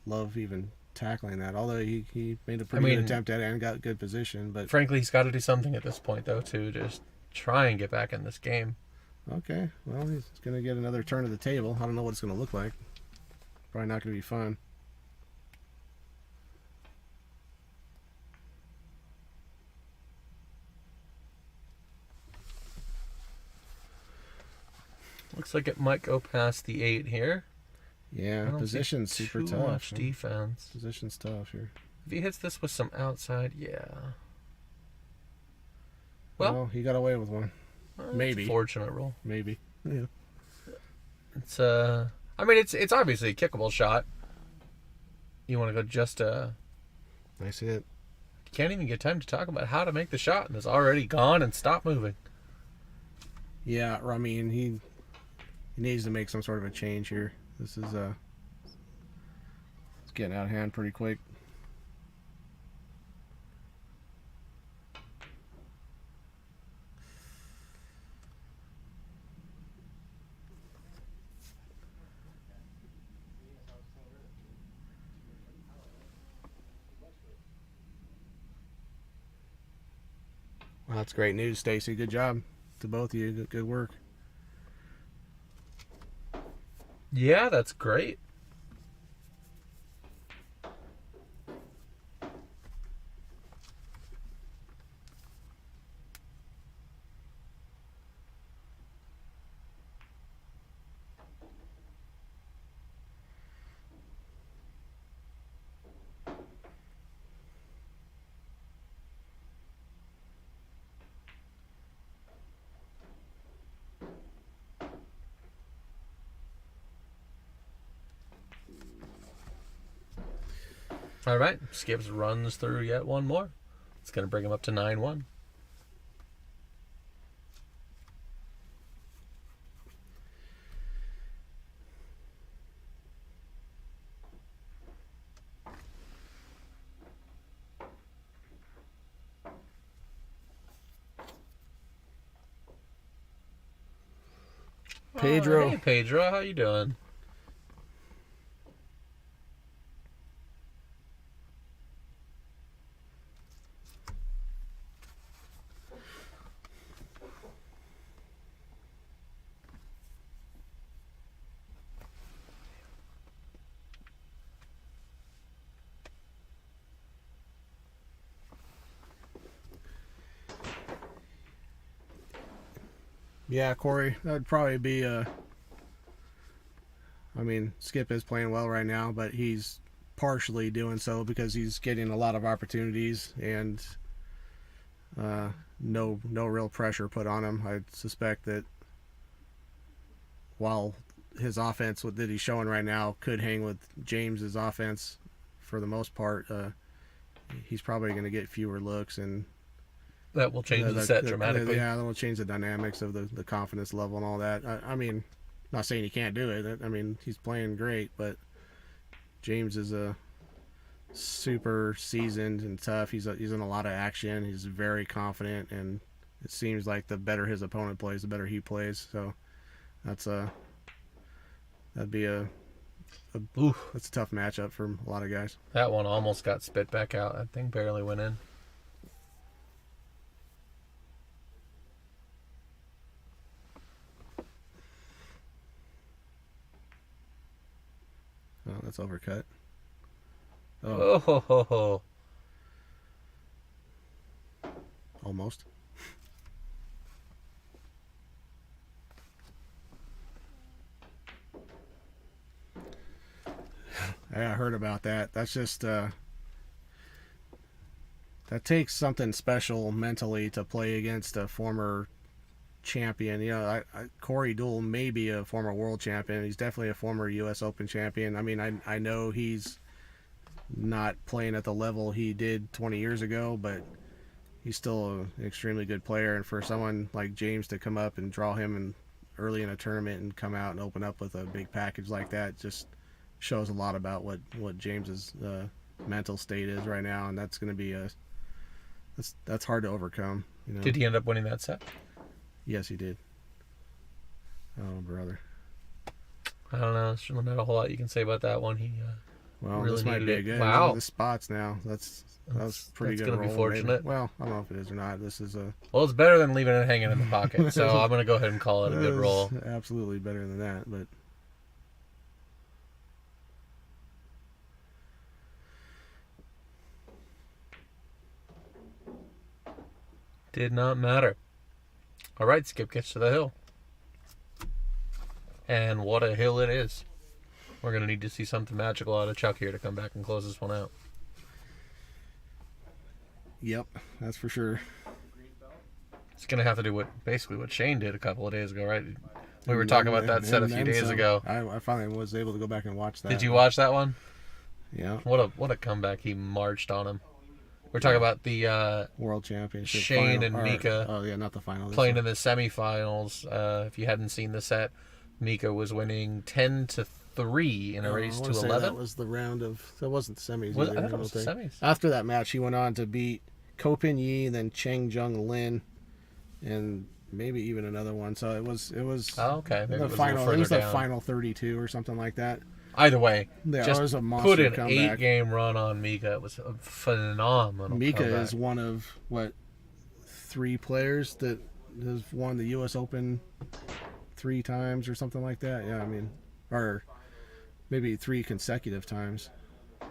love even tackling that, although he made a pretty good attempt at it and got good position. But frankly, he's got to do something at this point, though, to just try and get back in this game. Okay, well, he's going to get another turn of the table. I don't know what it's going to look like. Probably not going to be fun. Looks like it might go past the 8 here. Yeah, position's super tough. Much defense. Position's tough here. If he hits this with some outside, yeah. Well, he got away with one. Maybe. Fortunate roll. Maybe. Yeah. It's I mean, it's obviously a kickable shot. You want to go just nice hit. You can't even get time to talk about how to make the shot, and it's already gone and stopped moving. Yeah, I mean, he needs to make some sort of a change here. This is it's getting out of hand pretty quick. Well, that's great news, Stacy. Good job to both of you. Good work. Yeah, that's great. All right, Skips runs through yet one more. It's going to bring him up to 9-1. Pedro. Hey, Pedro, how you doing? Yeah, Corey, that would probably be I mean, Skip is playing well right now, but he's partially doing so because he's getting a lot of opportunities and no real pressure put on him. I suspect that while his offense that he's showing right now could hang with James's offense for the most part, he's probably going to get fewer looks, and that will change the set dramatically. Yeah, that will change the dynamics of the confidence level and all that. I mean, not saying he can't do it. I mean, he's playing great, but James is a super seasoned and tough. He's in a lot of action. He's very confident, and it seems like the better his opponent plays, the better he plays. So that'd be that's a tough matchup for a lot of guys. That one almost got spit back out. That thing barely went in. Oh, that's overcut. Oh. Almost. I heard about that. That's just that takes something special mentally to play against a former champion. You know, Corey Deuel may be a former world champion. He's definitely a former U.S. Open champion. I mean, I know he's not playing at the level he did 20 years ago, but he's still an extremely good player. And for someone like James to come up and draw him early in a tournament and come out and open up with a big package like that just shows a lot about what James's mental state is right now, and that's going to be that's hard to overcome. You know? Did he end up winning that set? Yes, he did. Oh, brother. I don't know. There's really not a whole lot you can say about that one. He really this might be a good. Wow. The spots now. That was pretty good. That's going to be fortunate. Maybe. Well, I don't know if it is or not. This is a. Well, it's better than leaving it hanging in the pocket. So I'm going to go ahead and call it a good roll. Absolutely better than that, but. Did not matter. All right, Skip gets to the hill. And what a hill it is. We're going to need to see something magical out of Chuck here to come back and close this one out. Yep, that's for sure. It's going to have to do what Shane did a couple of days ago, right? We were talking about that set a few days ago. I finally was able to go back and watch that. Did you watch that one? Yeah. What a comeback he marched on him. We're talking about the World Championship. Shane and Mika. Oh yeah, not the final. Playing in the semifinals. If you hadn't seen the set, Mika was winning 10-3 in a race to 11. That was the round of. That wasn't the semis. I thought it was the semis. After that match, he went on to beat Ko Pin Yi, then Cheng Jung Lin, and maybe even another one. So it was. Oh, okay. Maybe the final. It was the final 32 or something like that. Either way, yeah, just it was a monster put an comeback. 8-game run on Mika. It was a phenomenal Mika comeback. is one of 3 players that has won the U.S. Open 3 times or something like that. Yeah, I mean, or maybe 3 consecutive times. I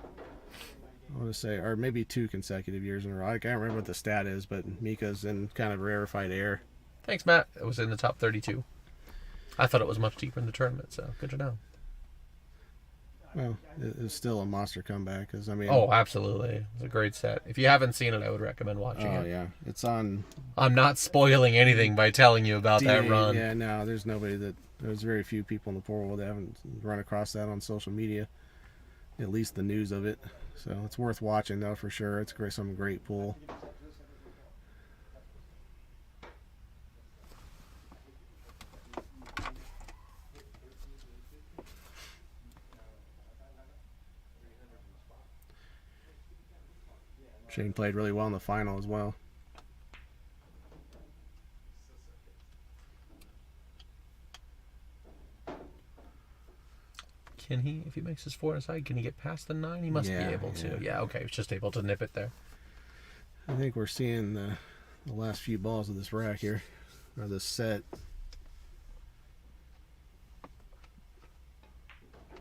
want to say, or maybe 2 consecutive years in a row. I can't remember what the stat is, but Mika's in kind of rarefied air. Thanks, Matt. It was in the top 32. I thought it was much deeper in the tournament, so good to know. Well, it's still a monster comeback. Cause, I mean, oh, absolutely. It was a great set. If you haven't seen it, I would recommend watching it. Oh, yeah. It's on... I'm not spoiling anything by telling you about that run. Yeah, no, there's nobody that... There's very few people in the pool that haven't run across that on social media. At least the news of it. So it's worth watching, though, for sure. It's some great pool. Shane played really well in the final as well. Can he, if he makes his 4 inside, can he get past the 9? He must be able to. Yeah, okay. He's just able to nip it there. I think we're seeing the last few balls of this rack here, or this set.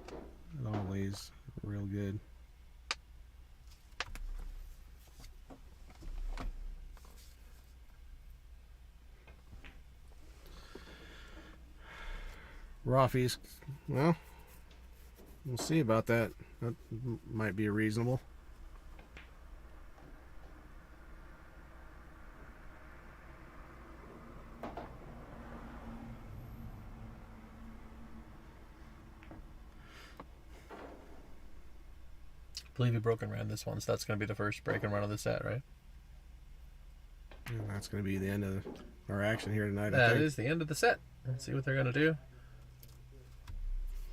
It all lays real good. Roffies, well, we'll see about that. That might be reasonable. I believe he broke and ran this one, so that's going to be the first break and run of the set, right? And that's going to be the end of our action here tonight. That is the end of the set. Let's see what they're going to do.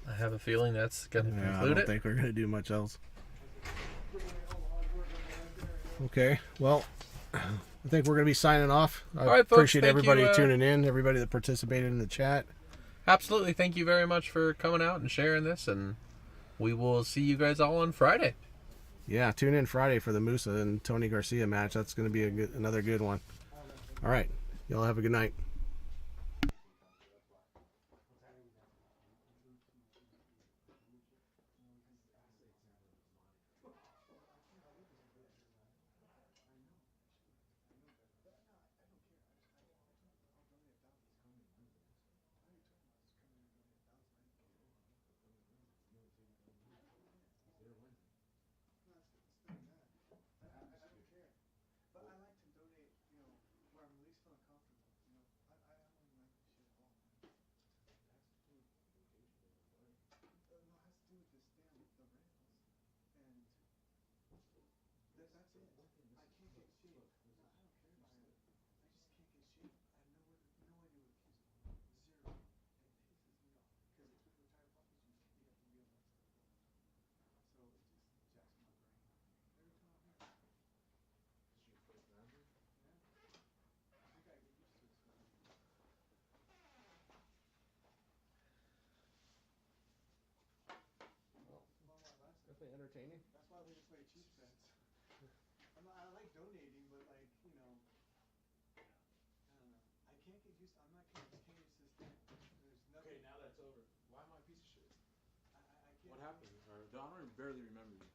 I have a feeling that's going to conclude it. I don't think we're going to do much else. Okay, well, I think we're going to be signing off. I appreciate everybody tuning in, everybody that participated in the chat. Absolutely. Thank you very much for coming out and sharing this, and we will see you guys all on Friday. Yeah, tune in Friday for the Musa and Tony Garcia match. That's going to be another good one. All right, y'all have a good night. Definitely entertaining. That's why we play cheap bets. I like donating, but like, you know, I don't know. I can't get used. I'm not can't get used to this thing. There's nothing. Okay, now that's over. Why am I a piece of shit? I can't. What happened? I don't barely remember you.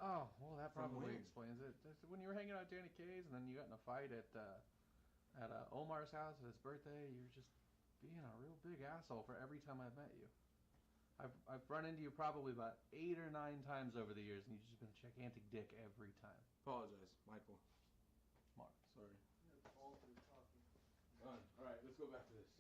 Oh, well, that probably explains it. When you were hanging out at Danny K's, and then you got in a fight at Omar's house at his birthday, you were just being a real big asshole for every time I've met you. I've run into you probably about 8 or 9 times over the years, and you've just been a gigantic dick every time. Apologize, Michael. Mark. Sorry. All right, let's go back to this.